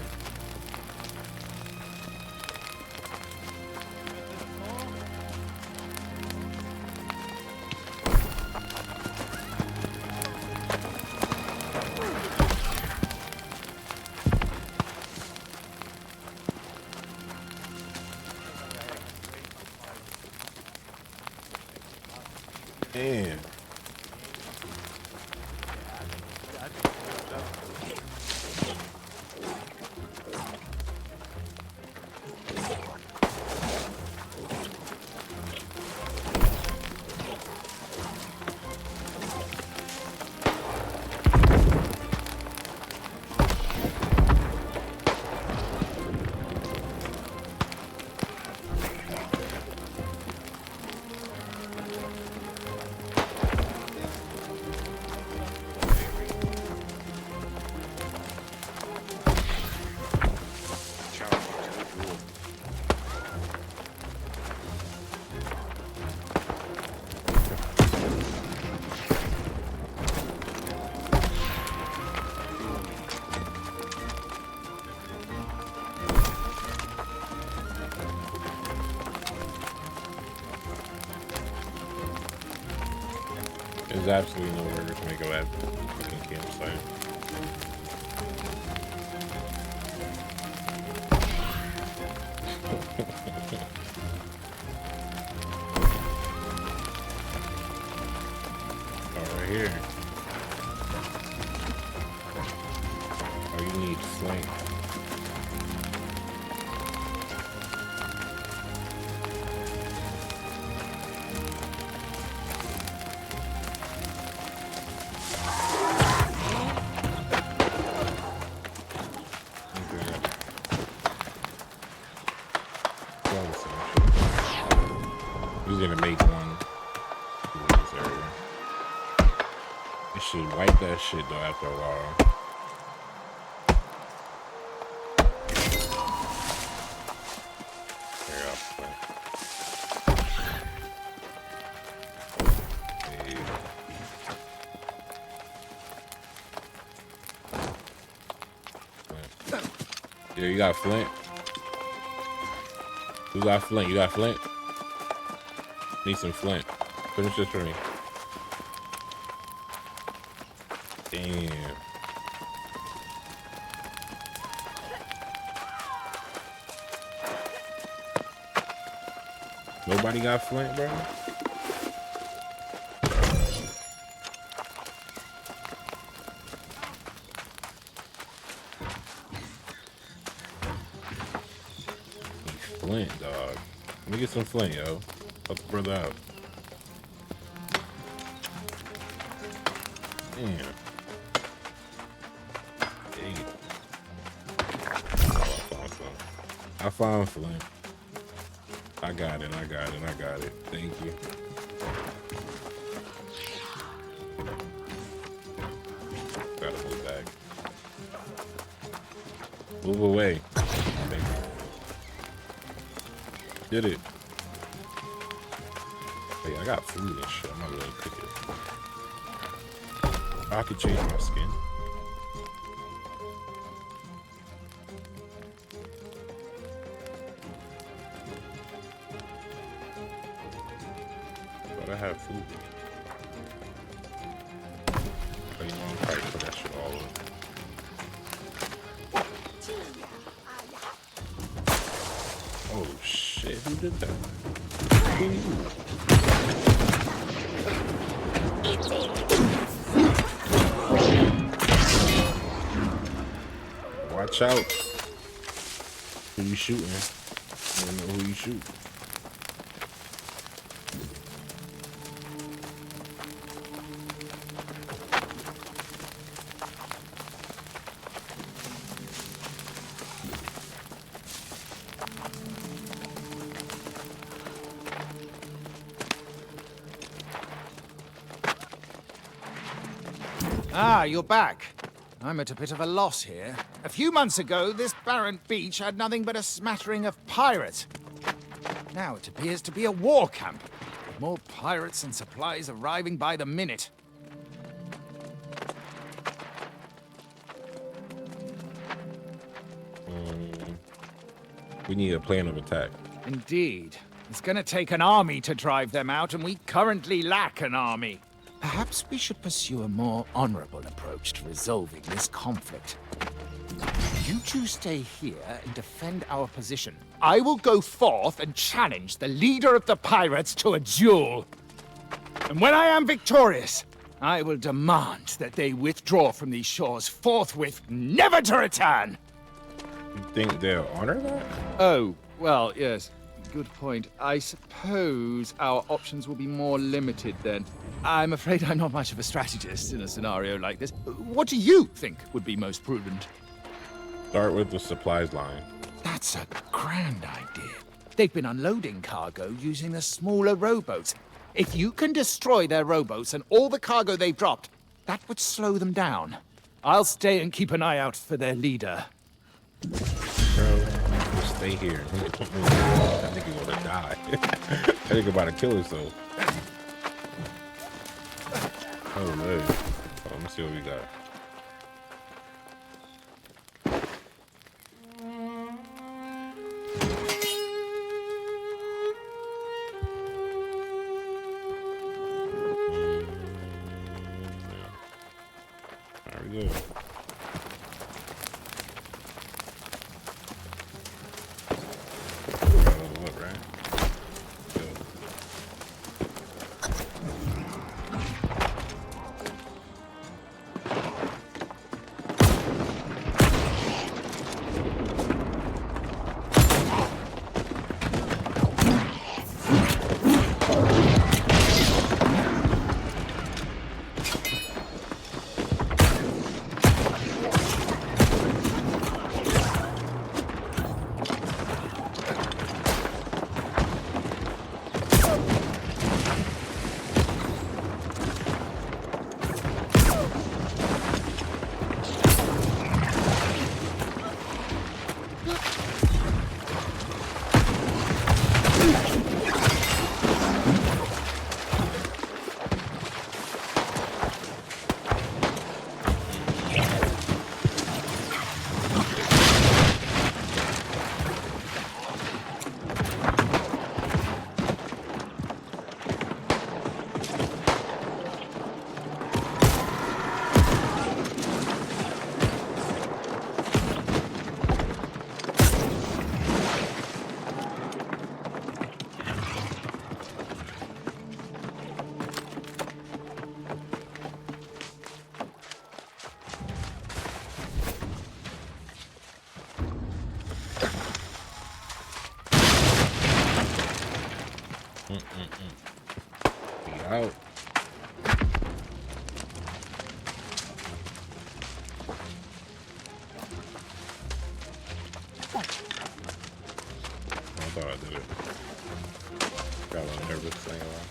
Damn. There's absolutely nowhere to make a fucking campsite. Oh, right here. Oh, you need flank. He's gonna make one in this area. It should wipe that shit though after a while. There you go. Yeah, you got flint. You got flint. You got flint. Need some flint. Finish this for me. Damn. Nobody got flint, bro? Flint, dog. Let me get some flint, yo. Help the brother out. Damn. Dang it. Oh, I found flint. I got it, I got it, I got it. Thank you. Gotta move back. Move away. Did it. Hey, I got food and shit. I'm not really cook it. I could change my skin. But I have food. But you know, I'm probably put that shit all over. Oh shit, who did that? Watch out. Who you shooting? I don't know who you shoot. Ah, you're back. I'm at a bit of a loss here. A few months ago, this barren beach had nothing but a smattering of pirates. Now it appears to be a war camp. More pirates and supplies arriving by the minute. We need a plan of attack. Indeed. It's gonna take an army to drive them out, and we currently lack an army. Perhaps we should pursue a more honorable approach to resolving this conflict. You two stay here and defend our position. I will go forth and challenge the leader of the pirates to a duel. And when I am victorious, I will demand that they withdraw from these shores forthwith, never to return. You think they'll honor that? Oh, well, yes. Good point. I suppose our options will be more limited then. I'm afraid I'm not much of a strategist in a scenario like this. What do you think would be most prudent? Start with the supplies line. That's a grand idea. They've been unloading cargo using the smaller rowboats. If you can destroy their rowboats and all the cargo they've dropped, that would slow them down. I'll stay and keep an eye out for their leader. Bro, just stay here. I think he's gonna die. I think about to kill himself. Oh no. Oh, let me see what we got. There we go. Be out. I thought I did it. Got a little nervous thing around.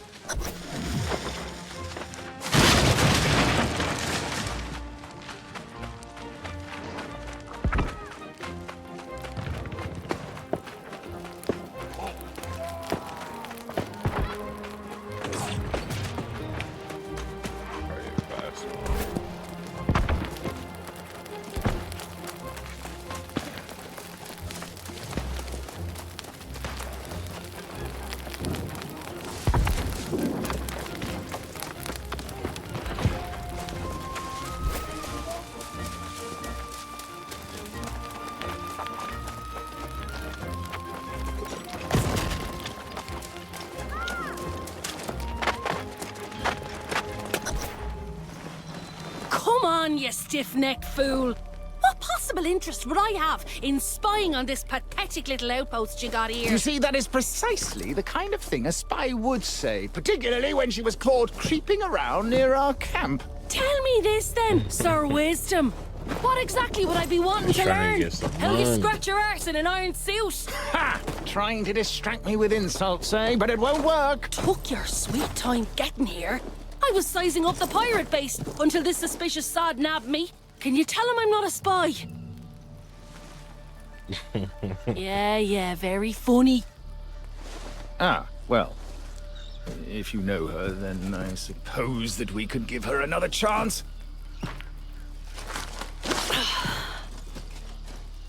Come on, you stiff-necked fool! What possible interest would I have in spying on this pathetic little outpost you got here? You see, that is precisely the kind of thing a spy would say, particularly when she was caught creeping around near our camp. Tell me this then, Sir Wisdom. What exactly would I be wanting to learn? How you scratch your arse in an iron suit? Ha! Trying to distract me with insults, eh? But it won't work. Took your sweet time getting here. I was sizing up the pirate base until this suspicious sod nabbed me. Can you tell him I'm not a spy? Yeah, very funny. Ah, well. If you know her, then I suppose that we could give her another chance.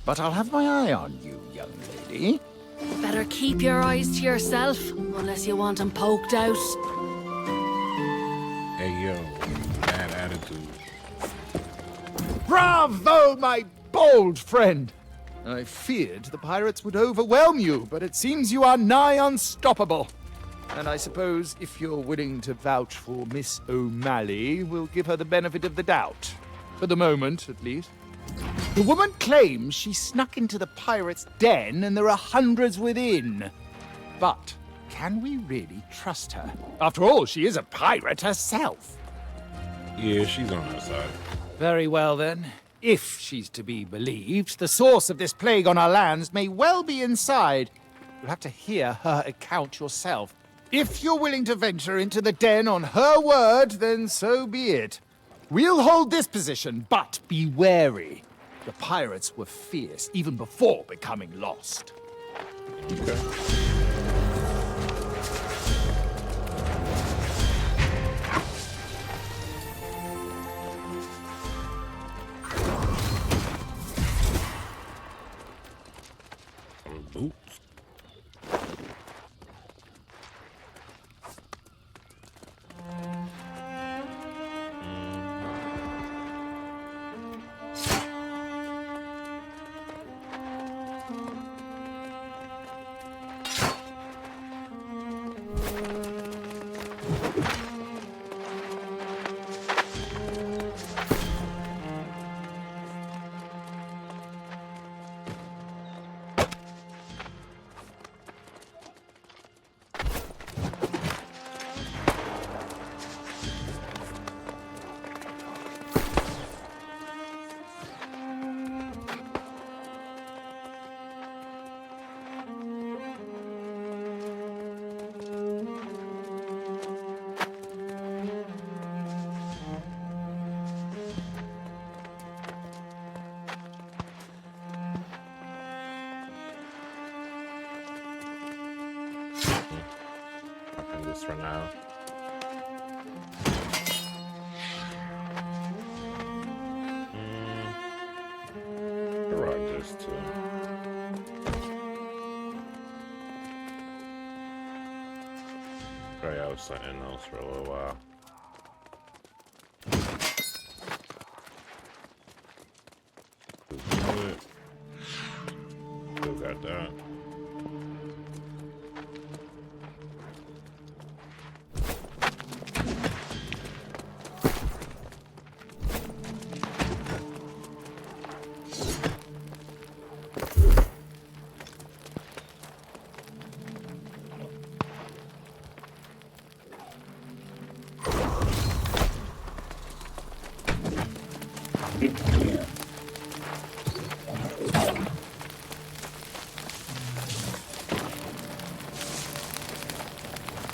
But I'll have my eye on you, young lady. Better keep your eyes to yourself, unless you want him poked out. Hey, yo, bad attitude. Bravo, my bold friend! I feared the pirates would overwhelm you, but it seems you are nigh unstoppable. And I suppose if you're willing to vouch for Miss O'Malley, we'll give her the benefit of the doubt. For the moment, at least. The woman claims she snuck into the pirates' den and there are hundreds within. But can we really trust her? After all, she is a pirate herself. Yeah, she's on our side. Very well, then. If she's to be believed, the source of this plague on our lands may well be inside. You'll have to hear her account yourself. If you're willing to venture into the den on her word, then so be it. We'll hold this position, but be wary. The pirates were fierce even before becoming lost. Okay. Boots. This for now. Garage this too. Try out something else for a little while. Still got that.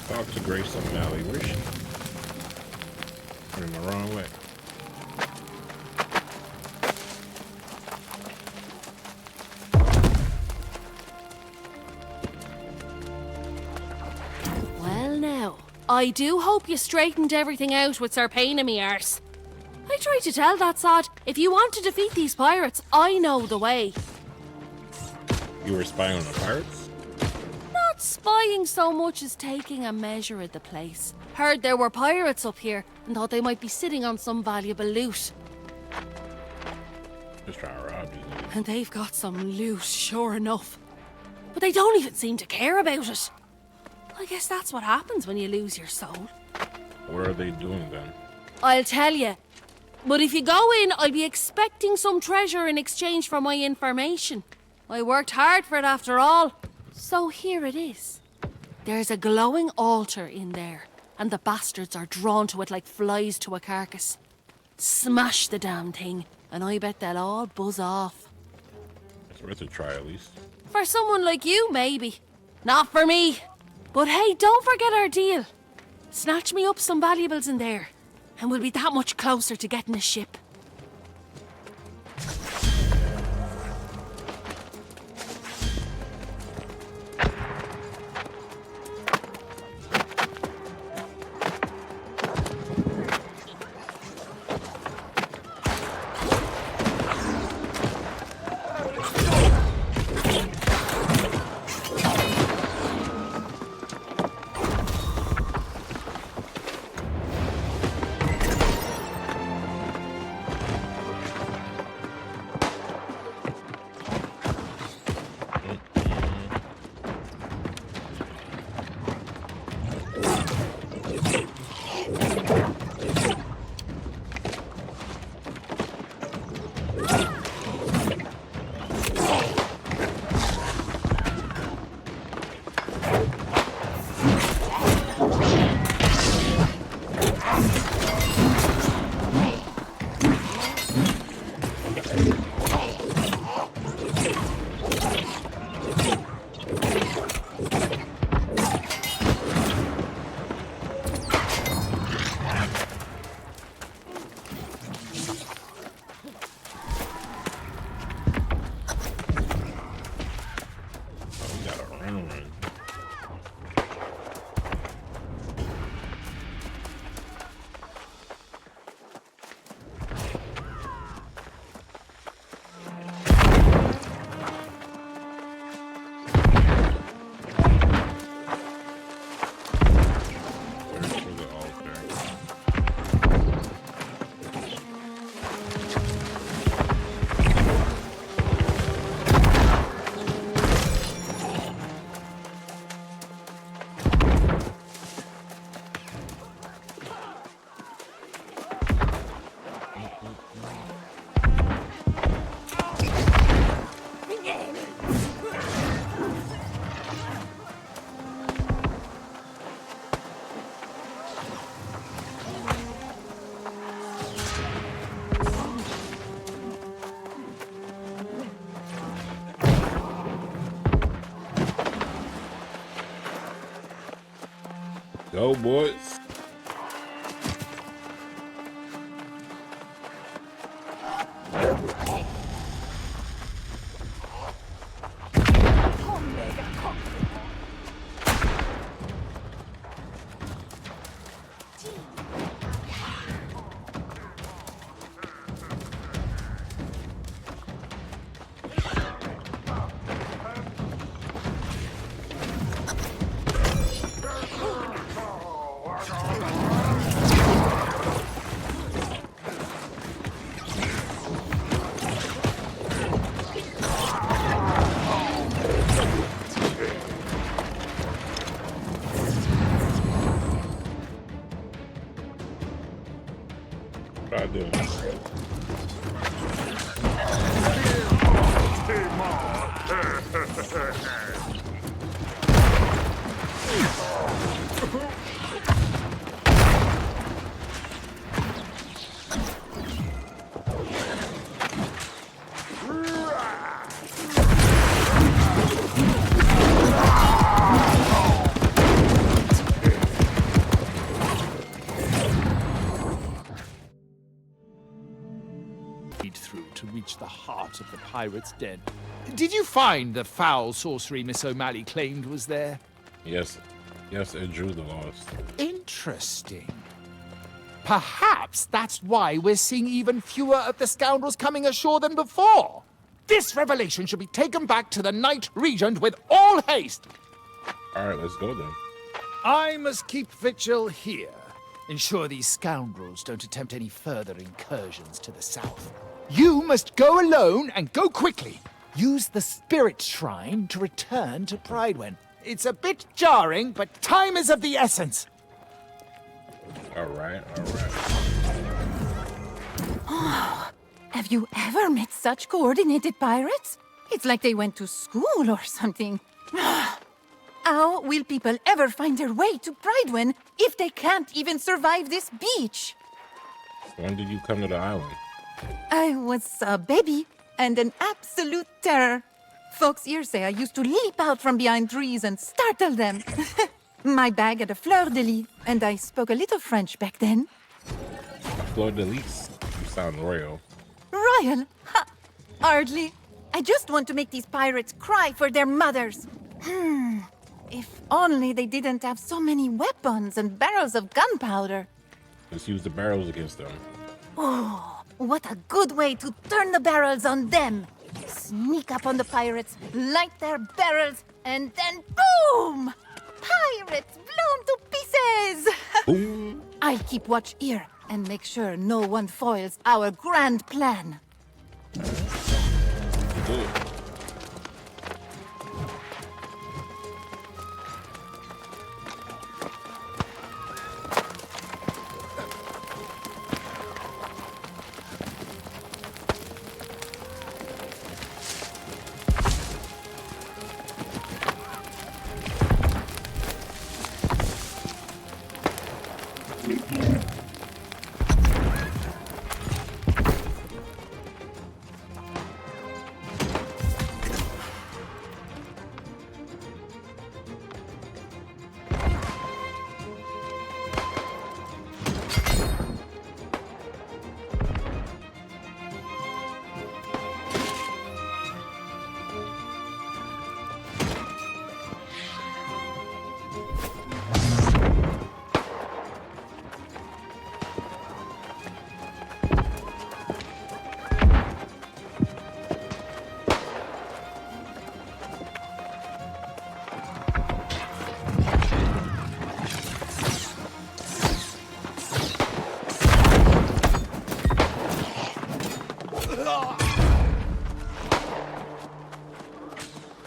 Talk to Grace O'Malley. Where's she? I'm in the wrong way. Well now, I do hope you straightened everything out with Sir Pain in me arse. I tried to tell that sod, if you want to defeat these pirates, I know the way. You were spying on the pirates? Not spying so much as taking a measure of the place. Heard there were pirates up here and thought they might be sitting on some valuable loot. Just trying to rob you. And they've got some loot, sure enough. But they don't even seem to care about it. I guess that's what happens when you lose your soul. What are they doing then? I'll tell you. But if you go in, I'll be expecting some treasure in exchange for my information. I worked hard for it after all. So here it is. There's a glowing altar in there, and the bastards are drawn to it like flies to a carcass. Smash the damn thing, and I bet they'll all buzz off. It's worth a try at least. For someone like you, maybe. Not for me. But hey, don't forget our deal. Snatch me up some valuables in there, and we'll be that much closer to getting a ship. Go, boys. I do. Through to reach the heart of the pirate's den. Did you find the foul sorcery Miss O'Malley claimed was there? Yes. Yes, it drew the lost. Interesting. Perhaps that's why we're seeing even fewer of the scoundrels coming ashore than before. This revelation should be taken back to the Knight Regent with all haste. All right, let's go then. I must keep vigil here. Ensure these scoundrels don't attempt any further incursions to the south. You must go alone and go quickly. Use the spirit shrine to return to Pridewen. It's a bit jarring, but time is of the essence. All right. Oh, have you ever met such coordinated pirates? It's like they went to school or something. How will people ever find their way to Pridewen if they can't even survive this beach? When did you come to the island? I was a baby and an absolute terror. Folks here say I used to leap out from behind trees and startle them. My bag at a fleur-de-lis, and I spoke a little French back then. Fleur de lis. You sound royal. Royal? Ha! Hardly. I just want to make these pirates cry for their mothers. If only they didn't have so many weapons and barrels of gunpowder. Just use the barrels against them. Oh, what a good way to turn the barrels on them! Sneak up on the pirates, light their barrels, and then boom! Pirates blown to pieces! Boom! I'll keep watch here and make sure no one foils our grand plan. Good.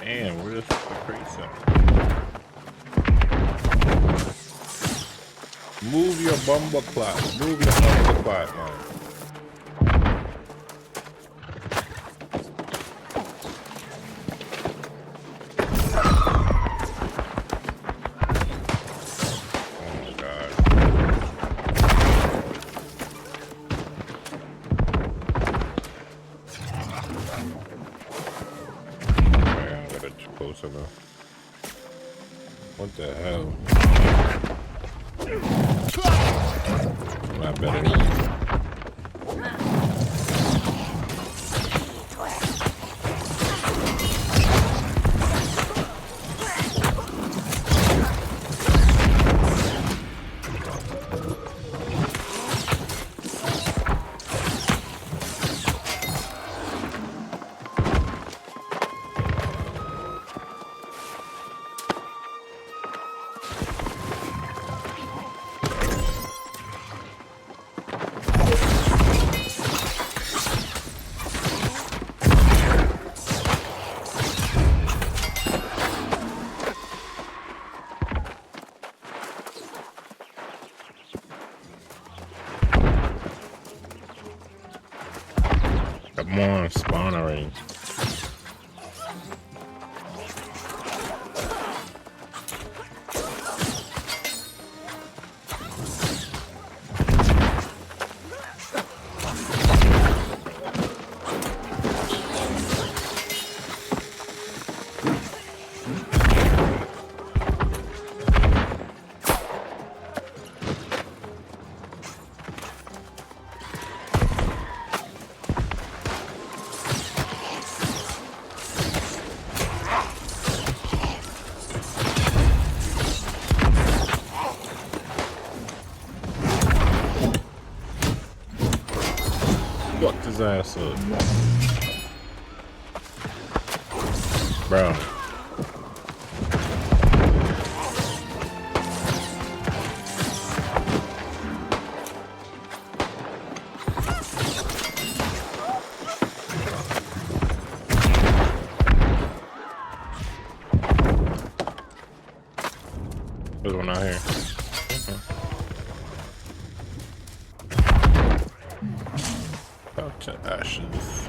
Damn, where the crates at? Move your bumper clock. Move your bumper clock, man. Oh my god. Close enough. What the hell? Not better. Come on, spawner range. Fucked his ass up. Bro. There's one out here. Back to ashes.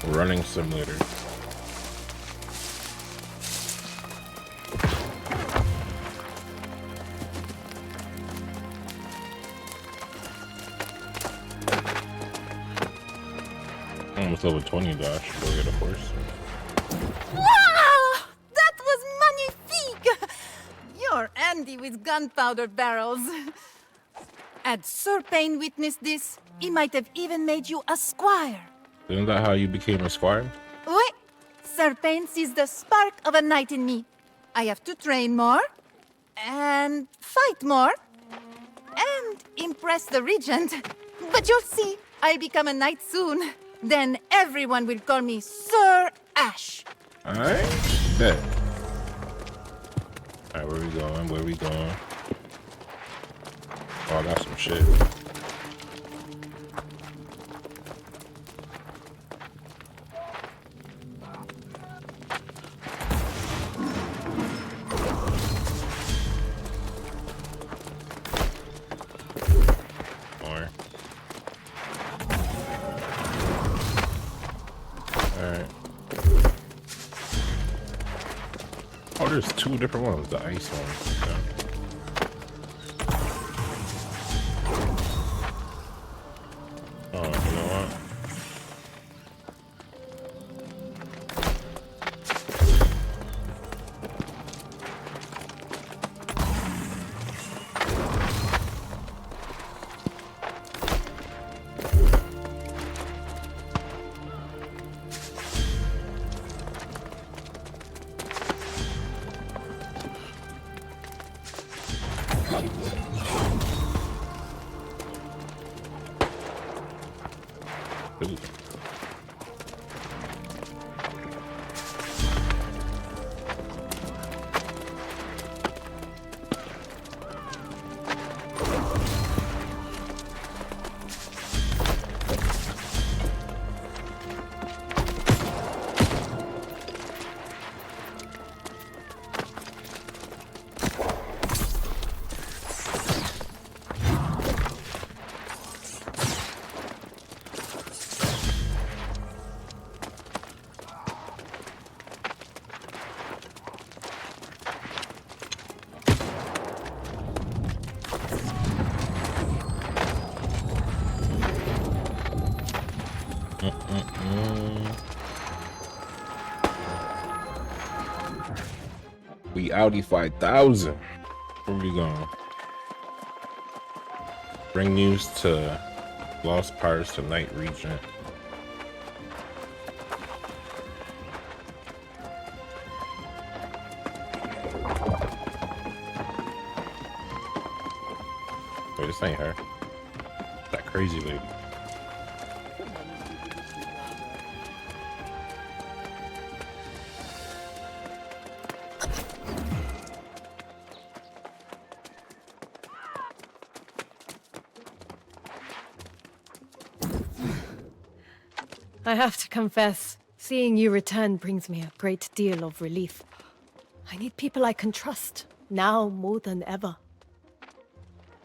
Running simulator. it's level 20 though. I should go get a horse. Wow! That was magnifique! You're Andy with gunpowder barrels. Had Sir Payne witnessed this, he might have even made you a squire. Isn't that how you became a squire? Oui, Sir Payne sees the spark of a knight in me. I have to train more, and fight more, and impress the regent. But you'll see, I'll become a knight soon. Then everyone will call me Sir Ash. Alright. Bet. Alright, where we going? Where we going? Oh, I got some shit. More. Alright. Oh, there's two different ones. The ice one. Okay. Oh, you know what? Ooh. We Audi 5000. Where we going? Bring news to Lost Pirates to Night Regent. Wait, this ain't her. That crazy lady. I have to confess, seeing you return brings me a great deal of relief. I need people I can trust, now more than ever.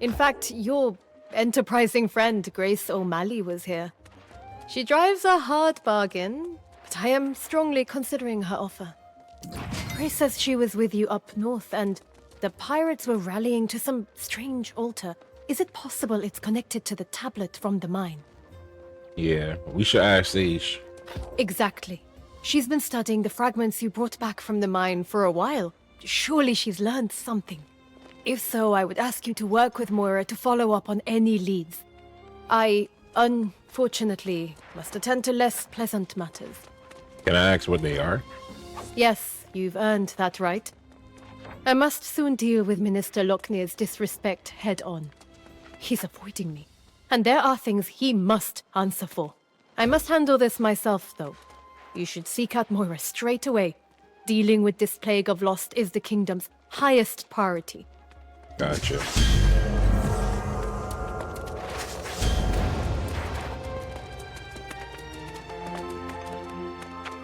In fact, your enterprising friend, Grace O'Malley, was here. She drives a hard bargain, but I am strongly considering her offer. Grace says she was with you up north, and the pirates were rallying to some strange altar. Is it possible it's connected to the tablet from the mine? Yeah, we should ask Sage. Exactly. She's been studying the fragments you brought back from the mine for a while. Surely she's learned something. If so, I would ask you to work with Moira to follow up on any leads. I, unfortunately, must attend to less pleasant matters. Can I ask what they are? Yes, you've earned that right. I must soon deal with Minister Locknear's disrespect head-on. He's avoiding me, and there are things he must answer for. I must handle this myself, though. You should seek out Moira straight away. Dealing with this plague of lost is the kingdom's highest priority. Gotcha.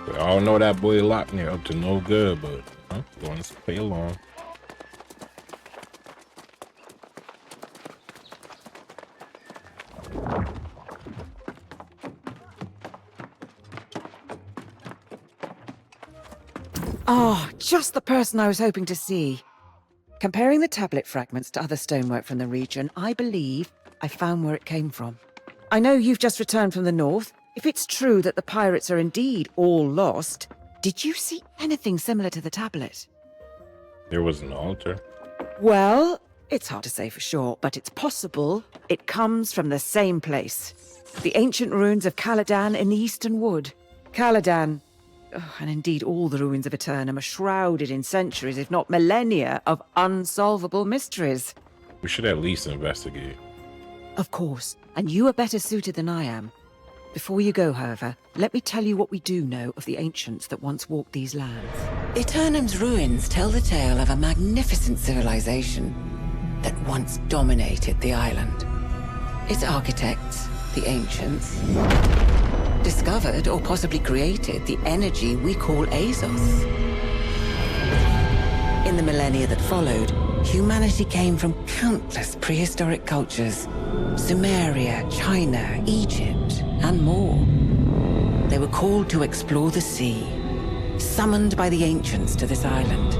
We all know that boy Locknear up to no good, but going to play along. Oh, just the person I was hoping to see. Comparing the tablet fragments to other stonework from the region, I believe I found where it came from. I know you've just returned from the north, If it's true that the pirates are indeed all lost, did you see anything similar to the tablet? There was an altar. Well, it's hard to say for sure, but it's possible it comes from the same place. The ancient ruins of Caladan in the Eastern Wood. Caladan, and indeed all the ruins of Aeternum, are shrouded in centuries, if not millennia, of unsolvable mysteries. We should at least investigate. Of course, and you are better suited than I am. Before you go, however, let me tell you what we do know of the ancients that once walked these lands. Aeternum's ruins tell the tale of a magnificent civilization that once dominated the island. Its architects, the ancients, discovered or possibly created the energy we call Azos. In the millennia that followed, humanity came from countless prehistoric cultures: Sumeria, China, Egypt, and more. They were called to explore the sea, summoned by the ancients to this island.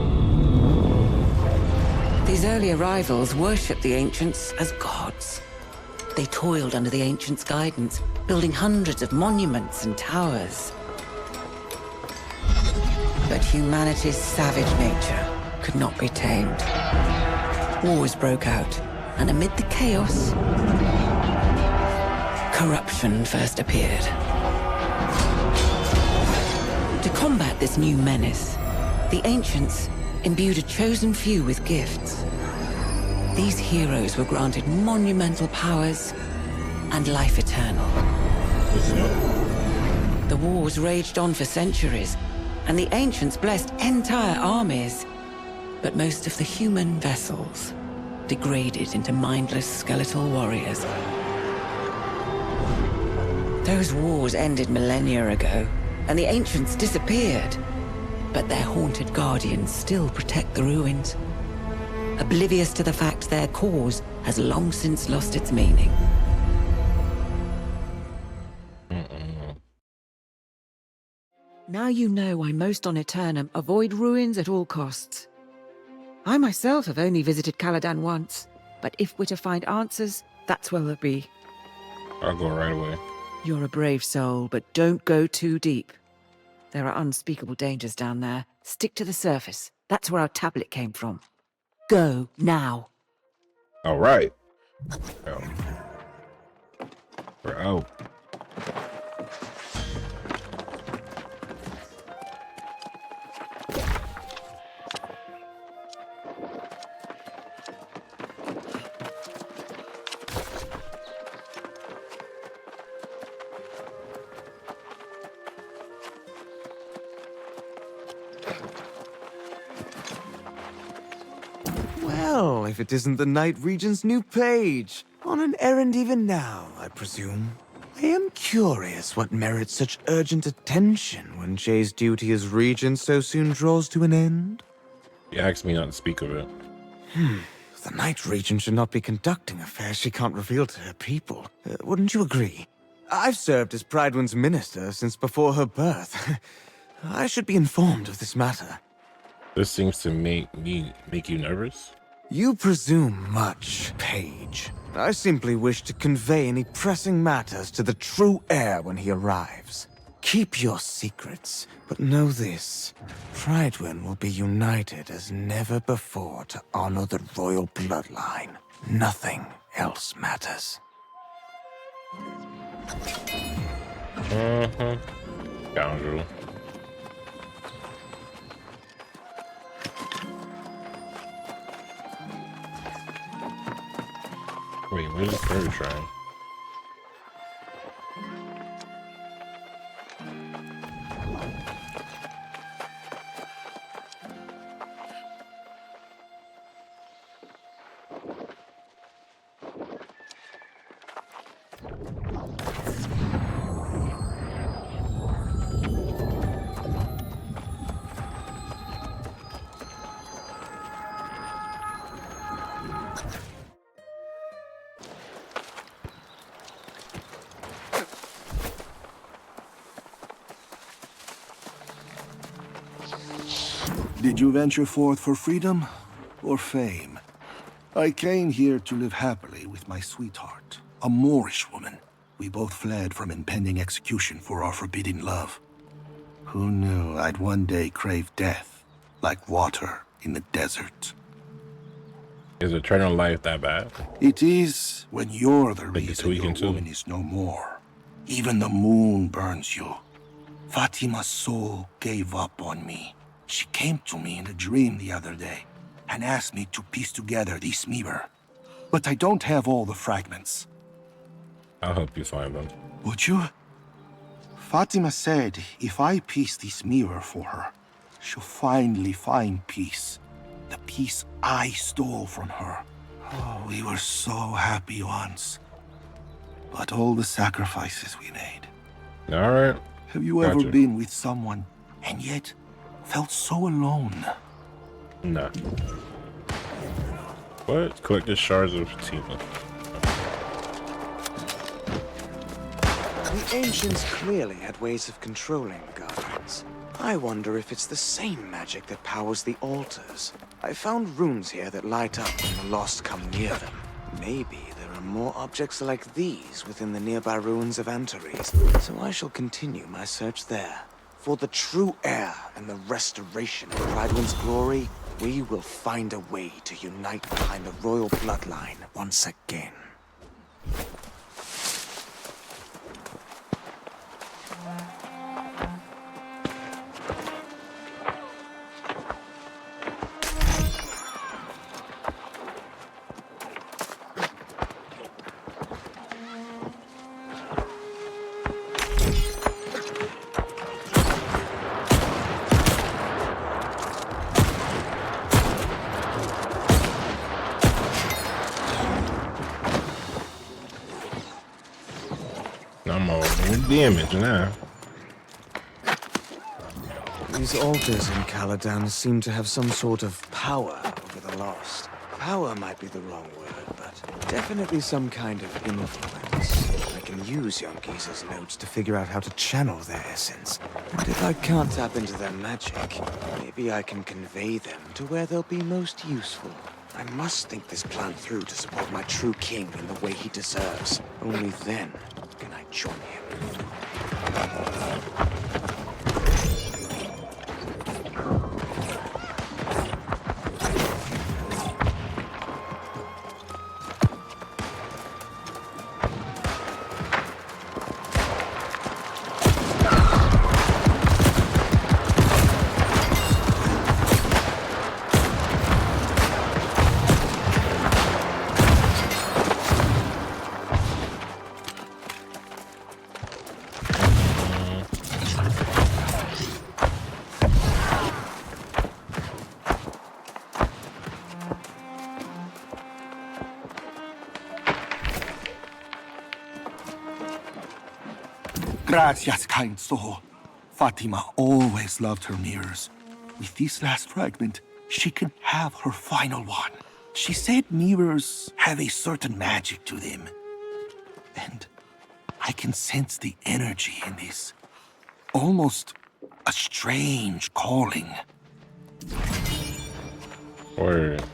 These early arrivals worshipped the ancients as gods. They toiled under the ancients' guidance, building hundreds of monuments and towers. But humanity's savage nature could not be tamed. Wars broke out, and amid the chaos, corruption first appeared. To combat this new menace, the ancients imbued a chosen few with gifts. These heroes were granted monumental powers and life eternal. The wars raged on for centuries, and the ancients blessed entire armies. But most of the human vessels degraded into mindless skeletal warriors. Those wars ended millennia ago, and the ancients disappeared. But their haunted guardians still protect the ruins, oblivious to the fact their cause has long since lost its meaning. Now you know why most on Aeternum avoid ruins at all costs. I myself have only visited Caladan once, but if we're to find answers, that's where we'll be. I'll go right away. You're a brave soul, but don't go too deep. There are unspeakable dangers down there. Stick to the surface. That's where our tablet came from. Go, now. All right. We're out. Well, if it isn't the Night Regent's new page. On an errand even now, I presume. I am curious what merits such urgent attention when Jay's duty as regent so soon draws to an end. He asked me not to speak of it. The Night Regent should not be conducting affairs she can't reveal to her people. Wouldn't you agree? I've served as Prydwen's minister since before her birth. I should be informed of this matter. This seems to make you nervous? You presume much, Page. I simply wish to convey any pressing matters to the true heir when he arrives. Keep your secrets, but know this. Prydwen will be united as never before to honor the royal bloodline. Nothing else matters. Scoundrel. Wait, where's the third shrine? Did you venture forth for freedom or fame? I came here to live happily with my sweetheart, a Moorish woman we both fled from impending execution for our forbidden love. Who knew I'd one day crave death, like water in the desert? Is eternal life that bad? It is when you're the Like it's reason your weakened too. woman is no more. Even the moon burns you. Fatima's soul gave up on me. She came to me in a dream the other day and asked me to piece together this mirror. But I don't have all the fragments. I'll help you find them. Would you? Fatima said if I piece this mirror for her, she'll finally find peace. The peace I stole from her. Oh, we were so happy once. But all the sacrifices we made. All right. Have you ever been with someone and yet felt so alone? Nah. What? Collect the shards of Fatima. The ancients clearly had ways of controlling the Guardians. I wonder if it's the same magic that powers the altars. I found runes here that light up when the lost come near them. Maybe there are more objects like these within the nearby ruins of Antares, so I shall continue my search there. For the true heir and the restoration of Prydwen's glory, we will find a way to unite behind the royal bloodline once again. I'm all damage now. These altars in Caladan seem to have some sort of power over the lost. Power might be the wrong word, but definitely some kind of influence. I can use young Giza's notes to figure out how to channel their essence. And if I can't tap into their magic, maybe I can convey them to where they'll be most useful. I must think this plan through to support my true king in the way he deserves. Only then can I join him. Gracias, kind soul. Fatima always loved her mirrors. With this last fragment, she can have her final one. She said mirrors have a certain magic to them. And I can sense the energy in this. Almost a strange calling. Word.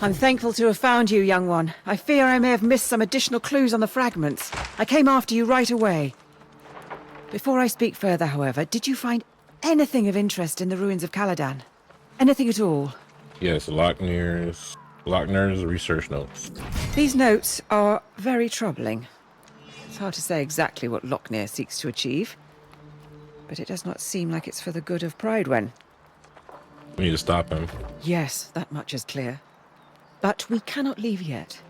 I'm thankful to have found you, young one. I fear I may have missed some additional clues on the fragments. I came after you right away. Before I speak further, however, did you find anything of interest in the ruins of Caladan? Anything at all? Yes, Lochner's research notes. These notes are very troubling. It's hard to say exactly what Lochner seeks to achieve, but it does not seem like it's for the good of Prydwen. We need to stop him. Yes, that much is clear. But we cannot leave yet.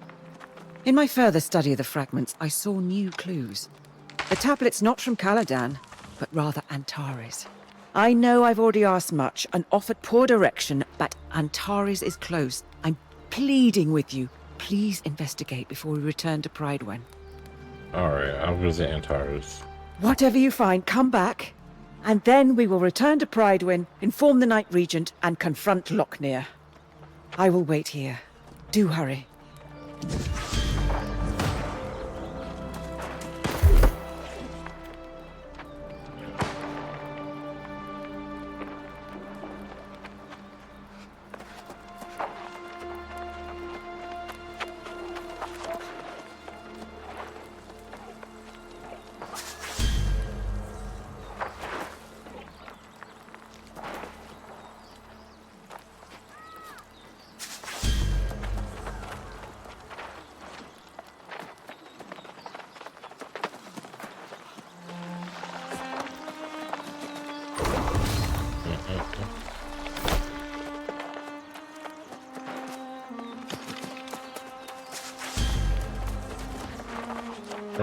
In my further study of the fragments, I saw new clues. The tablet's not from Caladan, but rather Antares. I know I've already asked much and offered poor direction, but Antares is close. I'm pleading with you. Please investigate before we return to Prydwen. Alright, I'll visit Antares. Whatever you find, come back, and then we will return to Prydwen, inform the Night Regent, and confront Lochner. I will wait here. Do hurry.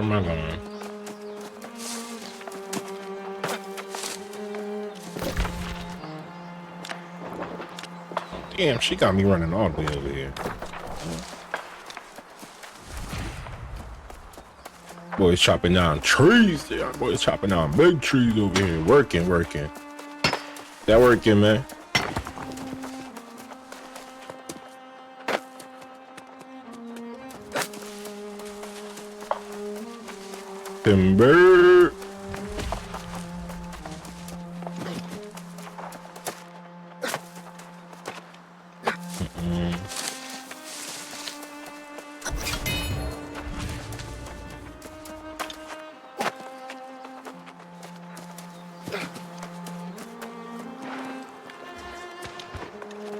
Where am I going? Damn, she got me running all the way over here. Boys chopping down trees. Yeah, boys chopping down big trees over here. Working. That working, man. Timber.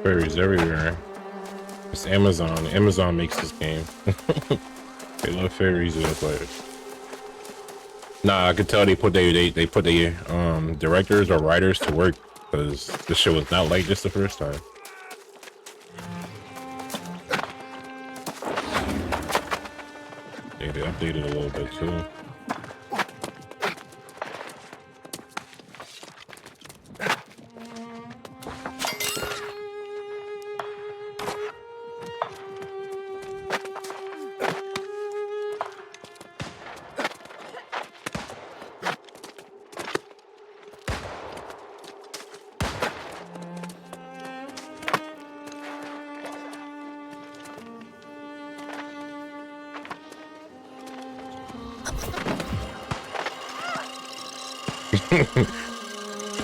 Fairies everywhere. It's Amazon. Amazon makes this game. They love fairies in the players. Nah, I could tell they put their directors or writers to work because this shit was not like this the first time. They updated a little bit too.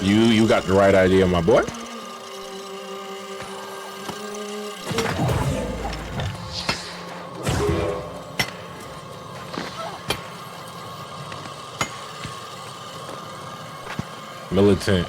You got the right idea, my boy. Militant.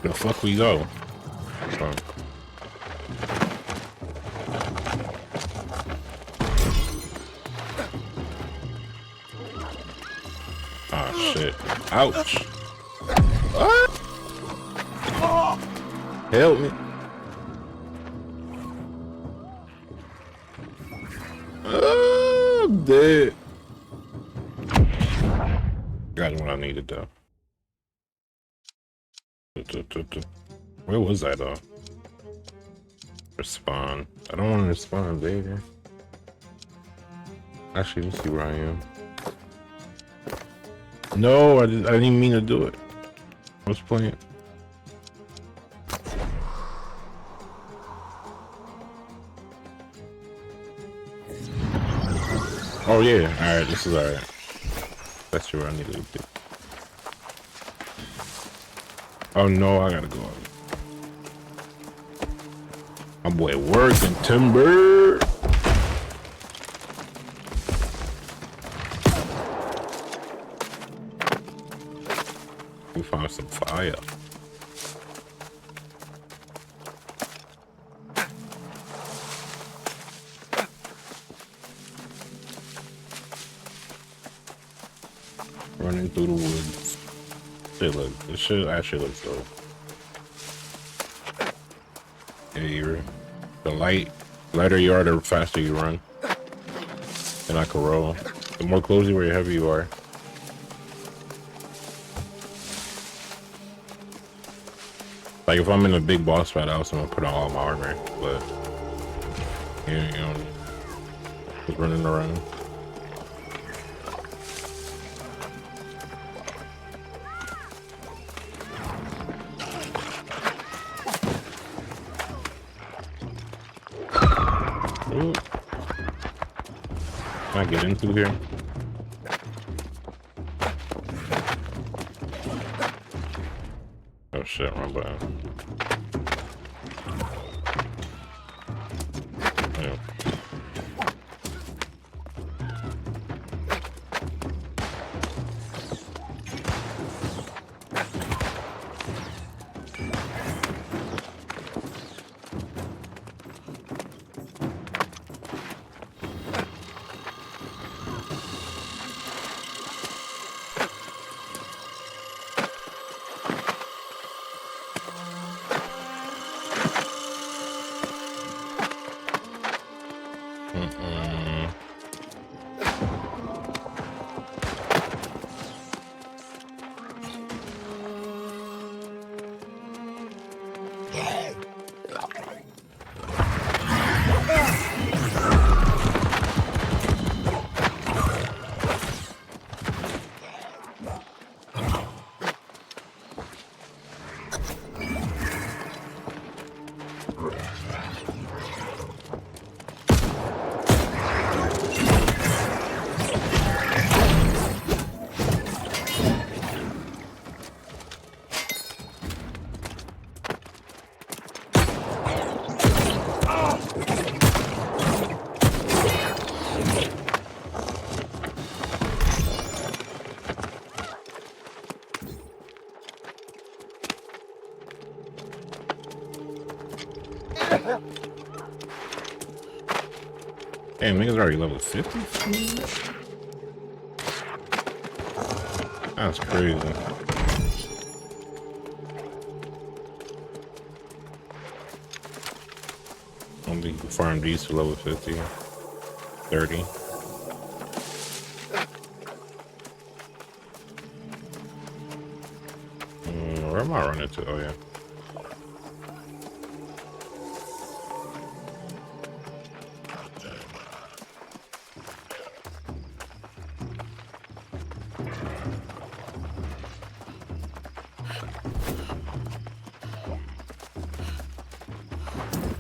The fuck we go? Oh shit. Ouch. Ah! Help me. I'm dead. Got what I needed though. Where was I though? Respawn. I don't want to respawn, baby. Actually, let's see where I am. No, I didn't mean to do it. I was playing. Oh yeah, alright, this is alright. That's where I need to be. Oh no, I gotta go. My boy working timber. We found some fire. Running through the woods. This shit actually looks dope. Yeah, the lighter you are, the faster you run. And I can roll. The more close you are, the heavier you are. Like if I'm in a big boss fight, I also want to put on all my armor, but you know, just running around. Ooh. Can I get in through here? Oh shit, run by. Yeah. Damn, niggas already level 50? That's crazy. Only farm these to level 50. 30. Where am I running to? Oh, yeah.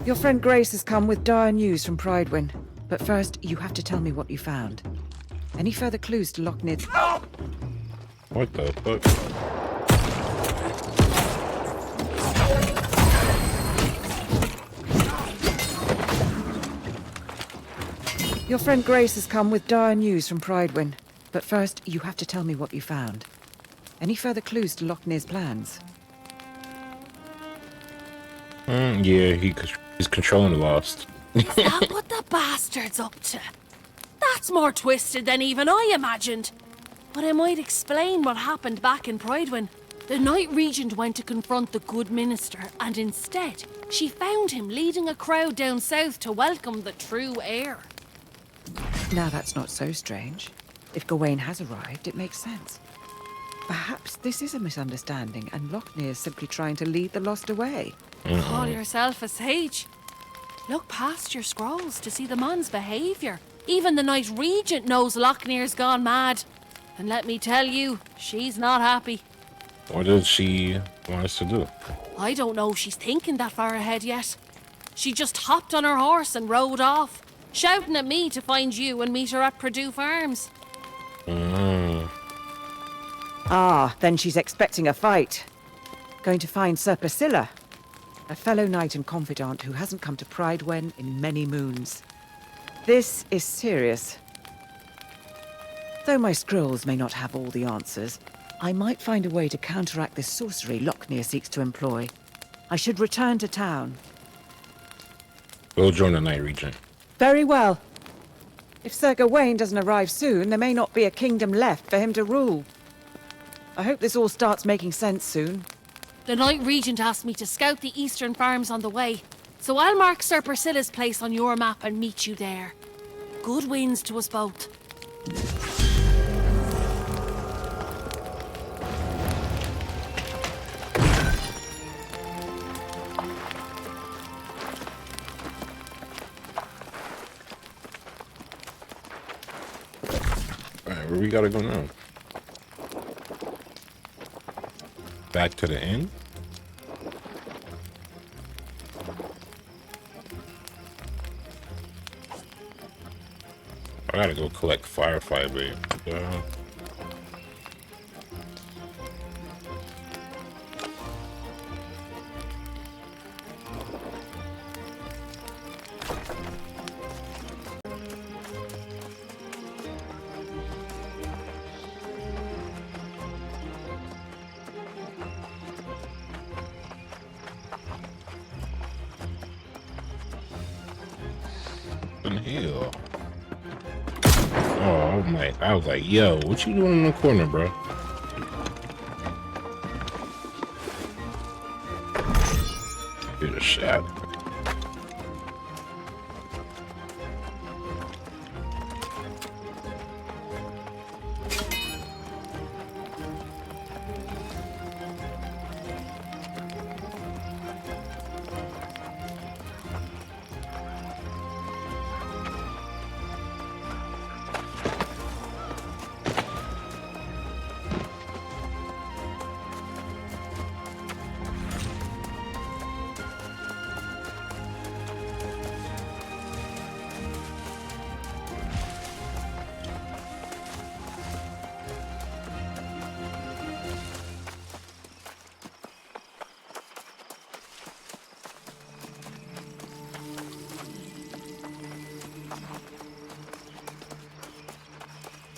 Your friend Grace has come with dire news from Pridewind. But first, you have to tell me what you found. Any further clues to Loch Ness? What the fuck? Your friend Grace has come with dire news from Pridewind. But first, you have to tell me what you found. Any further clues to Loch Ness' plans? Yeah, he's controlling the Lost. Is that what the bastard's up to? That's more twisted than even I imagined. But it might explain what happened back in Pridewind. The Night Regent went to confront the good minister, and instead, she found him leading a crowd down south to welcome the true heir. Now that's not so strange. If Gawain has arrived, it makes sense. Perhaps this is a misunderstanding, and Loch Ness is simply trying to lead the Lost away. Call yourself a sage. Look past your scrolls to see the man's behaviour. Even the Night Regent knows Lochnear's gone mad. And let me tell you, she's not happy. What does she want us to do? I don't know if she's thinking that far ahead yet. She just hopped on her horse and rode off, shouting at me to find you and meet her at Purdue Farms. Ah, then she's expecting a fight. Going to find Sir Priscilla, a fellow knight and confidant who hasn't come to Pridewen in many moons. This is serious. Though my scrolls may not have all the answers, I might find a way to counteract this sorcery Lochner seeks to employ. I should return to town. We'll join the Night Regent. Very well. If Sir Gawain doesn't arrive soon, there may not be a kingdom left for him to rule. I hope this all starts making sense soon. The Night Regent asked me to scout the eastern farms on the way, so I'll mark Sir Priscilla's place on your map and meet you there. Good winds to us both. Alright, where we gotta go now? Back to the inn? I gotta go collect firefly bait. Hell. Oh my, I was like, yo, what you doing in the corner, bro? Get a shot.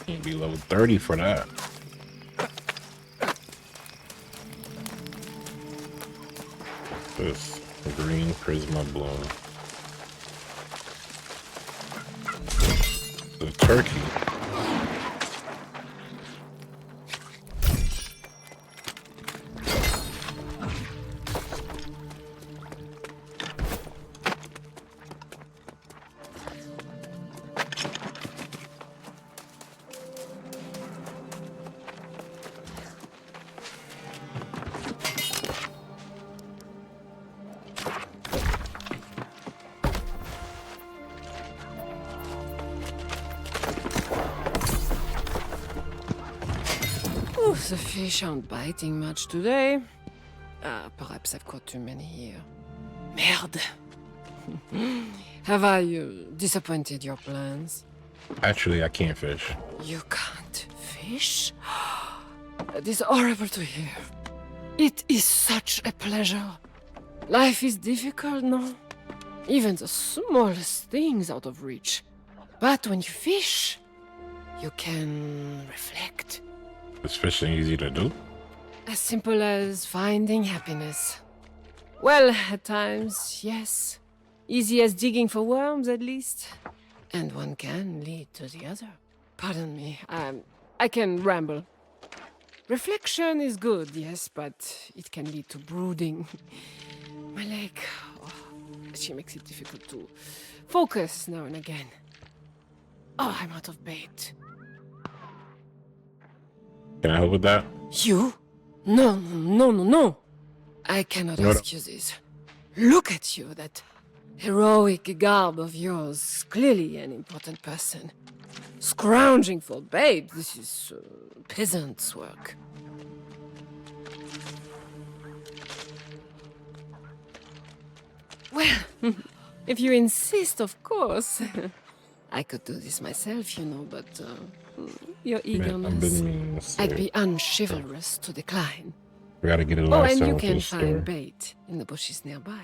Can't be level 30 for that. This. Green Prisma Bloom. The turkey. Oof, the fish aren't biting much today. Perhaps I've caught too many here. Merde! Have I disappointed your plans? Actually, I can't fish. You can't fish? That is horrible to hear. It is such a pleasure. Life is difficult, no? Even the smallest things out of reach. But when you fish, you can reflect. Is fishing easy to do? As simple as finding happiness. Well, at times, yes. Easy as digging for worms, at least. And one can lead to the other. Pardon me, I can ramble. Reflection is good, yes, but it can lead to brooding. My leg, she makes it difficult to focus now and again. Oh, I'm out of bait. Can I help with that? You? No, no, no, no. I cannot No, no. excuse this. Look at you, that heroic garb of yours. Clearly an important person. Scrounging for bait. This is peasant's work. Well, if you insist, of course. I could do this myself, you know, but your I've eagerness. been meaning to say. I'd be unchivalrous to decline. We gotta get it Oh, last and time you with can this find store. bait in the bushes nearby.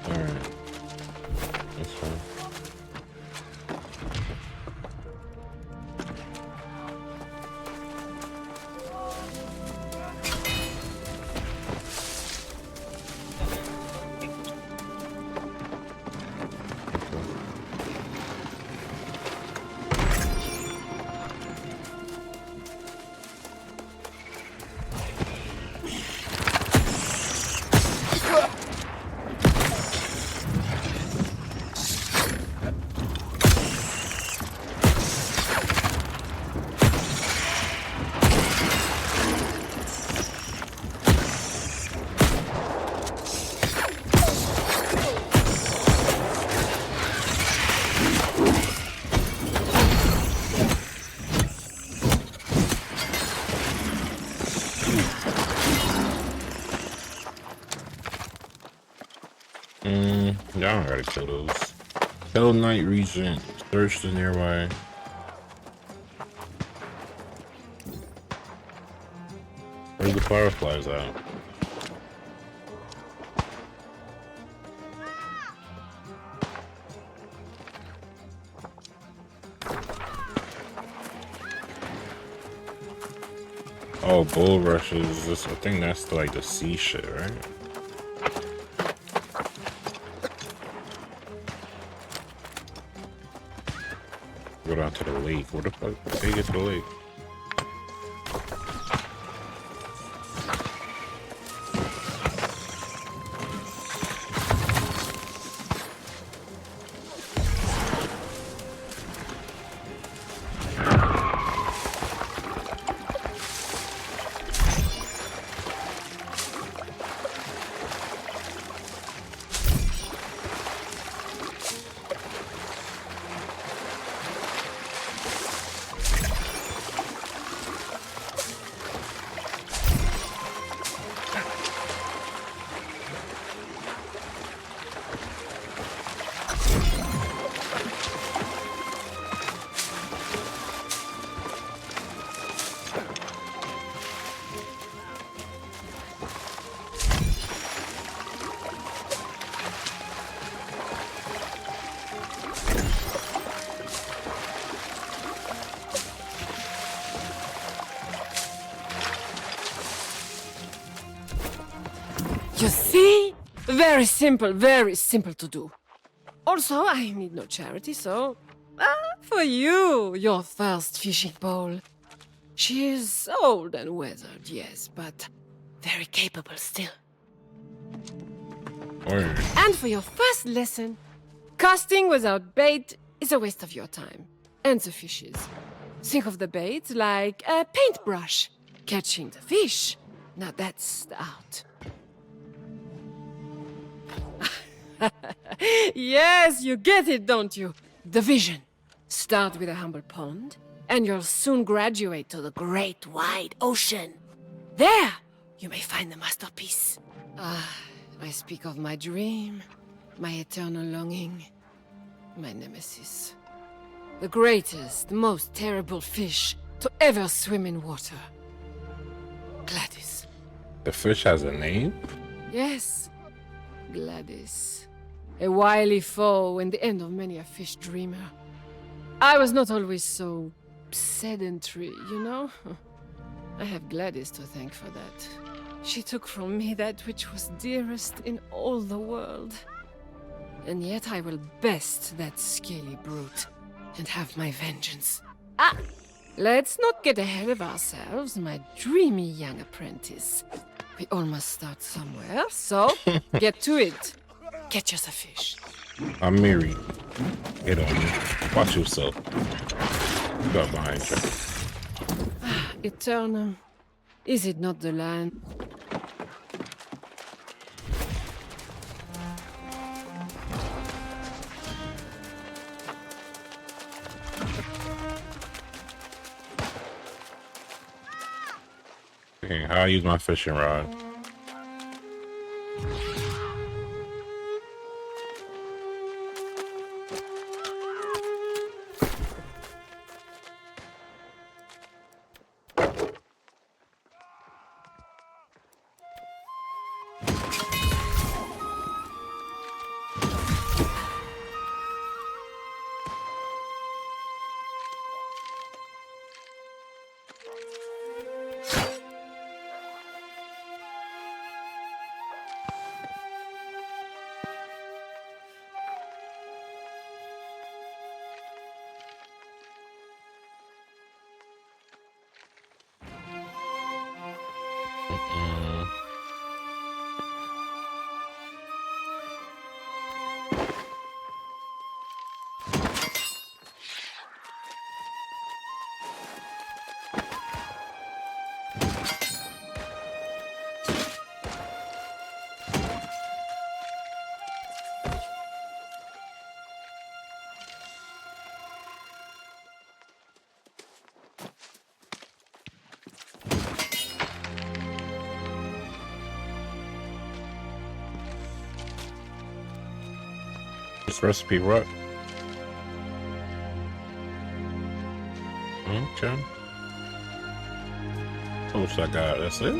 Alright. That's fine. Y'all don't gotta kill those. Hell Knight Regent. Search the nearby. Where's the fireflies at? Oh, bull rushes. This, I think that's like the sea shit, right? Go down to the lake. Where the fuck did they get to the lake? You see? Very simple to do. Also, I need no charity, so... for you, your first fishing pole. She is old and weathered, yes, but very capable still. And for your first lesson, casting without bait is a waste of your time. And the fishes. Think of the bait like a paintbrush. Catching the fish. Now that's the art. Yes, you get it, don't you? The vision. Start with a humble pond, and you'll soon graduate to the great wide ocean. There, you may find the masterpiece. I speak of my dream, my eternal longing, my nemesis. The greatest, most terrible fish to ever swim in water. Gladys. The fish has a name? Yes, Gladys. A wily foe and the end of many a fish dreamer. I was not always so sedentary, you know? I have Gladys to thank for that. She took from me that which was dearest in all the world. And yet I will best that scaly brute and have my vengeance. Let's not get ahead of ourselves, my dreamy young apprentice. We all must start somewhere, so get to it. Catch us a fish. I'm married. Get on me. Watch yourself. Go behind you. Aeternum. Is it not the land? Okay, how I use my fishing rod. This recipe what? Okay. Oh, so I got that's it?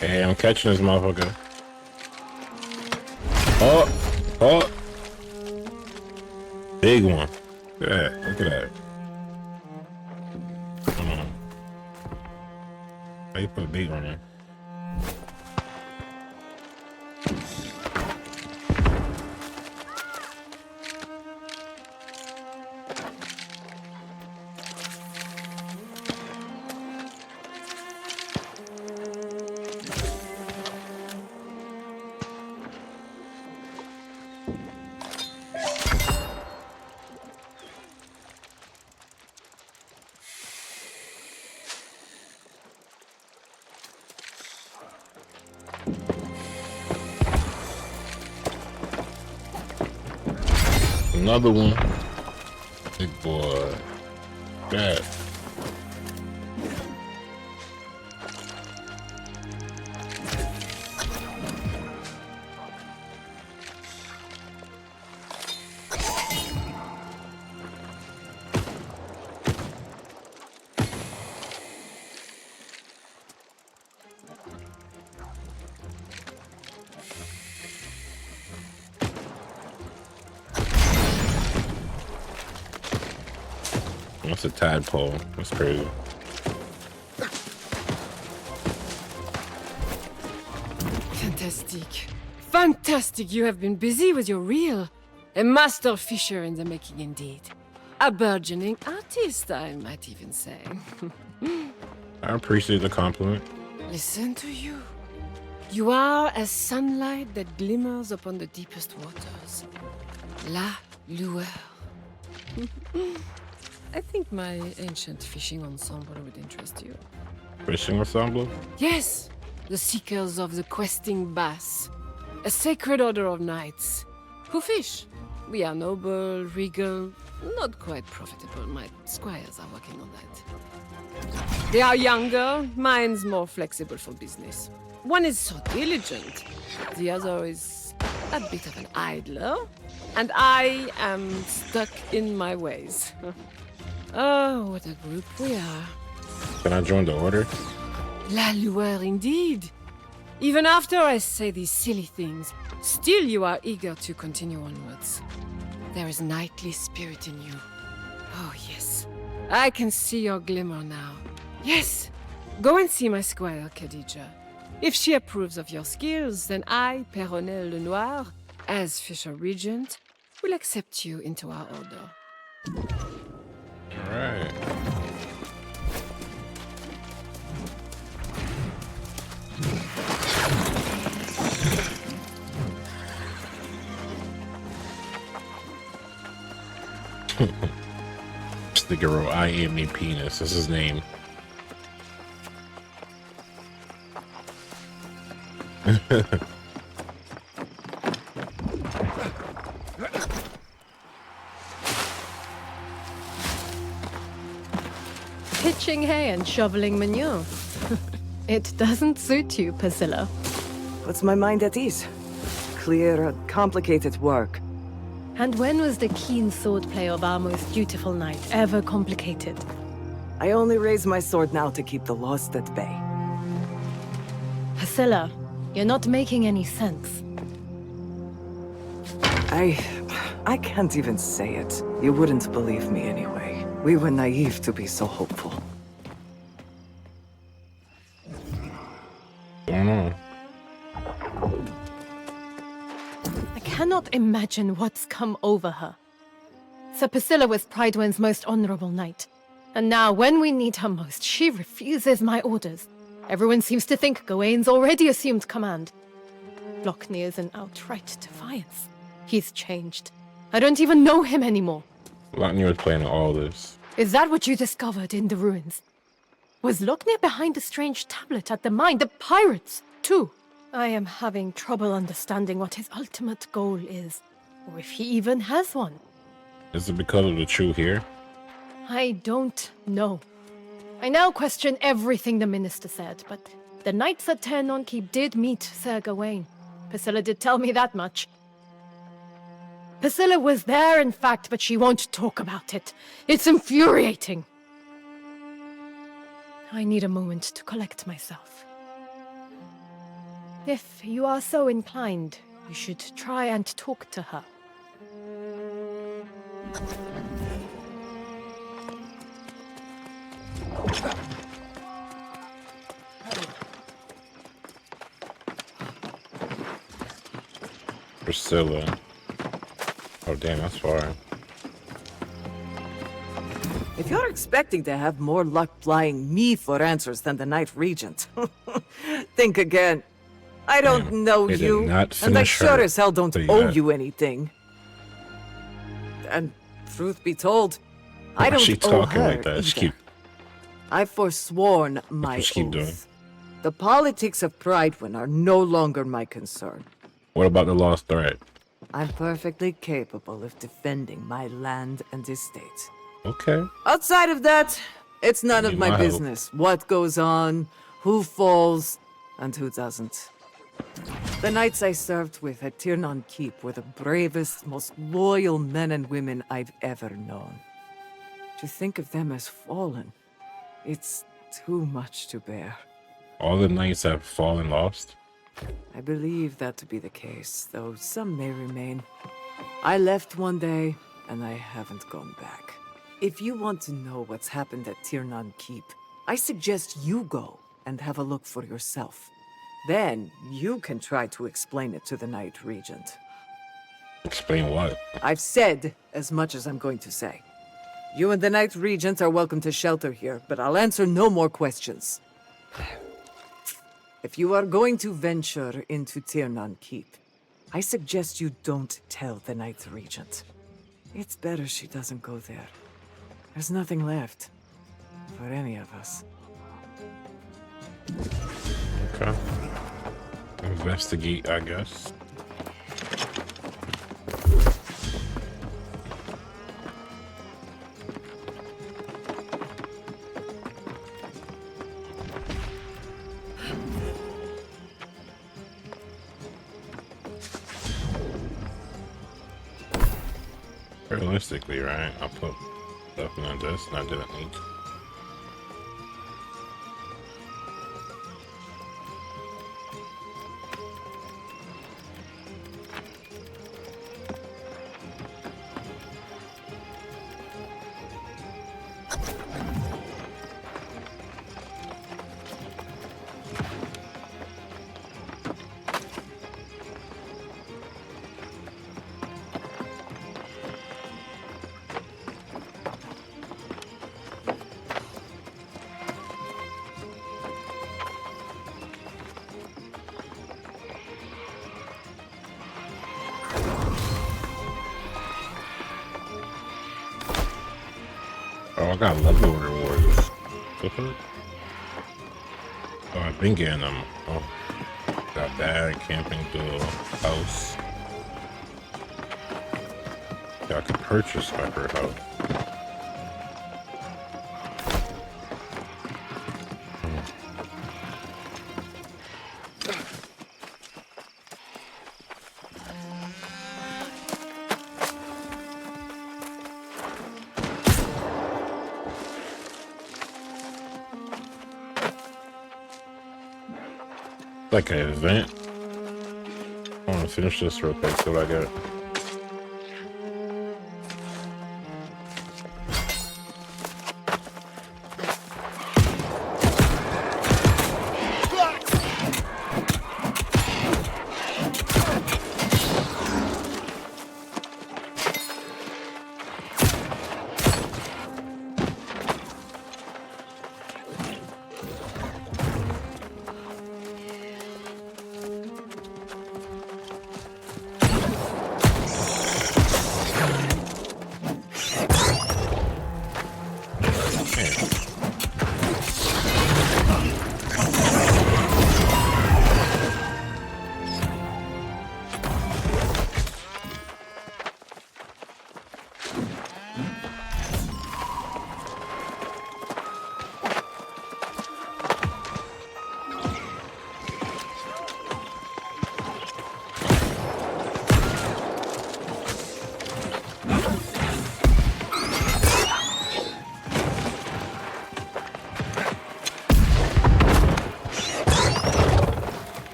Hey, I'm catching this motherfucker. Oh! Big one. Look at that. Look at that. Come on. How you put a big one in? another one. Big boy. That. That's a tadpole. That's crazy. Fantastic. Fantastic! You have been busy with your reel. A master fisher in the making indeed. A burgeoning artist, I might even say. I appreciate the compliment. Listen to you. You are as sunlight that glimmers upon the deepest waters. La lueur. I think my ancient fishing ensemble would interest you. Fishing ensemble? Yes, the seekers of the questing bass. A sacred order of knights who fish. We are noble, regal, not quite profitable. My squires are working on that. They are younger, mine's more flexible for business. One is so diligent, the other is a bit of an idler, and I am stuck in my ways. Oh, what a group we are. Can I join the order? La lueur indeed. Even after I say these silly things, still you are eager to continue onwards. There is knightly spirit in you. Oh, yes. I can see your glimmer now. Yes. Go and see my squire, Khadija. If she approves of your skills, then I, Perronel Lenoir, as Fisher Regent, will accept you into our order. All right. Sticker row, I am a penis. That's his name. Pitching hay and shoveling manure. It doesn't suit you, Priscilla. Puts my mind at ease. Clear, complicated work. And when was the keen swordplay of our most dutiful knight ever complicated? I only raise my sword now to keep the lost at bay. Priscilla, you're not making any sense. I can't even say it. You wouldn't believe me anyway. We were naive to be so hopeful. What's going on? I cannot imagine what's come over her. Sir Priscilla was Prydwen's most honorable knight. And now, when we need her most, she refuses my orders. Everyone seems to think Gawain's already assumed command. Lochner is an outright defiance. He's changed. I don't even know him anymore. Lochner was planning all this. Is that what you discovered in the ruins? Was Lochner behind the strange tablet at the mine? The pirates, too? I am having trouble understanding what his ultimate goal is, or if he even has one. Is it because of the truth here? I don't know. I now question everything the minister said, but the knights at Aeternum Keep did meet Sir Gawain. Priscilla did tell me that much. Priscilla was there, in fact, but she won't talk about it. It's infuriating. I need a moment to collect myself. If you are so inclined, you should try and talk to her. Priscilla. Oh damn, that's far. If you're expecting to have more luck plying me for answers than the Knight Regent, think again. I don't know They did you, not and I finish sure her. as hell don't Tell you owe that. you anything. And truth be told, Why I is don't she owe talking her like that? She either. keep- I've forsworn my Just keep oath. doing. The politics of Prydwen are no longer my concern. What about the lost thread? I'm perfectly capable of defending my land and estate. Okay. Outside of that, it's none of Need my my help. business what goes on, who falls, and who doesn't. The knights I served with at Aeternum Keep were the bravest, most loyal men and women I've ever known. To think of them as fallen, it's too much to bear. All the knights have fallen lost. I believe that to be the case, though some may remain. I left one day, and I haven't gone back. If you want to know what's happened at Aeternum Keep, I suggest you go and have a look for yourself. Then you can try to explain it to the Knight Regent. Explain what? I've said as much as I'm going to say. You and the Knight Regent are welcome to shelter here, but I'll answer no more questions. If you are going to venture into Aeternum Keep, I suggest you don't tell the Knight Regent. It's better she doesn't go there. There's nothing left for any of us. Okay. Investigate, I guess. Realistically, right? I'll put stuff in this, and I didn't need to. Oh, I got level rewards. Oh, I've been getting them. Oh, got that. Camping to house. Yeah, I could purchase hyper health. Like an event. I want to finish this real quick. See what I got.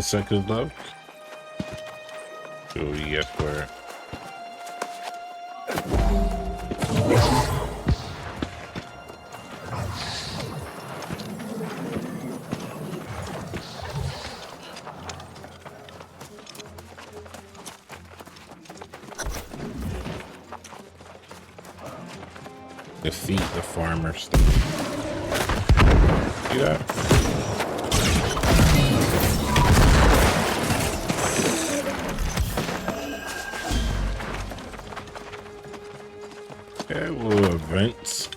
Seconds left. So yes, where? Defeat the farmers. See that? Okay, little events.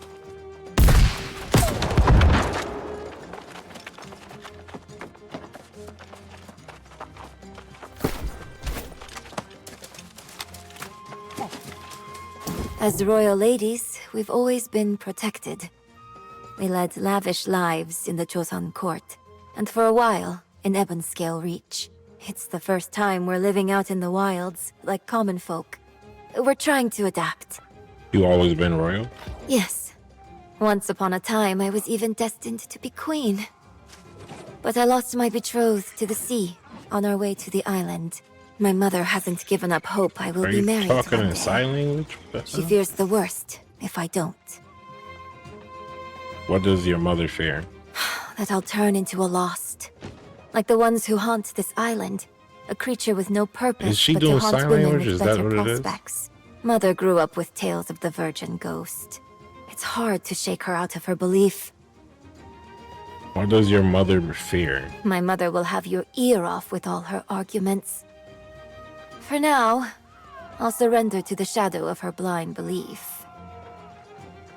As royal ladies, we've always been protected. We led lavish lives in the Joseon court, and for a while, in Ebonscale Reach. It's the first time we're living out in the wilds, like common folk. We're trying to adapt. You always been royal? Yes. Once upon a time, I was even destined to be queen. But I lost my betrothed to the sea, on our way to the island. My mother hasn't given up hope I will Are be you married talking one in day. sign language? She fears the worst if I don't. What does your mother fear? That I'll turn into a lost. Like the ones who haunt this island. A creature with no purpose Is she but to doing haunt sign women language? with Is that better what it is? prospects. Mother grew up with tales of the virgin ghost. It's hard to shake her out of her belief. What does your mother fear? My mother will have your ear off with all her arguments. For now, I'll surrender to the shadow of her blind belief.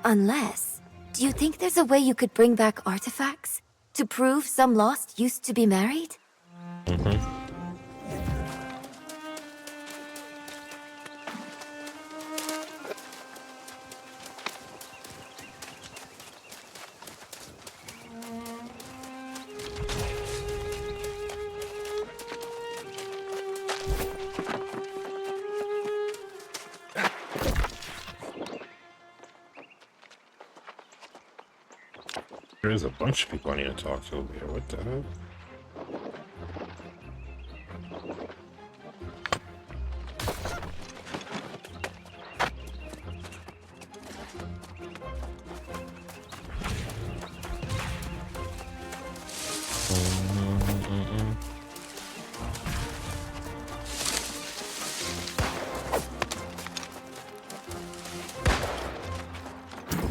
Unless, do you think there's a way you could bring back artifacts? To prove some lost used to be married? There's a bunch of people I need to talk to over here. What the hell?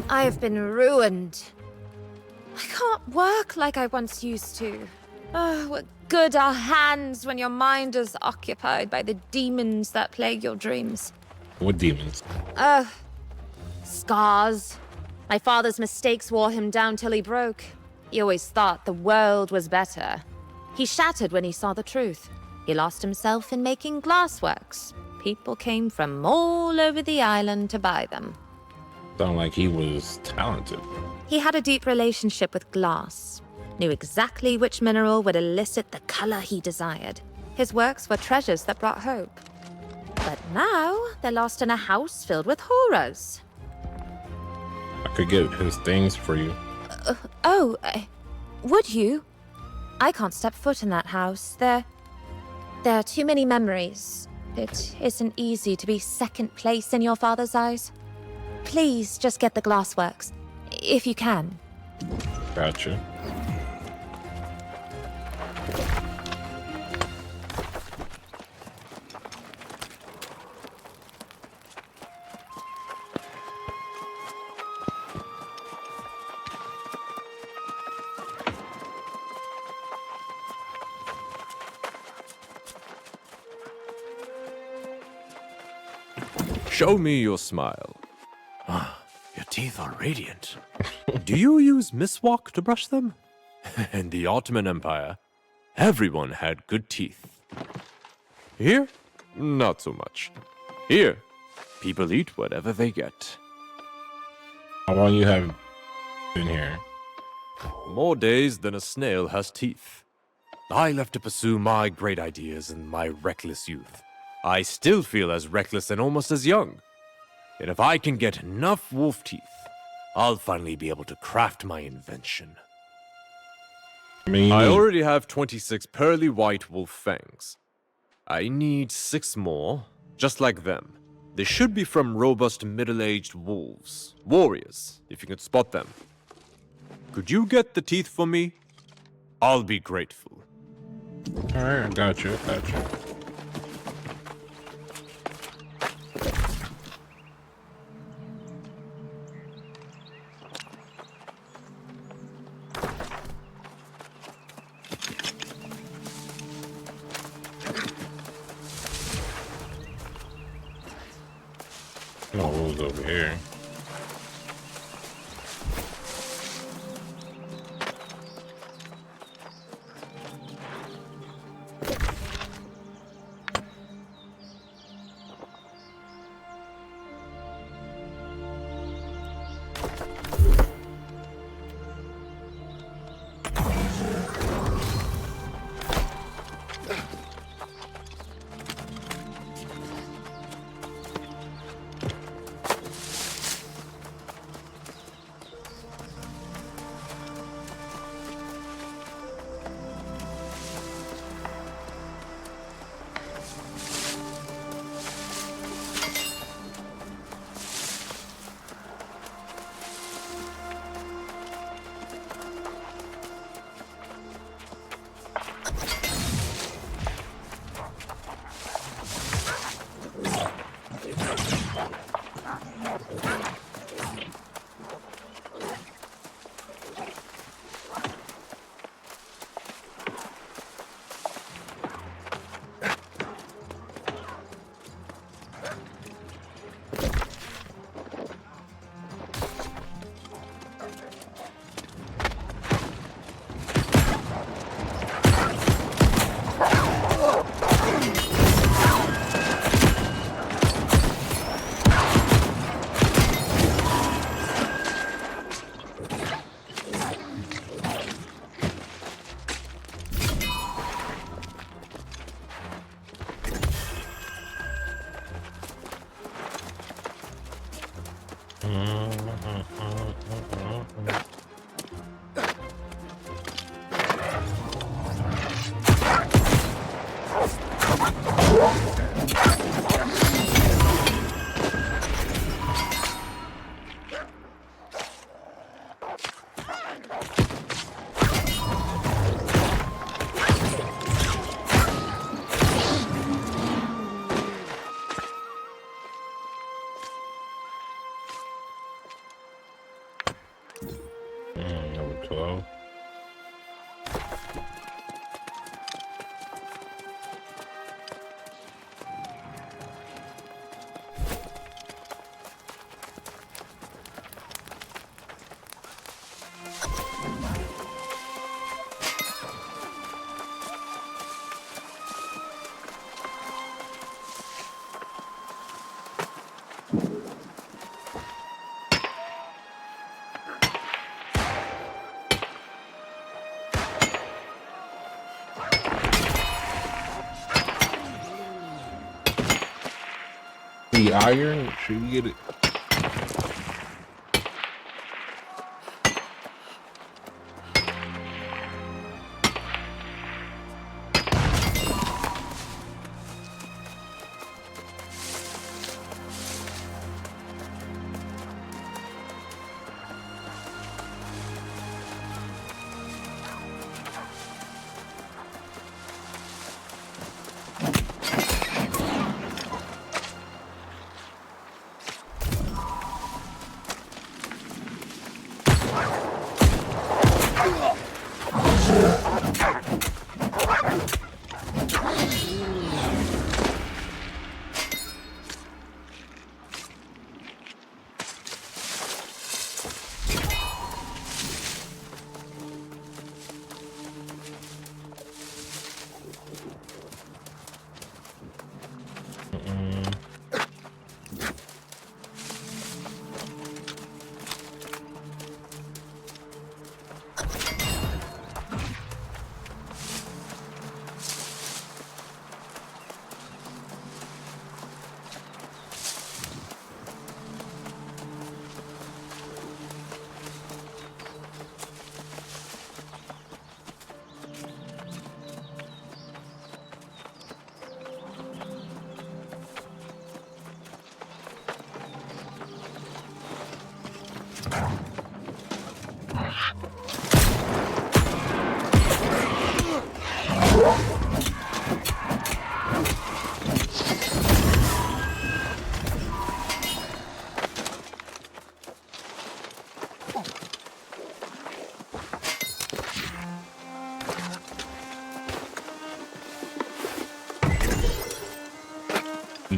I have been ruined. I can't work like I once used to. Oh, what good are hands when your mind is occupied by the demons that plague your dreams? What demons? Scars. My father's mistakes wore him down till he broke. He always thought the world was better. He shattered when he saw the truth. He lost himself in making glassworks. People came from all over the island to buy them. Sound like he was talented. He had a deep relationship with glass, knew exactly which mineral would elicit the color he desired. His works were treasures that brought hope. But now, they're lost in a house filled with horrors. I could get his things for you. Would you? I can't step foot in that house. There are too many memories. It isn't easy to be second place in your father's eyes. Please just get the glassworks, if you can. Gotcha. Show me your smile. Ah, your teeth are radiant. Do you use miswak to brush them? In the Ottoman Empire, everyone had good teeth. Here, not so much. Here, people eat whatever they get. How long you have been here? More days than a snail has teeth. I left to pursue my great ideas in my reckless youth. I still feel as reckless and almost as young. And if I can get enough wolf teeth, I'll finally be able to craft my invention. I already have 26 pearly white wolf fangs. I need 6 more, just like them. They should be from robust middle-aged wolves. Warriors, if you can spot them. Could you get the teeth for me? I'll be grateful. Alright, I got you. No wolves over here. Number 12. The iron, should we get it?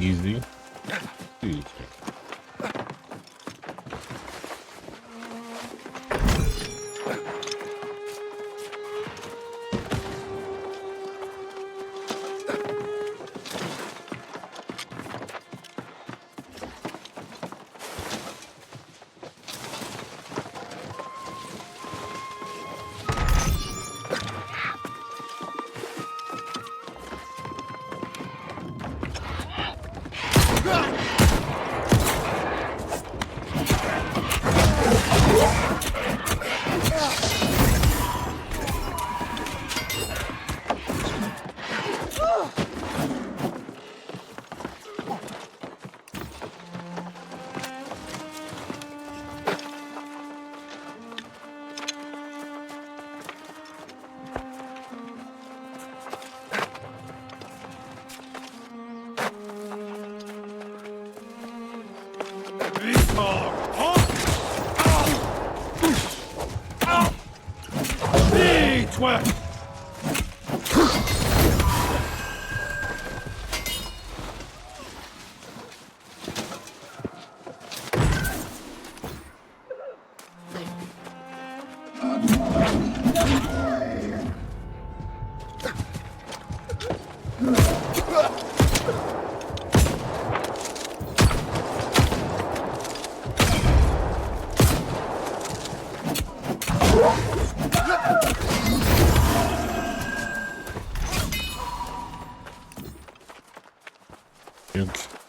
Easy. Easy. elsewhere!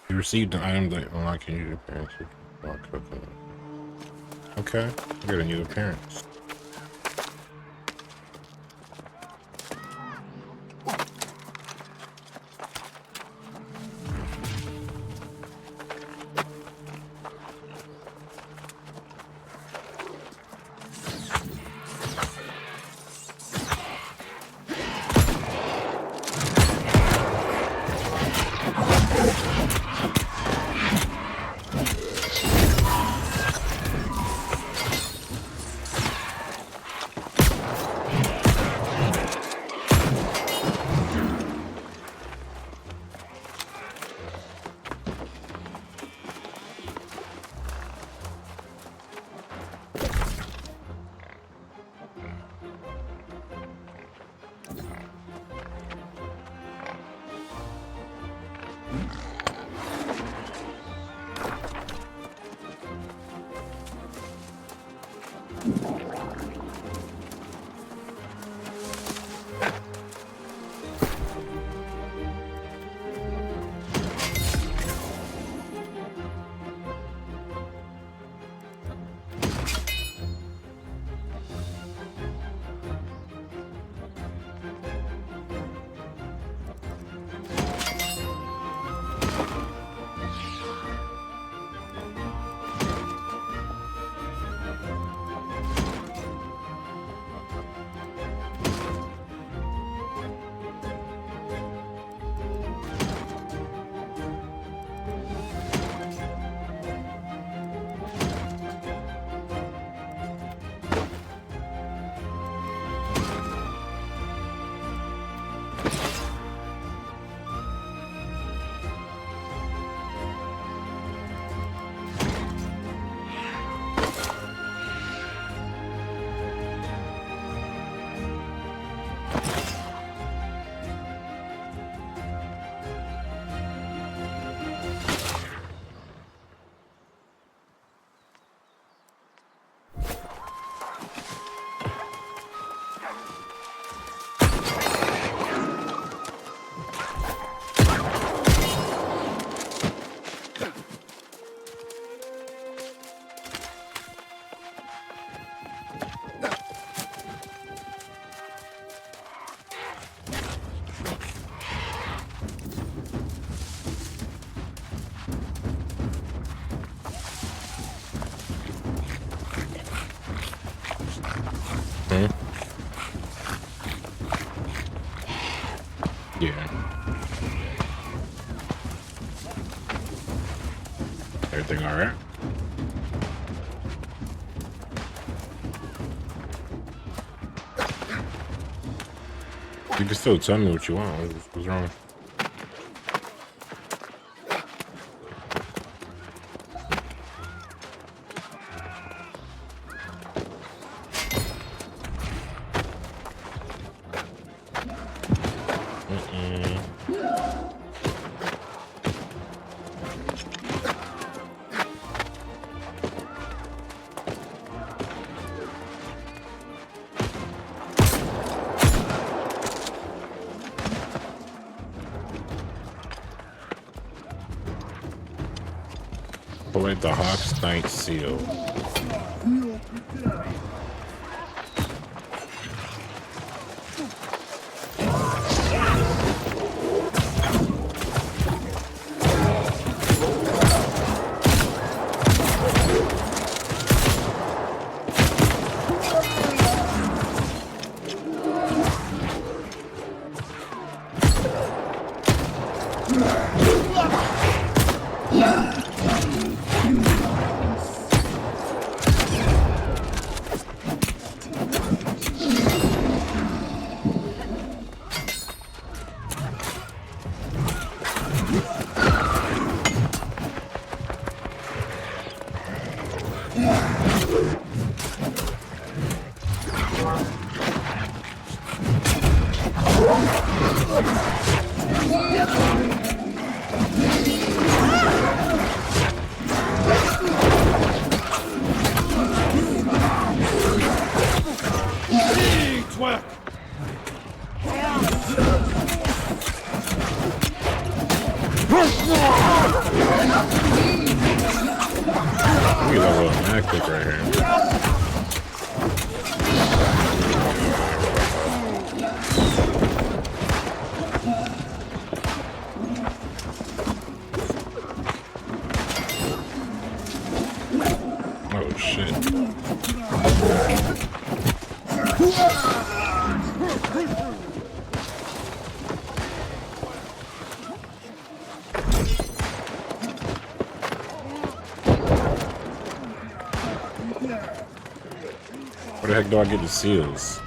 You received an item that unlocks your appearance. Okay, I got a new appearance. Yeah. Everything all right? You can still tell me what you want. What's wrong? Collect the Hawk's Night Seal. Look at that little mag clip right here. Oh shit. Where the heck do I get the seals?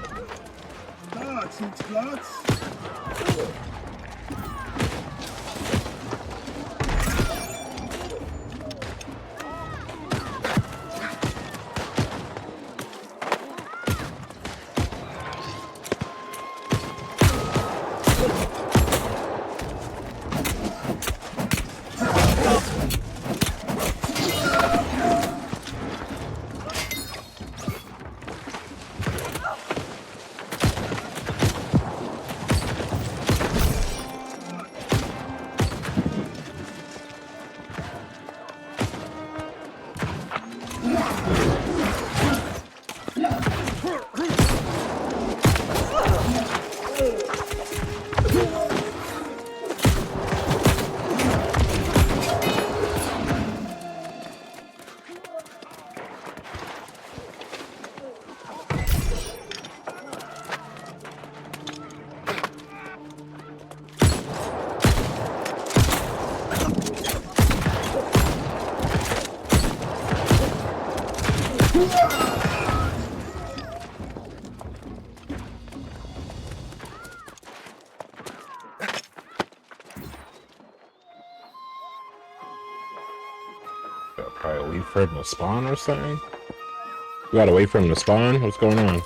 Probably wait for him to spawn or something? We gotta wait for him to spawn? What's going on?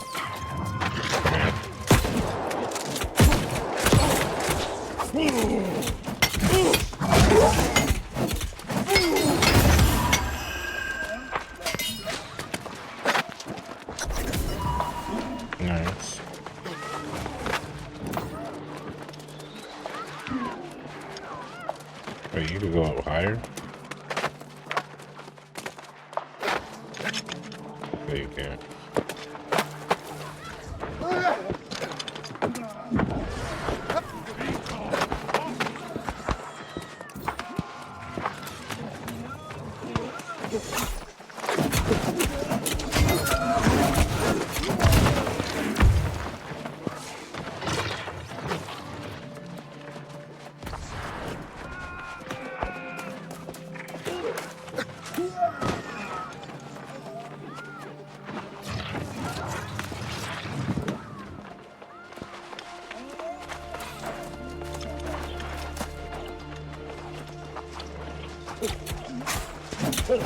Nice. Wait, you could go up higher? No, you can't. Wait.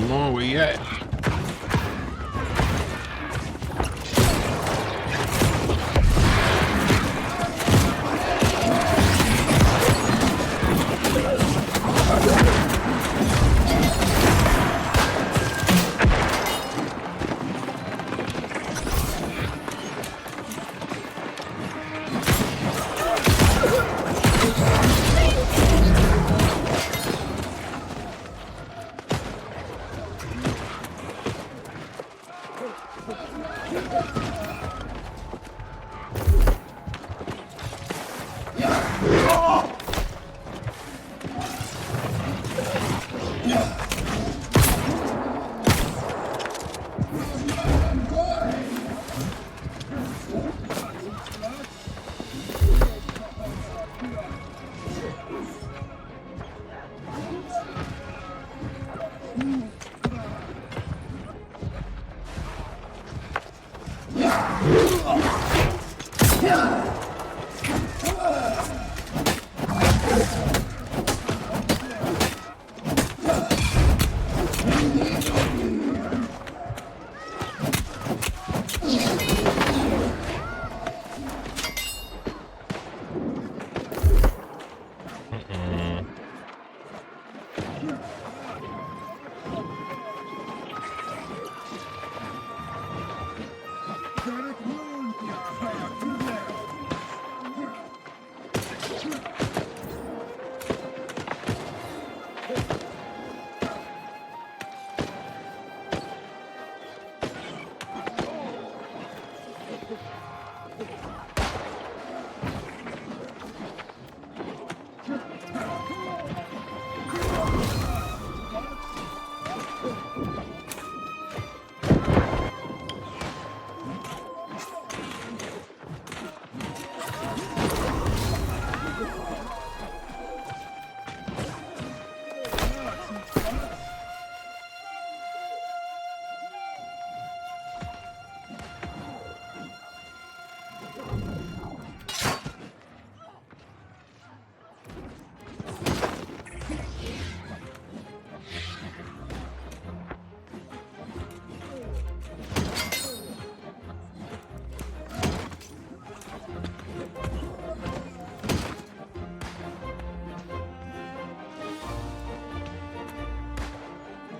Come on, where you at?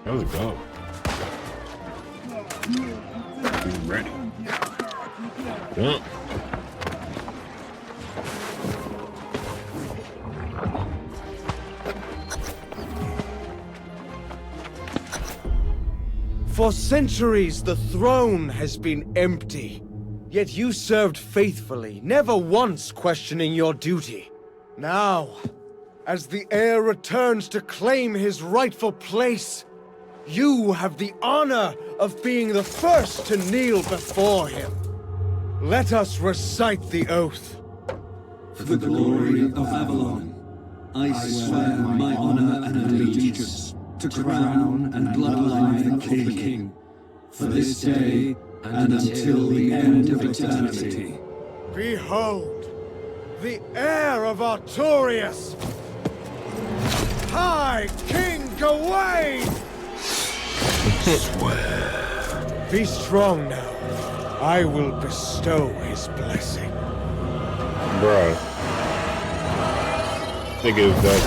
Let's go. Be ready. Jump. For centuries, the throne has been empty. Yet you served faithfully, never once questioning your duty. Now, as the heir returns to claim his rightful place, you have the honor of being the first to kneel before him. Let us recite the oath. For the glory of Avalon, I swear my honor and allegiance to crown and bloodline of the king, for this day and until the end of eternity. Behold, the heir of Artorias! High King Gawain! Swear. Be strong now. I will bestow his blessing. Bruh. Nigga is dead.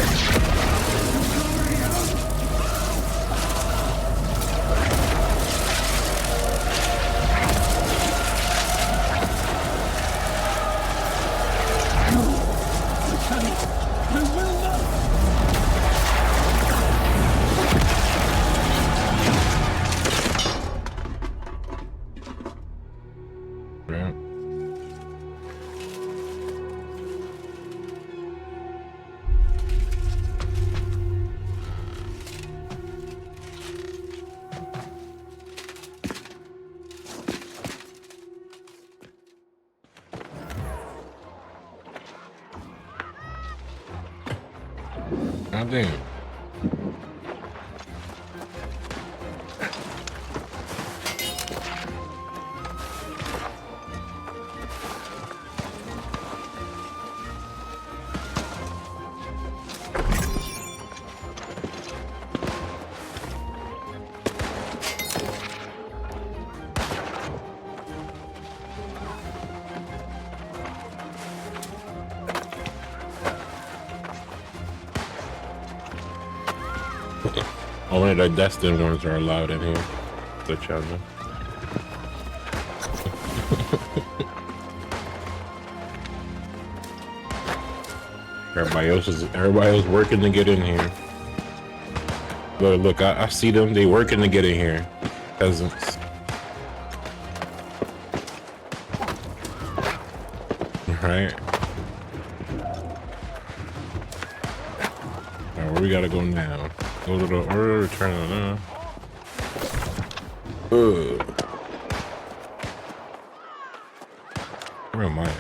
God damn. Only the destined ones are allowed in here. Let y'all know. Everybody else working to get in here. Look, I see them. They working to get in here. Peasants. Right. Alright, where we gotta go now? Go to the order, return now. Where am I?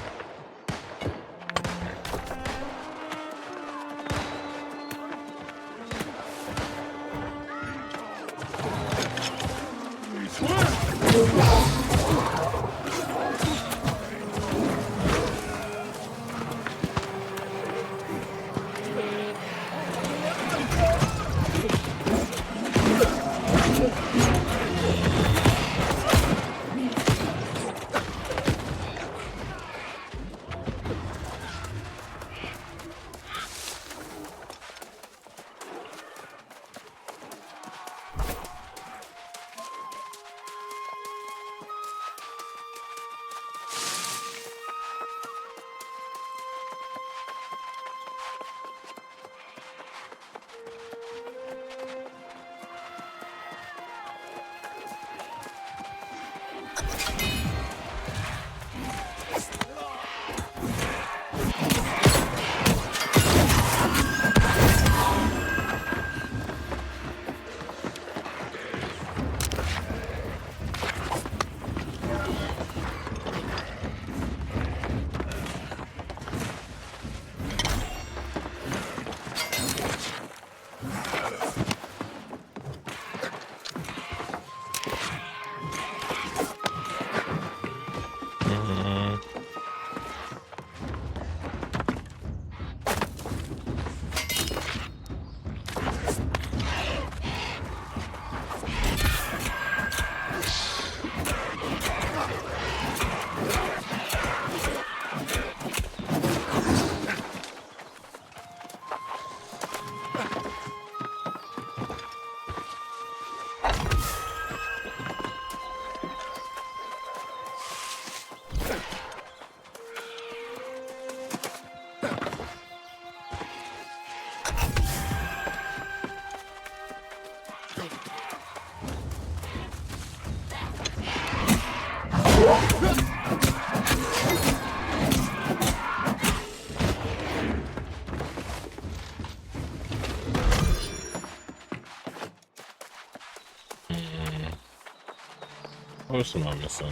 What else am I missing?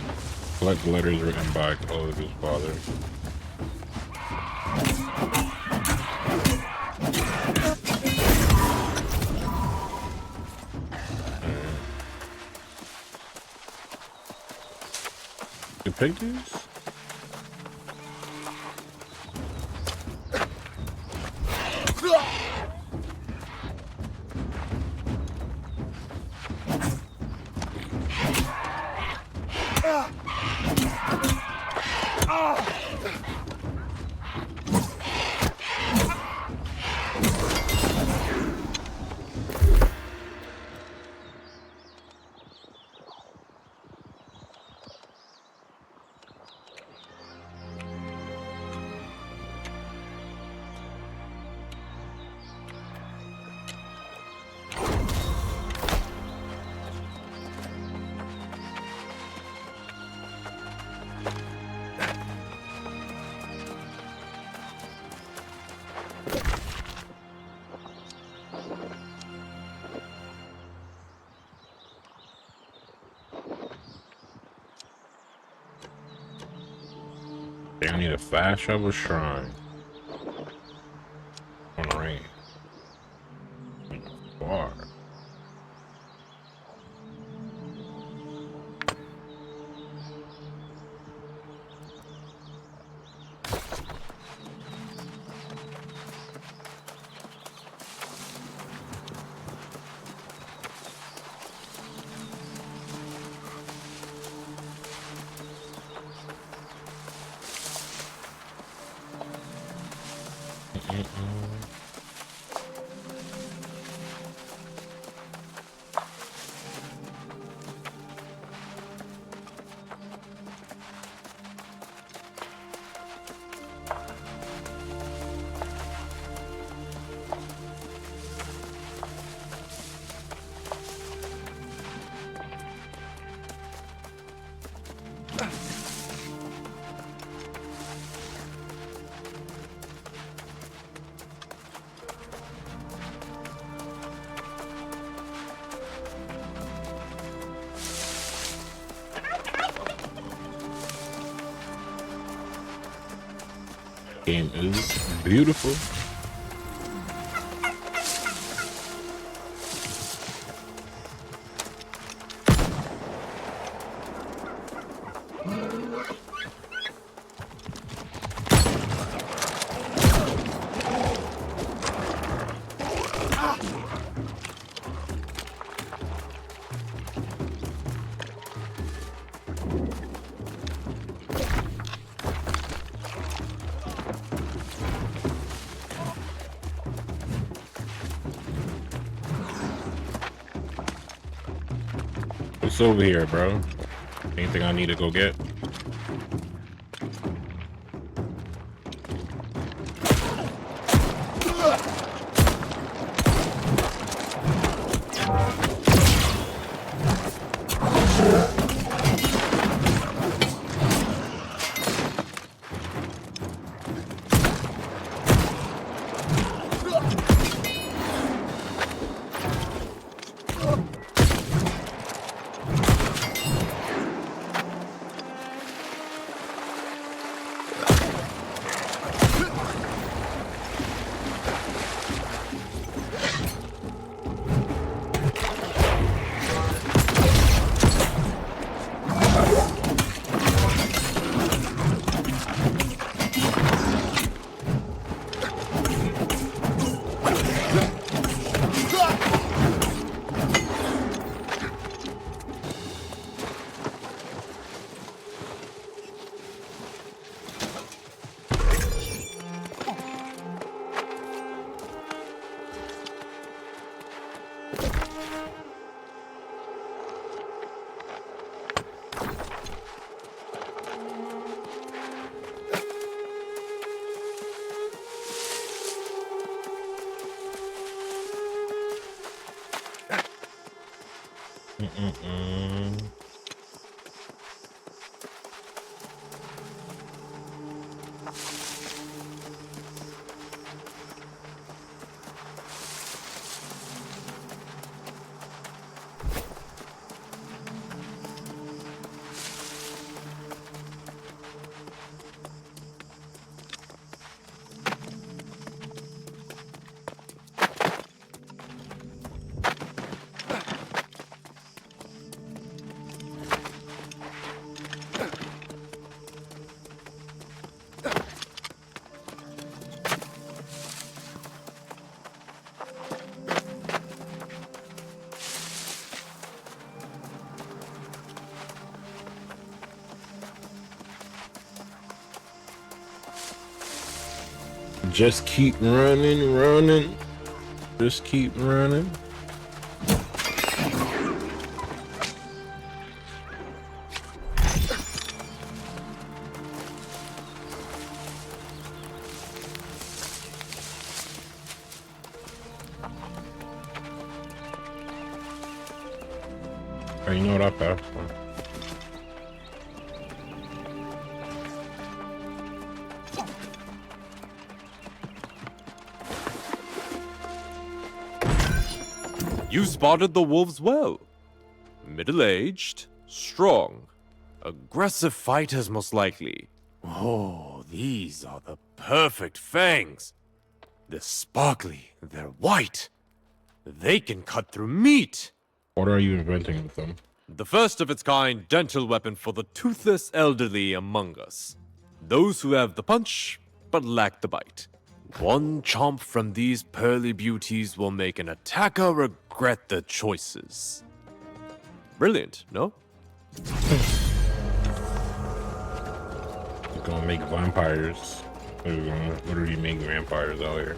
Collect letters written by Chloe's father. You pick these? They need a fast travel shrine. On the rain. Far. Game is beautiful. What's over here, bro? Anything I need to go get? Just keep running. Just keep running. Oh, you know what I passed for? You spotted the wolves well. Middle-aged, strong, aggressive fighters most likely. Oh, these are the perfect fangs. They're sparkly, they're white. They can cut through meat. What are you inventing with them? The first of its kind dental weapon for the toothless elderly among us. Those who have the punch, but lack the bite. One chomp from these pearly beauties will make an attacker regret their choices. Brilliant, no? We're gonna make vampires. What do you make vampires out here?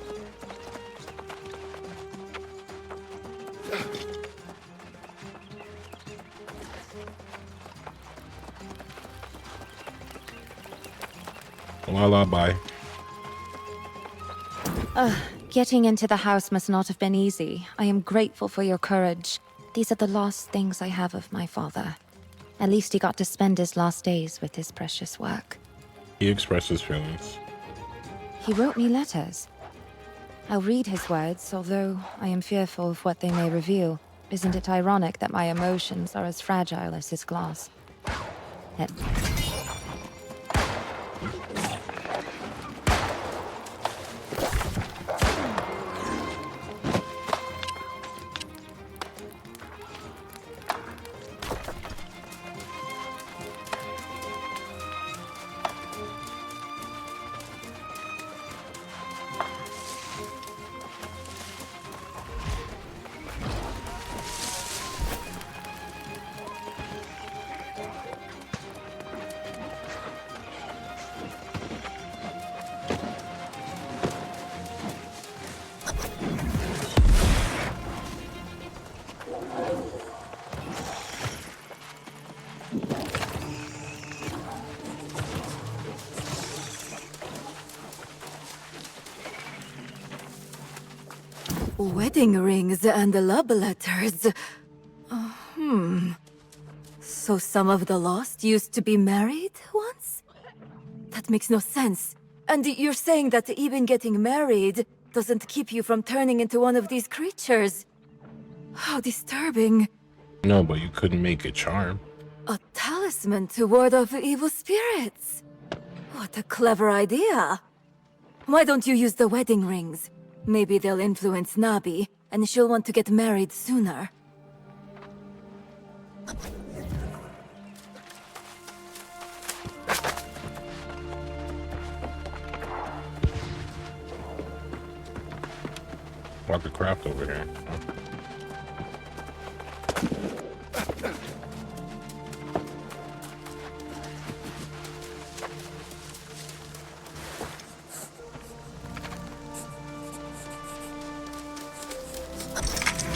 La bye. Getting into the house must not have been easy. I am grateful for your courage. These are the last things I have of my father. At least he got to spend his last days with his precious work. He expressed his feelings. He wrote me letters. I'll read his words, although I am fearful of what they may reveal. Isn't it ironic that my emotions are as fragile as his glass? Wedding rings and love letters. So some of the lost used to be married once? That makes no sense. And you're saying that even getting married doesn't keep you from turning into one of these creatures. How disturbing. No, but you couldn't make a charm. A talisman to ward off evil spirits. What a clever idea. Why don't you use the wedding rings? Maybe they'll influence Nabi, and she'll want to get married sooner. Like a craft over here.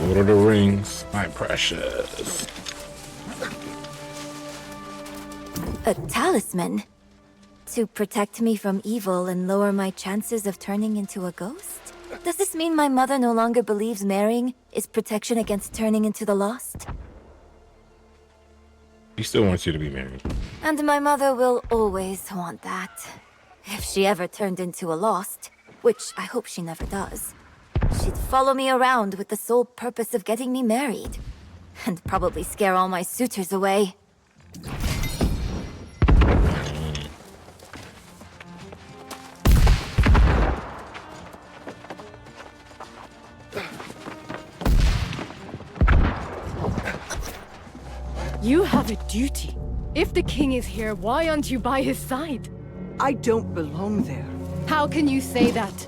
Lord of the Rings, my precious. A talisman? To protect me from evil and lower my chances of turning into a ghost? Does this mean my mother no longer believes marrying is protection against turning into the lost? He still wants you to be married. And my mother will always want that. If she ever turned into a lost, which I hope she never does, she'd follow me around with the sole purpose of getting me married. And probably scare all my suitors away. You have a duty. If the king is here, why aren't you by his side? I don't belong there. How can you say that?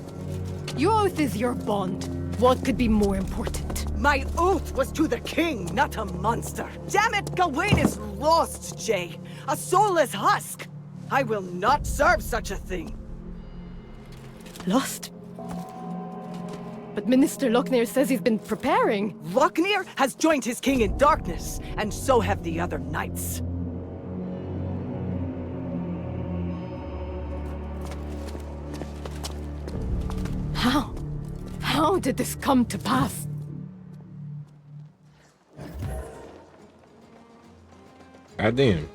Your oath is your bond. What could be more important? My oath was to the king, not a monster. Damn it, Gawain is lost, Jay. A soulless husk. I will not serve such a thing. Lost? But Minister Lochner says he's been preparing. Lochner has joined his king in darkness, and so have the other knights. How? How did this come to pass? Goddamn.